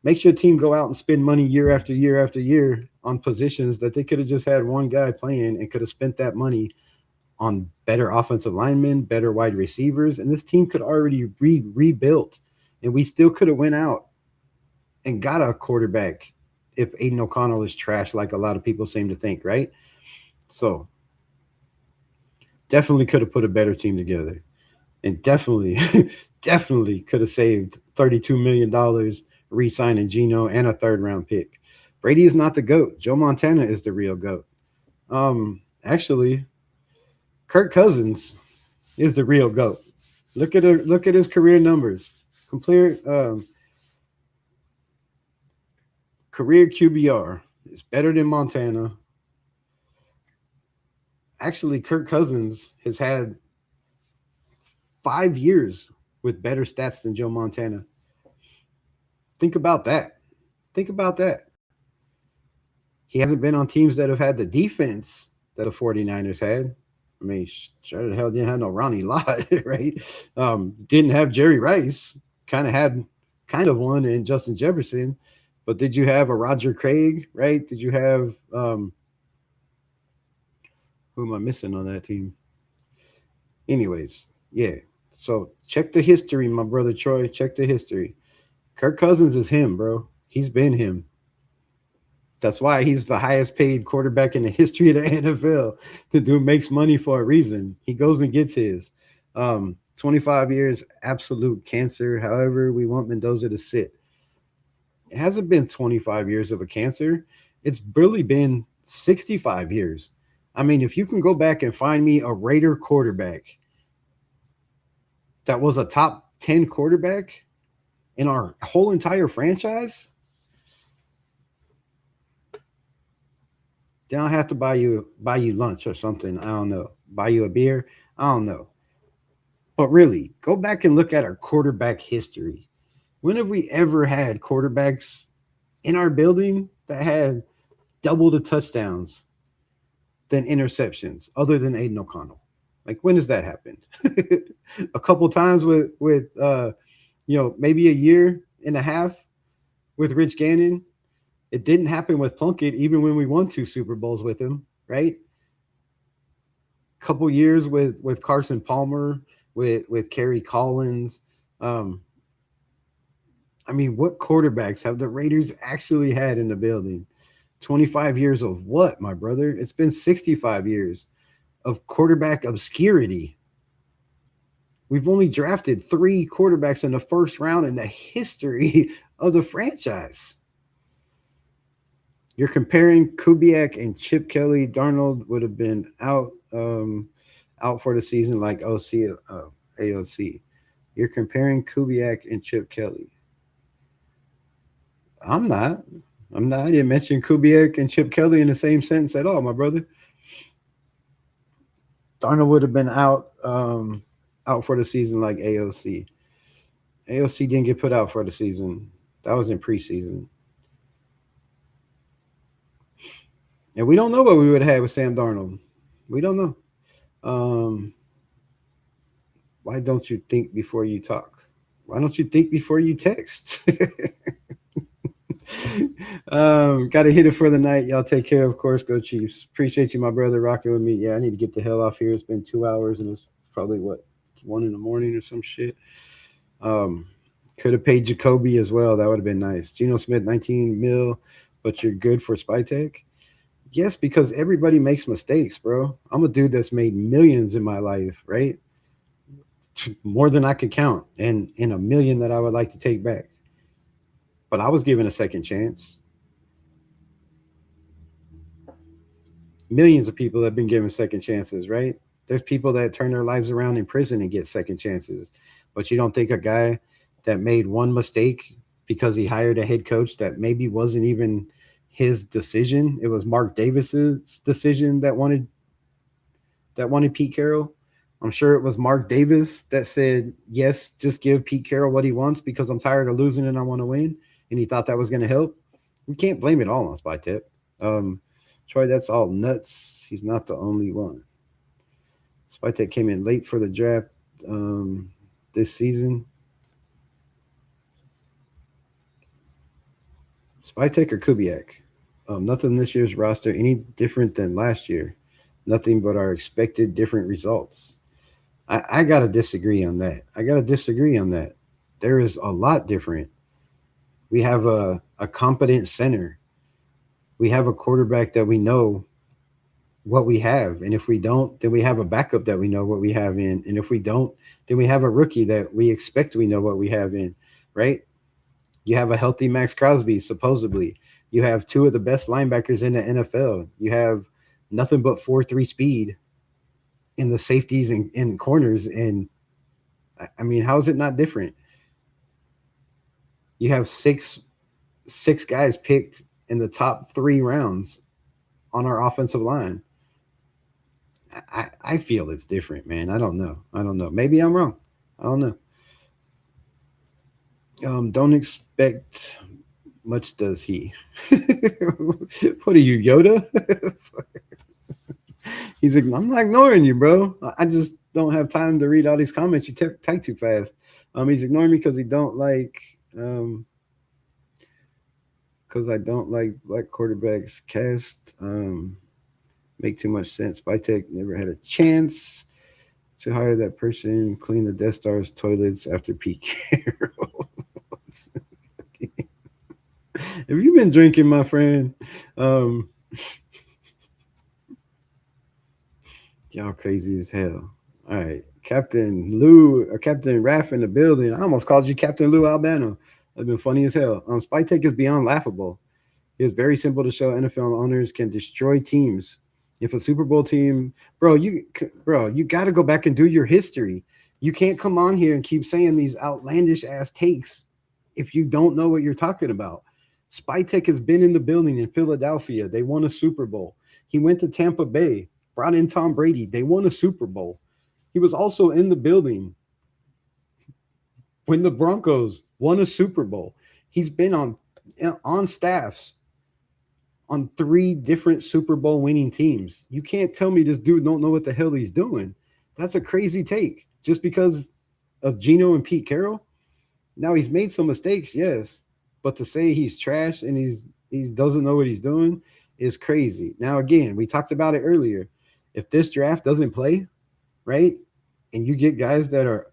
makes your team go out and spend money year after year after year on positions that they could have just had one guy playing and could have spent that money on better offensive linemen, better wide receivers, and this team could already rebuilt, and we still could have went out and got a quarterback if Aiden O'Connell is trash, like a lot of people seem to think, right? So definitely could have put a better team together, and definitely, definitely could have saved $32 million re-signing Geno and a third-round pick. Brady is not the GOAT. Joe Montana is the real GOAT. Actually, Kirk Cousins is the real GOAT. Look at his career numbers. Career QBR is better than Montana. Actually, Kirk Cousins has had 5 years with better stats than Joe Montana. Think about that. Think about that. He hasn't been on teams that have had the defense that the 49ers had. I mean, sure the hell didn't have no Ronnie Lott, right? Didn't have Jerry Rice. Kind of one in Justin Jefferson. But did you have a Roger Craig, right? Did you have who am I missing on that team? Anyways, yeah. So check the history, my brother Troy. Check the history. Kirk Cousins is him, bro. He's been him. That's why he's the highest paid quarterback in the history of the NFL. The dude makes money for a reason. He goes and gets his. 25 years, absolute cancer. However, we want Mendoza to sit. It hasn't been 25 years of a cancer. It's really been 65 years. I mean, if you can go back and find me a Raider quarterback that was a top 10 quarterback in our whole entire franchise, then I'll have to buy you lunch or something. I don't know. Buy you a beer. I don't know. But really, go back and look at our quarterback history. When have we ever had quarterbacks in our building that had double the touchdowns than interceptions, other than Aiden O'Connell? Like, when has that happened? A couple times with maybe a year and a half with Rich Gannon. It didn't happen with Plunkett, even when we won 2 Super Bowls with him, right? Couple years with Carson Palmer, with Kerry Collins. I mean, what quarterbacks have the Raiders actually had in the building? 25 years of what, my brother? It's been 65 years of quarterback obscurity. We've only drafted 3 quarterbacks in the first round in the history of the franchise. You're comparing Kubiak and Chip Kelly. Darnold would have been out for the season like AOC. You're comparing Kubiak and Chip Kelly. I'm not. I didn't mention Kubiak and Chip Kelly in the same sentence at all, my brother. Darnold would have been out for the season like AOC. AOC didn't get put out for the season. That was in preseason. And we don't know what we would have had with Sam Darnold. We don't know. Why don't you think before you talk? Why don't you think before you text? Got to hit it for the night. Y'all take care, of course. Go Chiefs. Appreciate you, my brother, rocking with me. Yeah, I need to get the hell off here. It's been 2 hours, and it's probably, 1 in the morning or some shit. Could have paid Jacoby as well. That would have been nice. Geno Smith, 19 mil, but you're good for Spytek? Yes, because everybody makes mistakes, bro. I'm a dude that's made millions in my life, right? More than I could count, and in a million that I would like to take back. But I was given a second chance. Millions of people have been given second chances, right? There's people that turn their lives around in prison and get second chances. But you don't think a guy that made one mistake because he hired a head coach that maybe wasn't even his decision, it was Mark Davis's decision that wanted that wanted Pete Carroll. I'm sure it was Mark Davis that said, yes, just give Pete Carroll what he wants because I'm tired of losing and I want to win. And he thought that was going to help. We can't blame it all on Spytek. Troy, that's all nuts. He's not the only one. Spytek came in late for the draft this season. Spytek or Kubiak? Nothing this year's roster any different than last year. Nothing but our expected different results. I got to disagree on that. There is a lot different. We have a competent center. We have a quarterback that we know what we have. And if we don't, then we have a backup that we know what we have in. And if we don't, then we have a rookie that we expect we know what we have in, right? You have a healthy Max Crosby, supposedly. You have two of the best linebackers in the NFL. You have nothing but 4.3 speed in the safeties and corners. And I mean, how is it not different? You have six guys picked in the top 3 rounds on our offensive line. I feel it's different, man. I don't know. Maybe I'm wrong. I don't know. Don't expect much, does he? What are you, Yoda? He's like, I'm not ignoring you, bro. I just don't have time to read all these comments. You type too fast. He's ignoring me because he don't like because I don't like black quarterbacks cast. Make too much sense. Spytek never had a chance to hire that person, clean the Death Star's toilets after Pete Carroll. Have you been drinking, my friend? Y'all crazy as hell. All right. Captain Lou or Captain Raff in the building. I almost called you Captain Lou Albano. That's been funny as hell. Spytek is beyond laughable. It's very simple to show NFL owners can destroy teams. If a Super Bowl team, you got to go back and do your history. You can't come on here and keep saying these outlandish ass takes if you don't know what you're talking about. Spytek has been in the building in Philadelphia. They won a Super Bowl. He went to Tampa Bay, brought in Tom Brady. They won a Super Bowl. He was also in the building when the Broncos won a Super Bowl. He's been on staffs on 3 different Super Bowl winning teams. You can't tell me this dude don't know what the hell he's doing. That's a crazy take. Just because of Geno and Pete Carroll? Now, he's made some mistakes, yes. But to say he's trash and he doesn't know what he's doing is crazy. Now, again, we talked about it earlier. If this draft doesn't play, right, and you get guys that are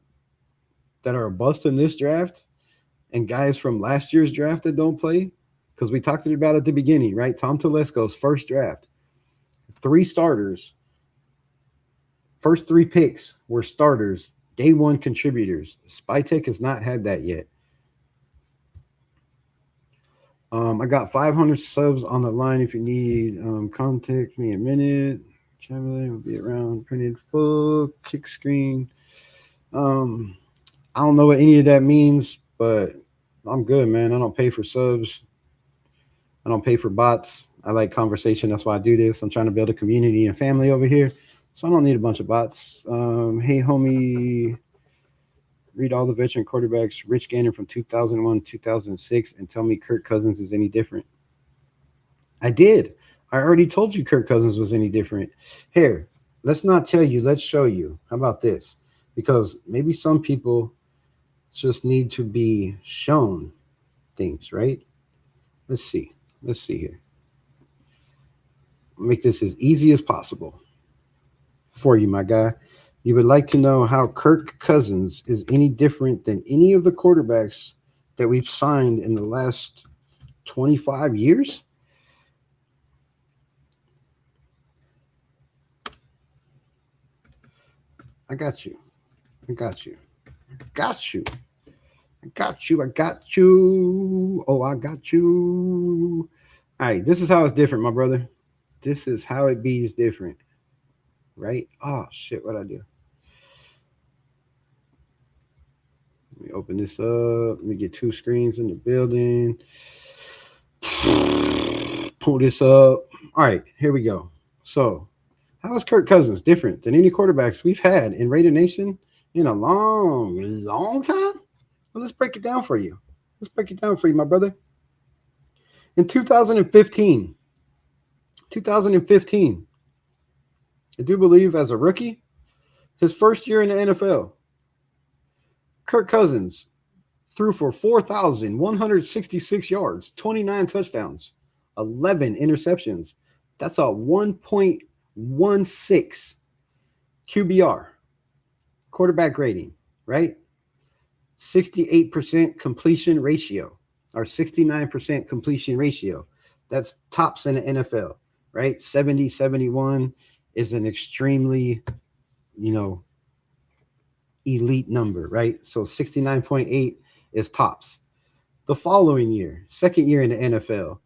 a bust in this draft and guys from last year's draft that don't play, because we talked about it at the beginning, right? Tom Telesco's first draft, 3 starters. First 3 picks were starters, day 1 contributors. Spytek has not had that yet. I got 500 subs on the line. If you need contact me a minute. Chamberlain will be around. Printed full kick screen. I don't know what any of that means, but I'm good, man. I don't pay for subs. I don't pay for bots. I like conversation. That's why I do this. I'm trying to build a community and family over here. So I don't need a bunch of bots. Hey, homie, read all the veteran quarterbacks, Rich Gannon from 2001 to 2006, and tell me Kirk Cousins is any different. I did. I already told you Kirk Cousins was any different. Here, let's not tell you. Let's show you. How about this? Because maybe some people just need to be shown things, right? Let's see. Let's see here. Make this as easy as possible for you, my guy. You would like to know how Kirk Cousins is any different than any of the quarterbacks that we've signed in the last 25 years? I got you. I got you. I got you. I got you. I got you. Oh, I got you. All right. This is how it's different, my brother. This is how it bees different. Right? Oh, shit. What'd I do? Let me open this up. Let me get 2 screens in the building. Pull this up. All right. Here we go. So How is Kirk Cousins different than any quarterbacks we've had in Raider Nation in a long, long time? Well, let's break it down for you. Let's break it down for you, my brother. In 2015, I do believe as a rookie, his first year in the NFL, Kirk Cousins threw for 4,166 yards, 29 touchdowns, 11 interceptions. That's a 1.16 QBR, quarterback rating, right? 68% completion ratio or 69% completion ratio. That's tops in the NFL, right? 70, 71 is an extremely, you know, elite number, right? So 69.8 is tops. The following year, second year in the NFL,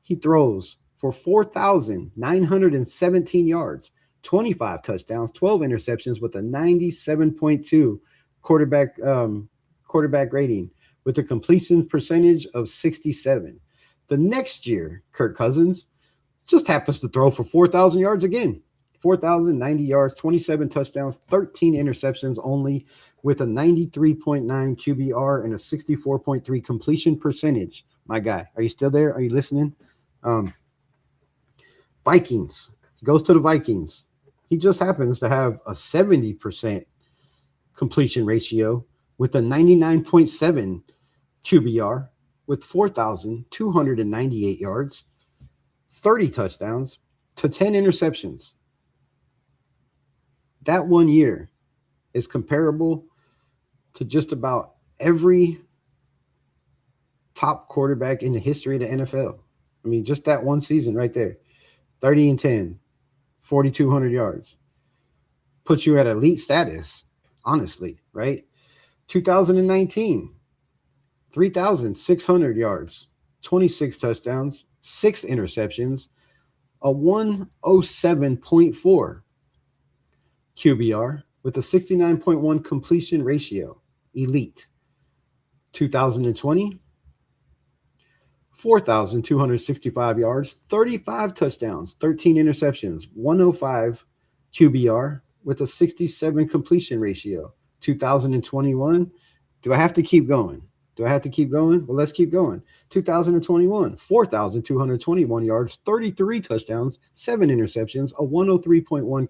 he throws for 4,917 yards, 25 touchdowns, 12 interceptions with a 97.2 quarterback quarterback rating with a completion percentage of 67. The next year, Kirk Cousins just happens to throw for 4,000 yards again. 4,090 yards, 27 touchdowns, 13 interceptions only with a 93.9 QBR and a 64.3 completion percentage. My guy, are you still there? Are you listening? Um, Vikings. He goes to the Vikings. He just happens to have a 70% completion ratio with a 99.7 QBR with 4,298 yards, 30 touchdowns to 10 interceptions. That 1 year is comparable to just about every top quarterback in the history of the NFL. I mean, just that one season right there. 30 and 10, 4,200 yards. Puts you at elite status, honestly, right? 2019, 3,600 yards, 26 touchdowns, 6 interceptions, a 107.4 QBR with a 69.1 completion ratio, elite. 2020, 4,265 yards, 35 touchdowns, 13 interceptions, 105 QBR with a 67 completion ratio. 2021, do I have to keep going? Do I have to keep going? Well, let's keep going. 2021, 4,221 yards, 33 touchdowns, 7 interceptions, a 103.1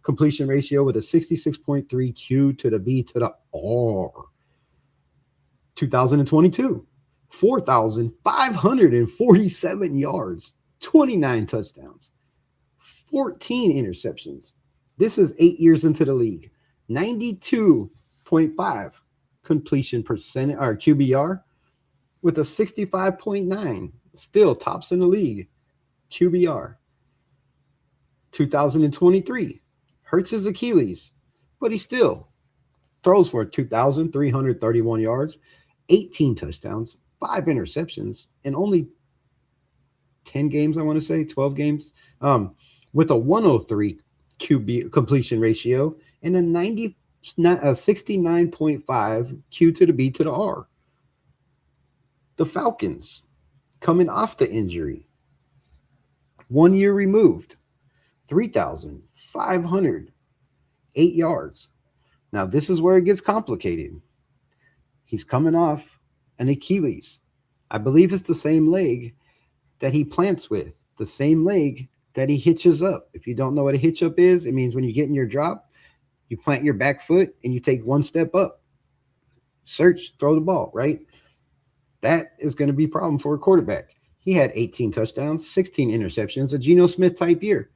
completion ratio with a 66.3 Q to the B to the R. 2022, 4,547 yards, 29 touchdowns, 14 interceptions. This is 8 years into the league. 92.5 completion percent or QBR with a 65.9. Still tops in the league. QBR. 2023 hurts his Achilles, but he still throws for 2,331 yards, 18 touchdowns, 5 interceptions, and only 10 games, I want to say, 12 games, with a 103 QB completion ratio and a 69.5 Q to the B to the R. The Falcons coming off the injury, 1 year removed, 3,508 yards. Now, this is where it gets complicated. He's coming off an Achilles. I believe it's the same leg that he plants with, the same leg that he hitches up. If you don't know what a hitch up is, it means when you get in your drop, you plant your back foot and you take one step up. Search, throw the ball, right? That is going to be a problem for a quarterback. He had 18 touchdowns, 16 interceptions, a Geno Smith type year.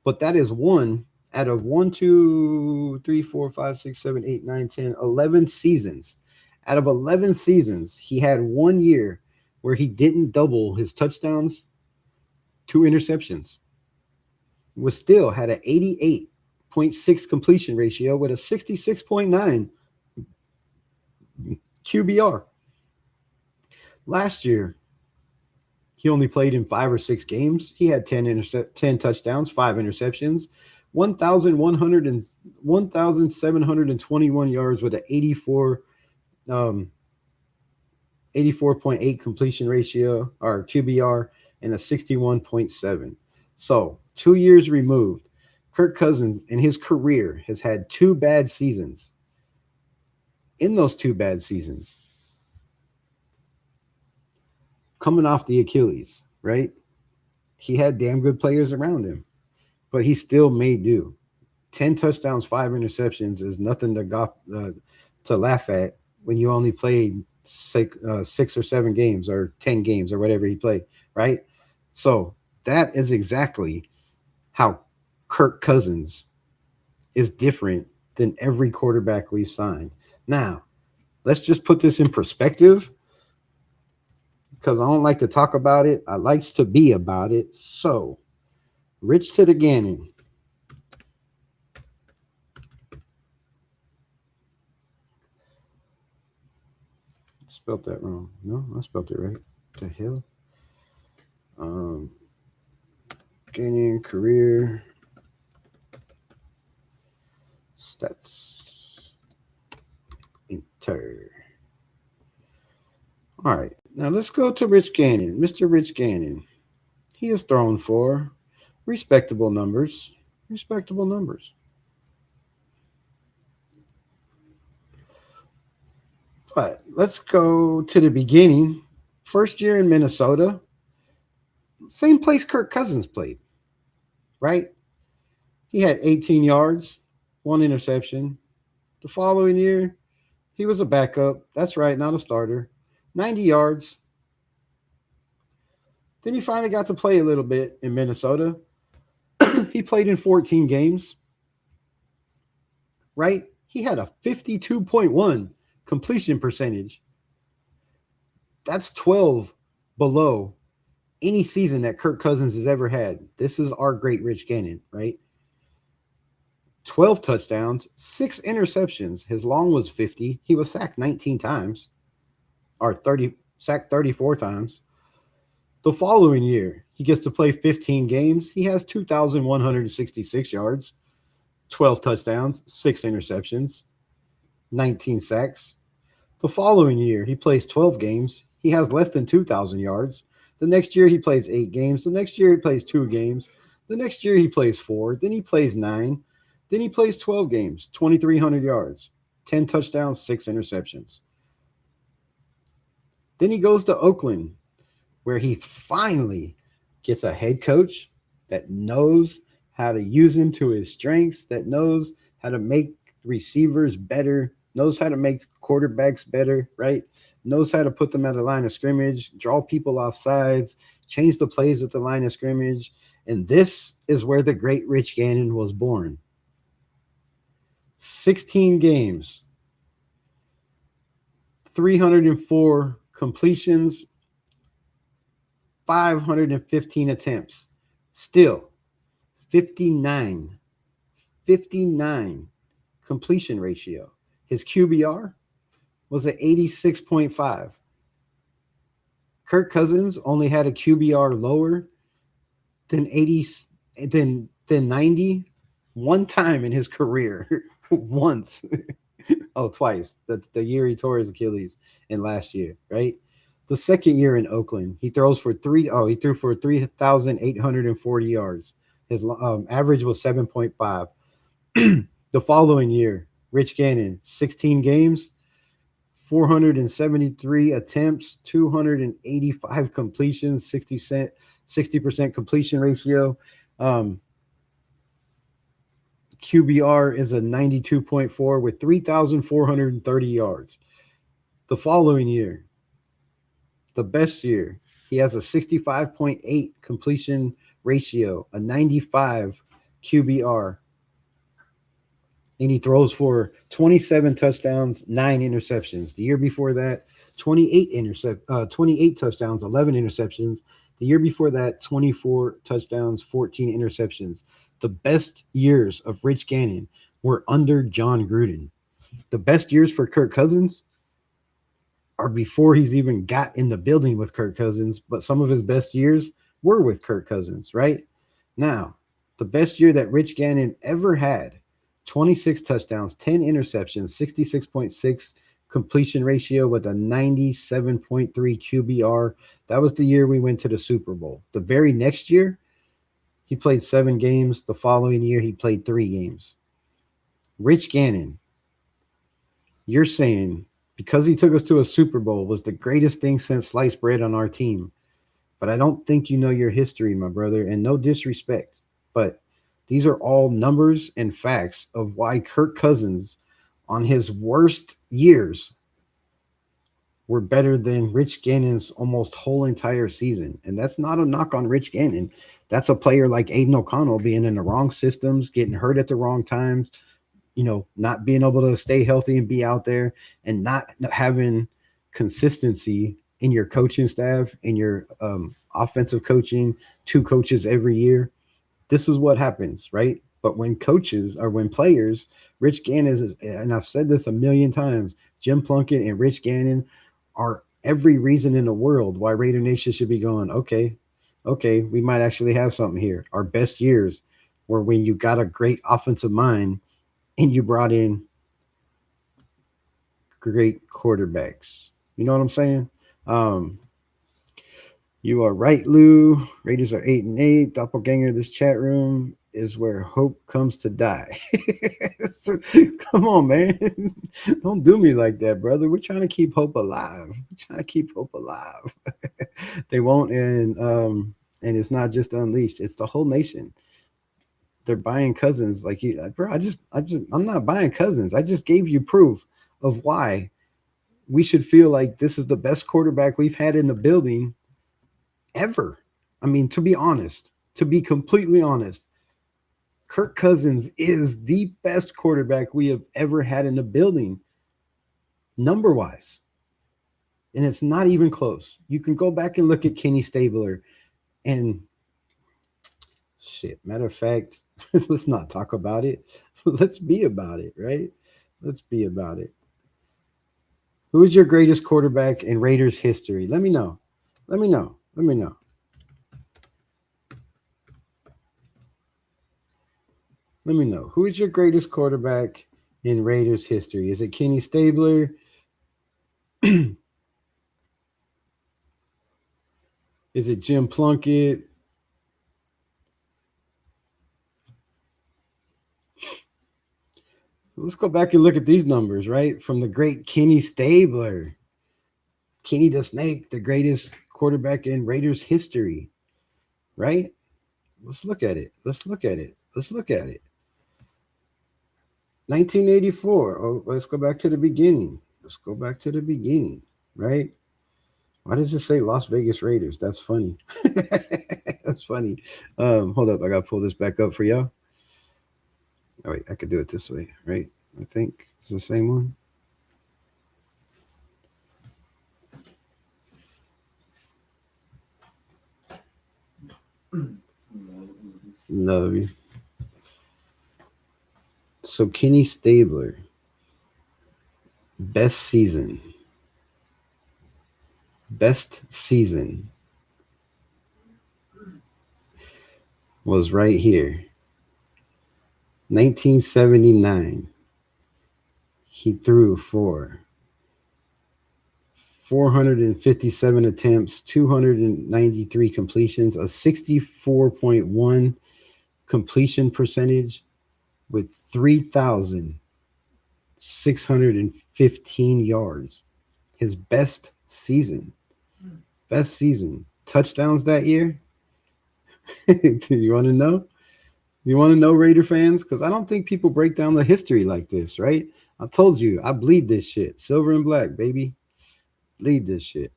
But that is one out of 1, 2, 3, 4, 5, 6, 7, 8, 9, 10, 11 seasons. Out of 11 seasons, he had 1 year where he didn't double his touchdowns, 2 interceptions. Was still had an 88.6 completion ratio with a 66.9 QBR. Last year, he only played in 5 or 6 games. He had 10 touchdowns, 5 interceptions, 1,721 yards with an 84.8 completion ratio or QBR and a 61.7. So 2 years removed. Kirk Cousins in his career has had 2 bad seasons. In those 2 bad seasons, coming off the Achilles, right? He had damn good players around him, but he still made do. 10 touchdowns, 5 interceptions is nothing to laugh at when you only played 6 or 7 games or 10 games or whatever he played, right? So that is exactly how Kirk Cousins is different than every quarterback we've signed. Now, let's just put this in perspective because I don't like to talk about it. I likes to be about it. So, Rich to the Gannon. Spelled that wrong. No, I spelled it right. What the hell? Gannon career stats. Enter. All right, now let's go to Rich Gannon. Mr. Rich Gannon. He is thrown for respectable numbers. Respectable numbers. But let's go to the beginning. First year in Minnesota, same place Kirk Cousins played, right? He had 18 yards, 1 interception. The following year, he was a backup. That's right, not a starter. 90 yards. Then he finally got to play a little bit in Minnesota. He played in 14 games, right? He had a 52.1 completion percentage. That's 12 below any season that Kirk Cousins has ever had. This is our great Rich Gannon, right? 12 touchdowns, 6 interceptions. His long was 50. He was sacked 19 times, or sacked 34 times. The following year, he gets to play 15 games. He has 2,166 yards, 12 touchdowns, 6 interceptions, 19 sacks. The following year, he plays 12 games. He has less than 2,000 yards. The next year, he plays 8 games. The next year, he plays 2 games. The next year, he plays 4. Then he plays 9. Then he plays 12 games, 2,300 yards, 10 touchdowns, 6 interceptions. Then he goes to Oakland, where he finally gets a head coach that knows how to use him to his strengths, that knows how to make receivers better, knows how to make quarterbacks better, right? Knows how to put them at the line of scrimmage, draw people off sides, change the plays at the line of scrimmage. And this is where the great Rich Gannon was born. 16 games, 304 completions, 515 attempts. Still, 59 completion ratio. His QBR was at 86.5. Kirk Cousins only had a QBR lower than 90 one time in his career. Once. Twice. The year he tore his Achilles and last year, right? The second year in Oakland, he threw for 3,840 yards. His average was 7.5. The following year, Rich Gannon, 16 games, 473 attempts, 285 completions, 60% completion ratio. QBR is a 92.4 with 3,430 yards. The following year, the best year, he has a 65.8 completion ratio, a 95 QBR, and he throws for 27 touchdowns, 9 interceptions. The year before that, 28 touchdowns, 11 interceptions. The year before that, 24 touchdowns, 14 interceptions. The best years of Rich Gannon were under John Gruden. The best years for Kirk Cousins are before he's even got in the building with Kirk Cousins, but some of his best years were with Kirk Cousins, right? Now, the best year that Rich Gannon ever had, 26 touchdowns, 10 interceptions, 66.6 completion ratio with a 97.3 QBR. That was the year we went to the Super Bowl. The very next year, He played 7 games. The following year, he played 3 games. Rich Gannon, you're saying because he took us to a Super Bowl was the greatest thing since sliced bread on our team. But I don't think you know your history, my brother, and no disrespect. But these are all numbers and facts of why Kirk Cousins, on his worst years, were better than Rich Gannon's almost whole entire season. And that's not a knock on Rich Gannon. That's a player like Aiden O'Connell being in the wrong systems, getting hurt at the wrong times, not being able to stay healthy and be out there, and not having consistency in your coaching staff, in your offensive coaching, 2 coaches every year. This is what happens, right? But when coaches or when players, Rich Gannon is, and I've said this a million times, Jim Plunkett and Rich Gannon are every reason in the world why Raider Nation should be going, okay, we might actually have something here. Our best years were when you got a great offensive mind and you brought in great quarterbacks. You know what I'm saying? You are right, Lou. Raiders are 8-8. Doppelganger, this chat room is where hope comes to die. So, come on, man. Don't do me like that, brother. We're trying to keep hope alive. They won't, and it's not just Unleashed. It's the whole nation. They're buying Cousins like you, bro. I'm not buying Cousins. I just gave you proof of why we should feel like this is the best quarterback we've had in the building ever. I mean, to be completely honest, Kirk Cousins is the best quarterback we have ever had in the building, number-wise. And it's not even close. You can go back and look at Kenny Stabler and shit. Matter of fact, let's not talk about it. Let's be about it, right? Let's be about it. Who is your greatest quarterback in Raiders history? Let me know. Let me know. Who is your greatest quarterback in Raiders history? Is it Kenny Stabler? Is it Jim Plunkett? Let's go back and look at these numbers, right? From the great Kenny Stabler. Kenny the Snake, the greatest quarterback in Raiders history, right? Let's look at it. 1984. Oh, let's go back to the beginning. Right? Why does it say Las Vegas Raiders? That's funny. Hold up. I got to pull this back up for y'all. Oh, wait, I could do it this way, right? I think it's the same one. Love you. So Kenny Stabler, best season was right here. 1979. He threw for 457 attempts, 293 completions, a 64.1 completion percentage with 3,615 yards. His best season. Touchdowns that year? Do you want to know? Raider fans? Because I don't think people break down the history like this, right? I told you, I bleed this shit. Silver and black, baby. Bleed this shit.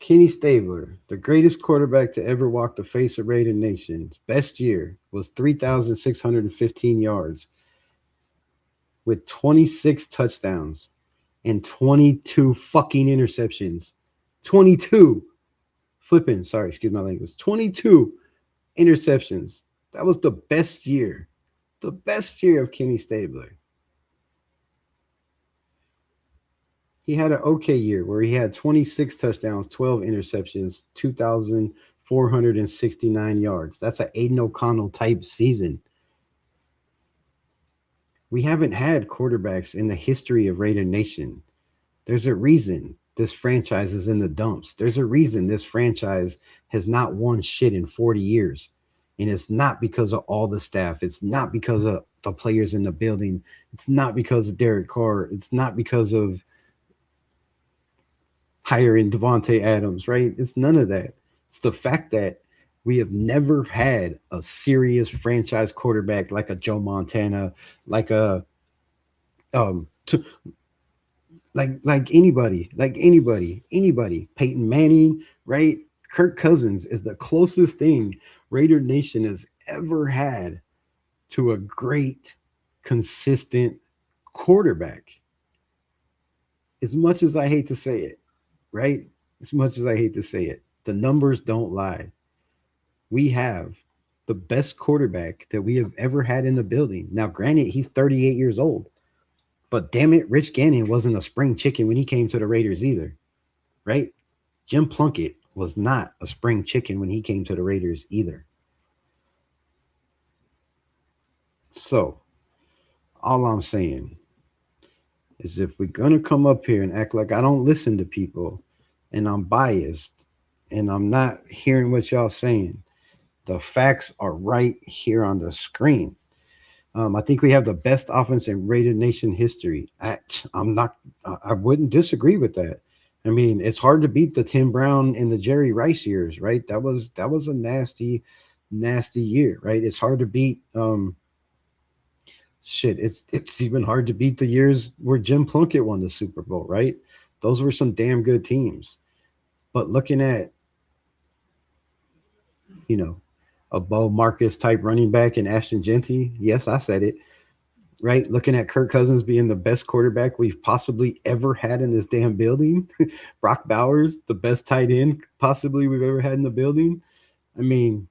Kenny Stabler, the greatest quarterback to ever walk the face of Raider Nation's best year was 3,615 yards with 26 touchdowns and 22 fucking interceptions. 22. Flipping, sorry, excuse my language. 22 interceptions. That was the best year. The best year of Kenny Stabler. He had an okay year where he had 26 touchdowns, 12 interceptions, 2,469 yards. That's an Aiden O'Connell type season. We haven't had quarterbacks in the history of Raider Nation. There's a reason. this franchise is in the dumps. There's a reason this franchise has not won shit in 40 years. And it's not because of all the staff. It's not because of the players in the building. It's not because of Derek Carr. It's not because of hiring Devontae Adams, right? It's none of that. It's the fact that we have never had a serious franchise quarterback like a Joe Montana, like a to, like anybody, Peyton Manning, right? Kirk Cousins is the closest thing Raider Nation has ever had to a great, consistent quarterback. As much as I hate to say it, right? As much as I hate to say it, the numbers don't lie. We have the best quarterback that we have ever had in the building. Now, granted, he's 38 years old, but damn it, Rich Gannon wasn't a spring chicken when he came to the Raiders either, right? Jim Plunkett was not a spring chicken when he came to the Raiders either. So, all I'm saying is if we're going to come up here and act like I don't listen to people and I'm biased and I'm not hearing what y'all saying, the facts are right here on the screen. I think we have the best offense in Raider Nation history. I wouldn't disagree with that. I mean, it's hard to beat the Tim Brown and the Jerry Rice years, right? That was a nasty, nasty year, right? It's hard to beat. Shit, it's even hard to beat the years where Jim Plunkett won the Super Bowl, right? Those were some damn good teams. But looking at, you know, a Bo Marcus type running back and Ashton Genty, yes, I said it, right? Looking at Kirk Cousins being the best quarterback we've possibly ever had in this damn building. Brock Bowers, the best tight end possibly we've ever had in the building. I mean,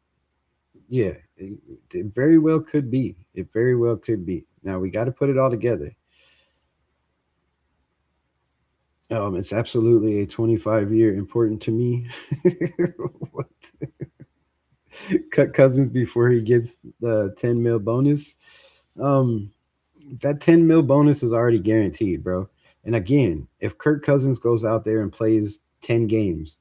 yeah, it very well could be. It very well could be. Now we got to put it all together. It's absolutely a 25-year important to me. What? Cut Cousins before he gets the 10 mil bonus. Um, that 10 mil bonus is already guaranteed, bro. And again, if Kirk Cousins goes out there and plays 10 games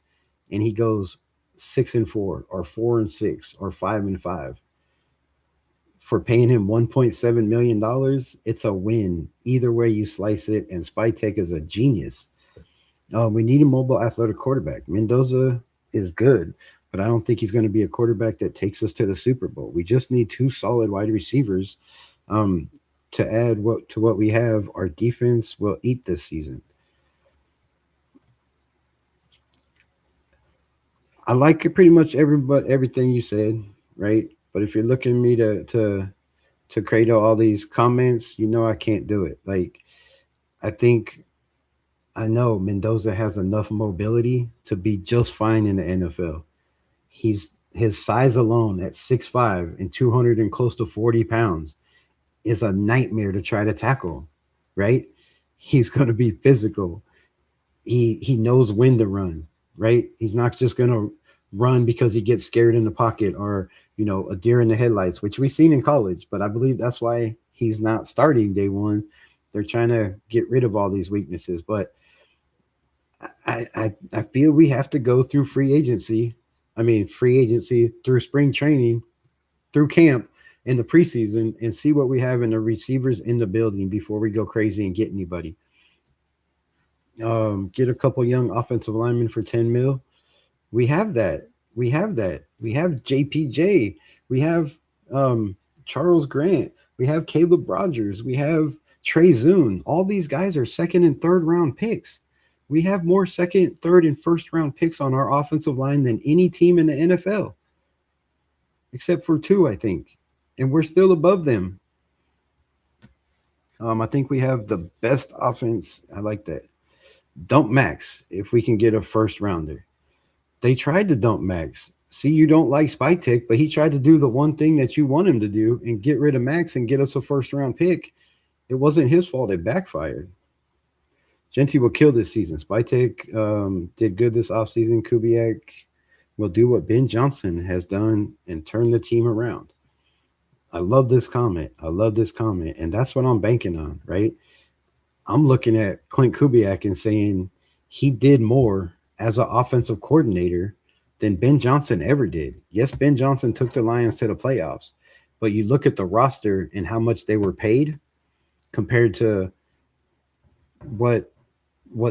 and he goes 6-4 or 4-6 or 5-5 for paying him $1.7 million, it's a win. Either way you slice it, and Spytek is a genius. We need a mobile athletic quarterback. Mendoza is good, but I don't think he's going to be a quarterback that takes us to the Super Bowl. We just need two solid wide receivers. To add to what we have, our defense will eat this season. I like it pretty much everything you said, right? But if you're looking me to cradle all these comments, I can't do it. Like, I know Mendoza has enough mobility to be just fine in the NFL. His size alone at 6'5" and 200 and close to 40 pounds is a nightmare to try to tackle, right? He's going to be physical. He knows when to run, right? He's not just going to run because he gets scared in the pocket or, a deer in the headlights, which we've seen in college. But I believe that's why he's not starting day one. They're trying to get rid of all these weaknesses. But I feel we have to go through free agency through spring training, through camp, in the preseason, and see what we have in the receivers in the building before we go crazy and get anybody. Get a couple young offensive linemen for 10 mil. We have that. We have JPJ. We have Charles Grant. We have Caleb Rogers. We have Trey Zune. All these guys are second and third round picks. We have more second, third, and first round picks on our offensive line than any team in the NFL, except for two, I think. And we're still above them. I think we have the best offense. I like that. Dump Max if we can get a first rounder. They tried to dump Max. See, you don't like Spytek, but he tried to do the one thing that you want him to do and get rid of Max and get us a first round pick. It wasn't his fault. It backfired. Genty will kill this season. Spytek did good this offseason. Kubiak will do what Ben Johnson has done and turn the team around. I love this comment. And that's what I'm banking on, right? I'm looking at Clint Kubiak and saying he did more as an offensive coordinator than Ben Johnson ever did. Yes, Ben Johnson took the Lions to the playoffs, but you look at the roster and how much they were paid compared to what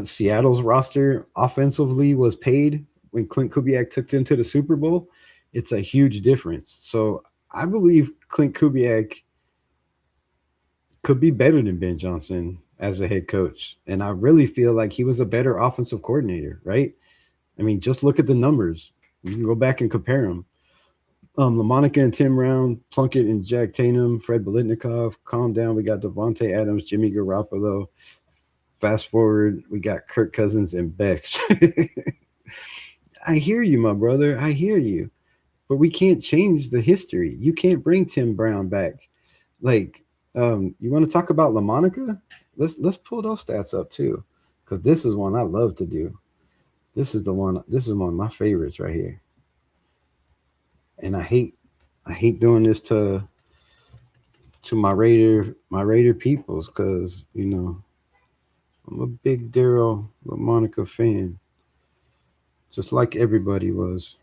Seattle's roster offensively was paid when Clint Kubiak took them to the Super Bowl. It's a huge difference. So I believe Clint Kubiak could be better than Ben Johnson as a head coach. And I really feel like he was a better offensive coordinator, right? I mean, just look at the numbers. You can go back and compare them. LaMonica and Tim Brown, Plunkett and Jack Tatum, Fred Biletnikoff, calm down. We got Devontae Adams, Jimmy Garoppolo. Fast forward, we got Kirk Cousins and Beck. I hear you, my brother. I hear you. But we can't change the history. You can't bring Tim Brown back. Like, you want to talk about LaMonica? Let's pull those stats up too, because this is one I love to do. This is the one. This is one of my favorites right here. And I hate doing this to my Raider peoples, because I'm a big Daryl LaMonica fan, just like everybody was.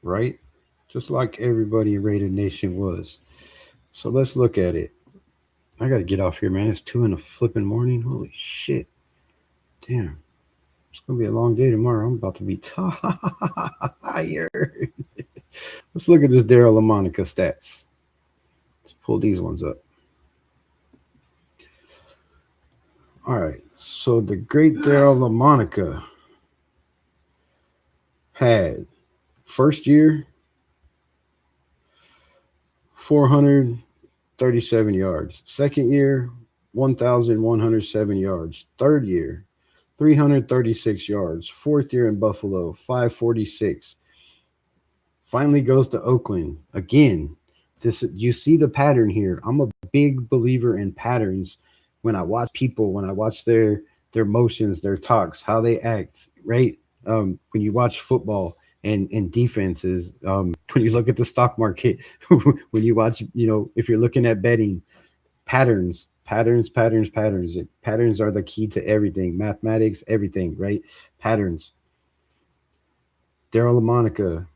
Right? Just like everybody in Raider Nation was. So let's look at it. I gotta get off here, man. It's 2 in the flipping morning. Holy shit. Damn. It's gonna be a long day tomorrow. I'm about to be tired. Let's look at this Daryl LaMonica stats. Let's pull these ones up. All right. So the great Daryl LaMonica had first year 437 yards. Second year 1,107 yards. Third year 336 yards. Fourth year in Buffalo 546. Finally goes to Oakland again. This, you see the pattern here. I'm a big believer in patterns when I watch people, when I watch their motions, their talks, how they act, right? When you watch football and defenses, when you look at the stock market, when you watch, if you're looking at betting, patterns. Patterns are the key to everything. Mathematics, everything, right? Patterns. Daryl LaMonica,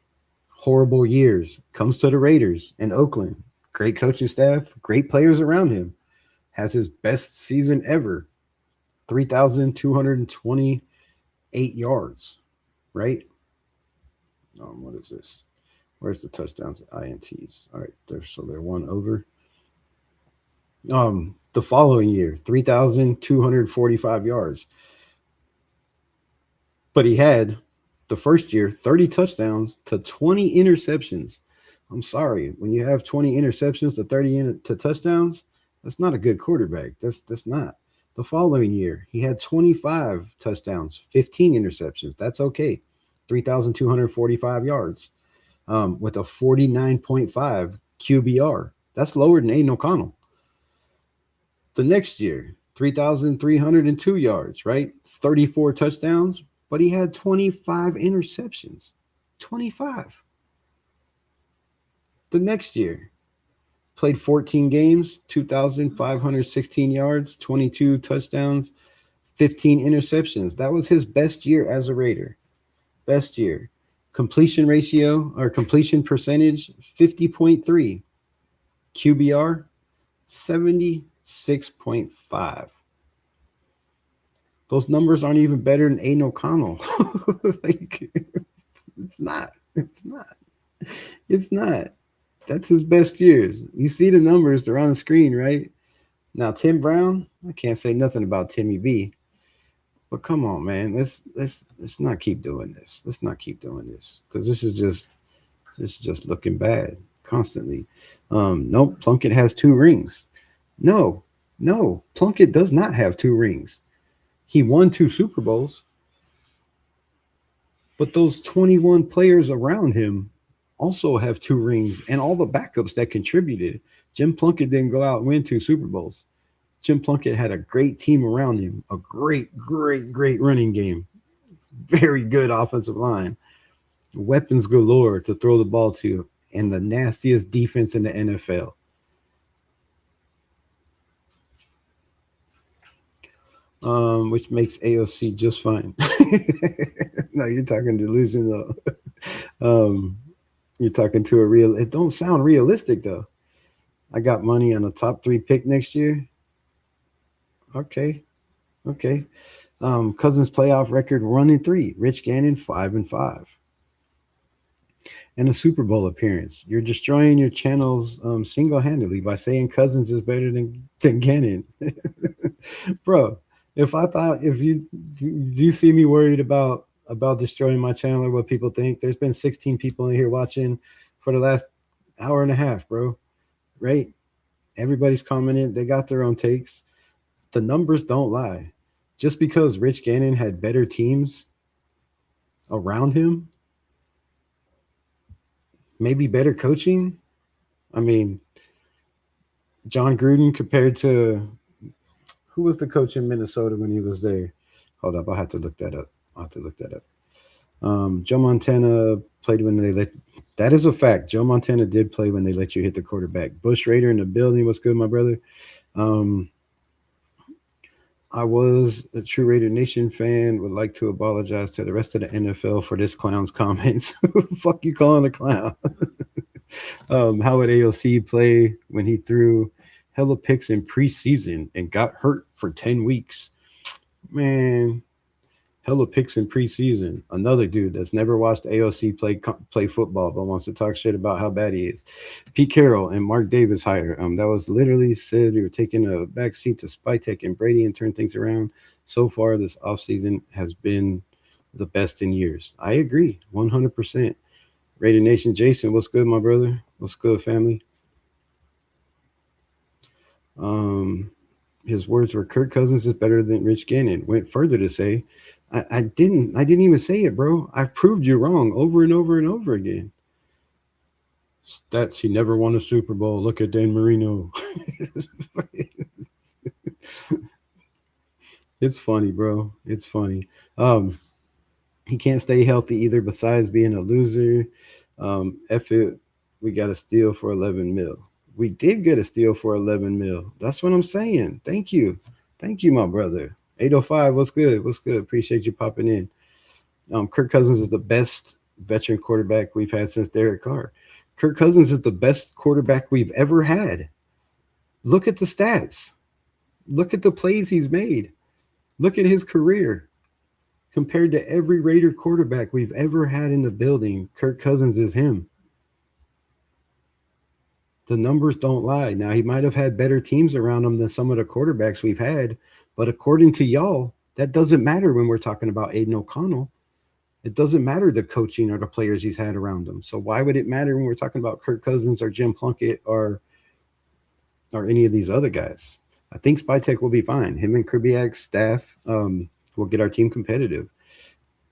horrible years, comes to the Raiders in Oakland. Great coaching staff, great players around him. Has his best season ever. 3,228 yards, right? What is this? Where's the touchdowns, INTs? All right, so they're one over. The following year, 3,245 yards. But he had the first year 30 touchdowns to 20 interceptions. I'm sorry, when you have 20 interceptions to 30 to touchdowns, that's not a good quarterback. That's not. The following year, he had 25 touchdowns, 15 interceptions. That's okay. 3,245 yards with a 49.5 QBR. That's lower than Aiden O'Connell. The next year, 3,302 yards, right? 34 touchdowns, but he had 25 interceptions. 25. The next year, played 14 games, 2,516 yards, 22 touchdowns, 15 interceptions. That was his best year as a Raider. Best year. Completion ratio or completion percentage, 50.3. QBR, 76.5. Those numbers aren't even better than Aiden O'Connell. Like, it's not. That's his best years. You see the numbers, they're on the screen, right? Now, Tim Brown, I can't say nothing about Timmy B. But come on, man. Let's not keep doing this. Let's not keep doing this. Because this is just looking bad constantly. Nope, Plunkett has 2 rings. No, Plunkett does not have 2 rings. He won 2 Super Bowls. But those 21 players around him also have 2 rings, and all the backups that contributed. Jim Plunkett didn't go out and win 2 Super Bowls. Jim Plunkett had a great team around him, a great running game, very good offensive line, weapons galore to throw the ball to, and the nastiest defense in the NFL. which makes AOC just fine. No, you're talking delusional. um, you're talking to a real. It don't sound realistic though. I got money on a top 3 pick next year. Okay, okay. Cousins playoff record 1-3. Rich Gannon 5-5. And a Super Bowl appearance. You're destroying your channels single-handedly by saying Cousins is better than Gannon. Bro, if you do you see me worried about destroying my channel or what people think? There's been 16 people in here watching for the last hour and a half, bro. Right? Everybody's commenting. They got their own takes. The numbers don't lie. Just because Rich Gannon had better teams around him, maybe better coaching. I mean, John Gruden compared to who was the coach in Minnesota when he was there? Hold up, I'll have to look that up. I'll have to look that up. Joe Montana played when they let. That is a fact. Joe Montana did play when they let you hit the quarterback. Bush Raider in the building. What's good, my brother? Um, I was a true Raider Nation fan. Would like to apologize to the rest of the NFL for this clown's comments. Fuck you calling a clown. How would AOC play when he threw hella picks in preseason and got hurt for 10 weeks? Man, hella picks in preseason. Another dude that's never watched AOC play football but wants to talk shit about how bad he is. Pete Carroll and Mark Davis hire. That was literally said you were taking a backseat to Spytek and Brady and turn things around. So far, this offseason has been the best in years. I agree, 100%. Raider Nation Jason, what's good, my brother? What's good, family? His words were Kirk Cousins is better than Rich Gannon. Went further to say, I didn't even say it, bro. I proved you wrong over and over and over again. Stats, he never won a Super Bowl. Look at Dan Marino. It's funny, bro. It's funny. He can't stay healthy either, besides being a loser. F it, we got a steal for 11 mil. We did get a steal for 11 mil. That's what I'm saying. Thank you. Thank you, my brother. 805, what's good? What's good? Appreciate you popping in. Kirk Cousins is the best veteran quarterback we've had since Derek Carr. Kirk Cousins is the best quarterback we've ever had. Look at the stats. Look at the plays he's made. Look at his career. Compared to every Raider quarterback we've ever had in the building, Kirk Cousins is him. The numbers don't lie. Now, he might have had better teams around him than some of the quarterbacks we've had, but according to y'all, that doesn't matter when we're talking about Aiden O'Connell. It doesn't matter the coaching or the players he's had around him. So why would it matter when we're talking about Kirk Cousins or Jim Plunkett or any of these other guys? I think Spytek will be fine. Him and Kubiak's staff will get our team competitive.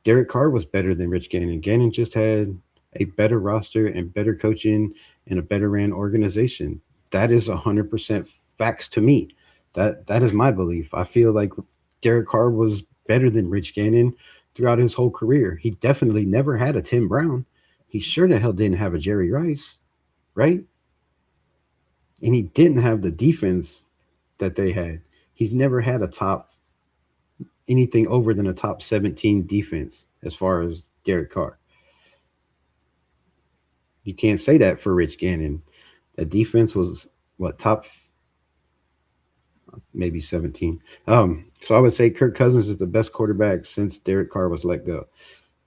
Derek Carr was better than Rich Gannon. Gannon just had a better roster and better coaching and a better ran organization. That is 100% facts to me. That is my belief. I feel like Derek Carr was better than Rich Gannon throughout his whole career. He definitely never had a Tim Brown. He sure the hell didn't have a Jerry Rice, right? And he didn't have the defense that they had. He's never had anything over than a top 17 defense as far as Derek Carr. You can't say that for Rich Gannon. That defense was top maybe 17. So I would say Kirk Cousins is the best quarterback since Derek Carr was let go.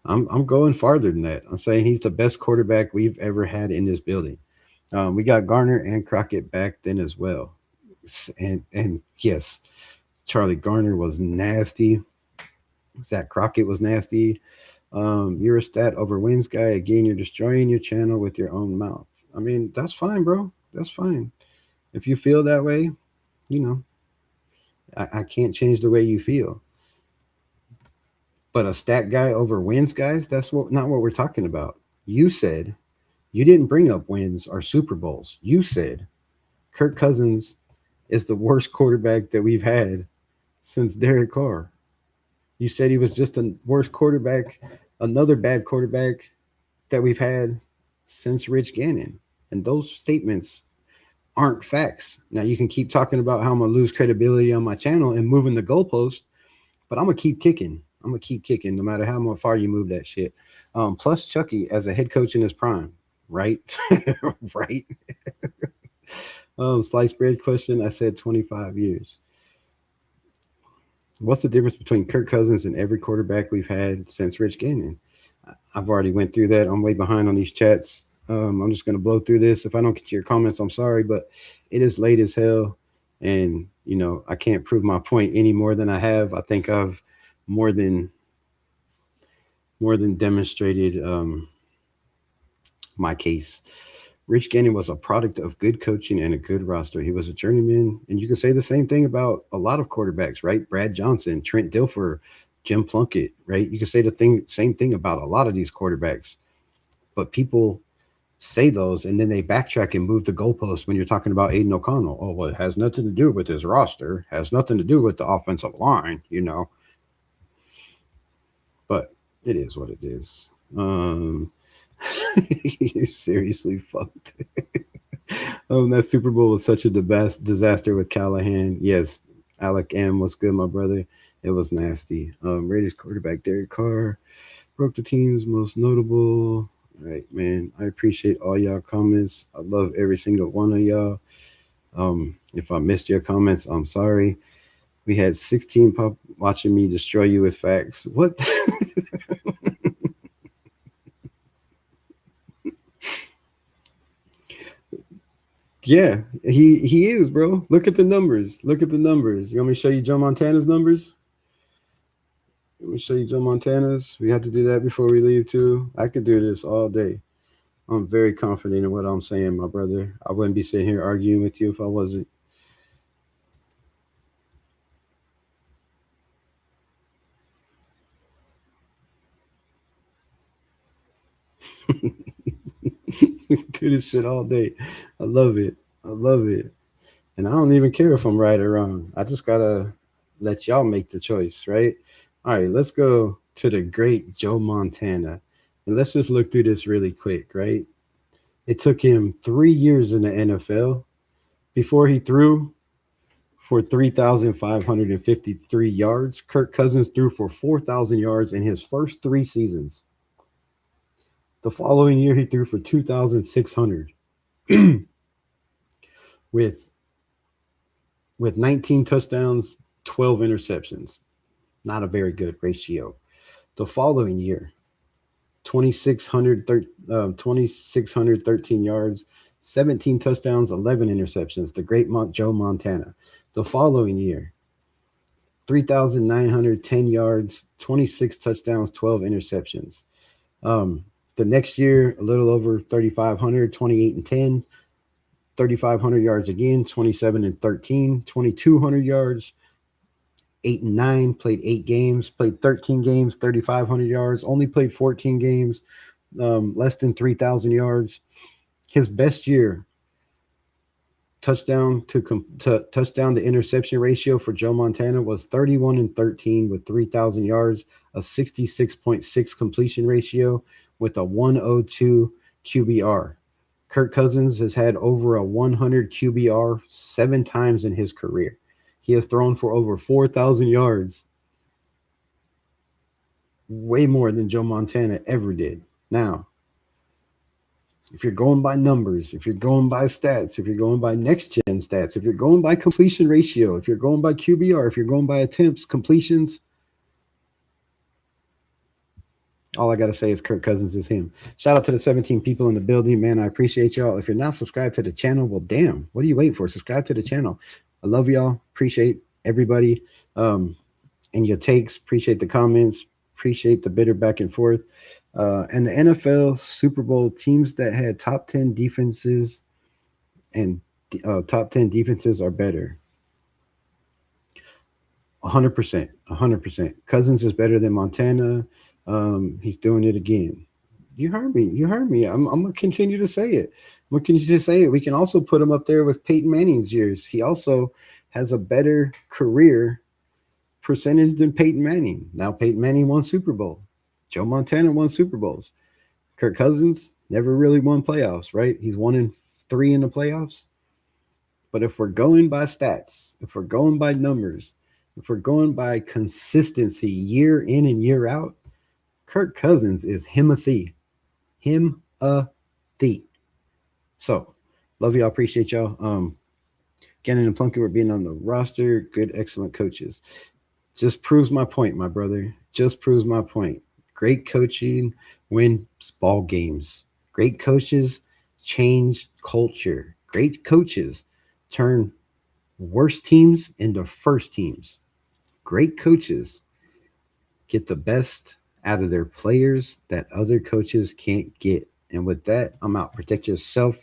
I'm going farther than that. I'm saying he's the best quarterback we've ever had in this building. We got Garner and Crockett back then as well. And yes, Charlie Garner was nasty. Zach Crockett was nasty. You're a stat over wins guy. Again, you're destroying your channel with your own mouth. I mean, that's fine, bro. That's fine. If you feel that way, I can't change the way you feel. But a stat guy over wins guys, that's not what we're talking about. You said you didn't bring up wins or Super Bowls. You said Kirk Cousins is the worst quarterback that we've had since Derek Carr. You said he was just a worst quarterback, another bad quarterback that we've had since Rich Gannon. And those statements aren't facts. Now, you can keep talking about how I'm going to lose credibility on my channel and moving the goalpost, but I'm gonna keep kicking. I'm gonna keep kicking no matter how far you move that shit. Plus Chucky as a head coach in his prime, right? Right. Sliced bread question. I said 25 years. What's the difference between Kirk Cousins and every quarterback we've had since Rich Gannon? I've already went through that. I'm way behind on these chats. I'm just gonna blow through this. If I don't get to your comments, I'm sorry, but it is late as hell, and I can't prove my point any more than I have. I think I've more than demonstrated my case. Rich Gannon was a product of good coaching and a good roster. He was a journeyman, and you can say the same thing about a lot of quarterbacks, right? Brad Johnson, Trent Dilfer, Jim Plunkett, right? You can say same thing about a lot of these quarterbacks, but people say those and then they backtrack and move the goalpost when you're talking about Aiden O'Connell. Oh, well, it has nothing to do with his roster, has nothing to do with the offensive line, but it is what it is. You're seriously fucked. That Super Bowl was such a disaster with Callahan. Yes, Alec M was good, my brother. It was nasty. Raiders quarterback Derek Carr broke the team's most notable. All right, man. I appreciate all y'all comments. I love every single one of y'all. If I missed your comments, I'm sorry. We had 16 pop watching me destroy you with facts. What? Yeah, he is, bro. Look at the numbers. Look at the numbers. You want me to show you Joe Montana's numbers? Let me show you Joe Montana's. We have to do that before we leave too. I could do this all day. I'm very confident in what I'm saying, my brother. I wouldn't be sitting here arguing with you if I wasn't. Do this shit all day. I love it. I love it. And I don't even care if I'm right or wrong. I just gotta let y'all make the choice, right? All right, let's go to the great Joe Montana. And let's just look through this really quick, right? It took him 3 years in the NFL before he threw for 3,553 yards. Kirk Cousins threw for 4,000 yards in his first 3 seasons. The following year, he threw for 2,600 with 19 touchdowns, 12 interceptions. Not a very good ratio. The following year, 2,613 yards, 17 touchdowns, 11 interceptions. The great Joe Montana. The following year, 3,910 yards, 26 touchdowns, 12 interceptions. The next year, a little over 3,500, 28 and 10, 3,500 yards again, 27 and 13, 2,200 yards, 8 and 9, played 8 games, played 13 games, 3,500 yards, only played 14 games, less than 3,000 yards. His best year, touchdown to interception ratio for Joe Montana was 31 and 13 with 3,000 yards, a 66.6 completion ratio with a 102 QBR. Kirk Cousins has had over a 100 QBR 7 times in his career. He has thrown for over 4,000 yards, way more than Joe Montana ever did. Now, if you're going by numbers, if you're going by stats, if you're going by next-gen stats, if you're going by completion ratio, if you're going by QBR, if you're going by attempts, completions, all I got to say is Kirk Cousins is him. Shout out to the 17 people in the building, man. I appreciate y'all. If you're not subscribed to the channel, well, damn, what are you waiting for? Subscribe to the channel. I love y'all. Appreciate everybody and your takes. Appreciate the comments. Appreciate the bitter back and forth. And the NFL Super Bowl teams that had top 10 defenses and top 10 defenses are better. 100%. 100%. Cousins is better than Montana. He's doing it again. You heard me. You heard me. I'm going to continue to say it. I'm going to continue to say it. We can also put him up there with Peyton Manning's years. He also has a better career percentage than Peyton Manning. Now, Peyton Manning won Super Bowl. Joe Montana won Super Bowls. Kirk Cousins never really won playoffs, right? He's 1-3 in the playoffs. But if we're going by stats, if we're going by numbers, If we're going by consistency year in and year out, Kirk Cousins is him a thief. Him a thief. So, love y'all. Appreciate y'all. Gannon and Plunkett were being on the roster. Good, excellent coaches. Just proves my point, my brother. Just proves my point. Great coaching wins ball games. Great coaches change culture. Great coaches turn worst teams into first teams. Great coaches get the best out of their players that other coaches can't get. And with that, I'm out. Protect yourself,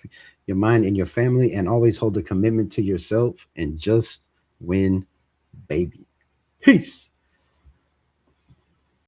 your mind, and your family, and always hold a commitment to yourself and just win, baby. Peace.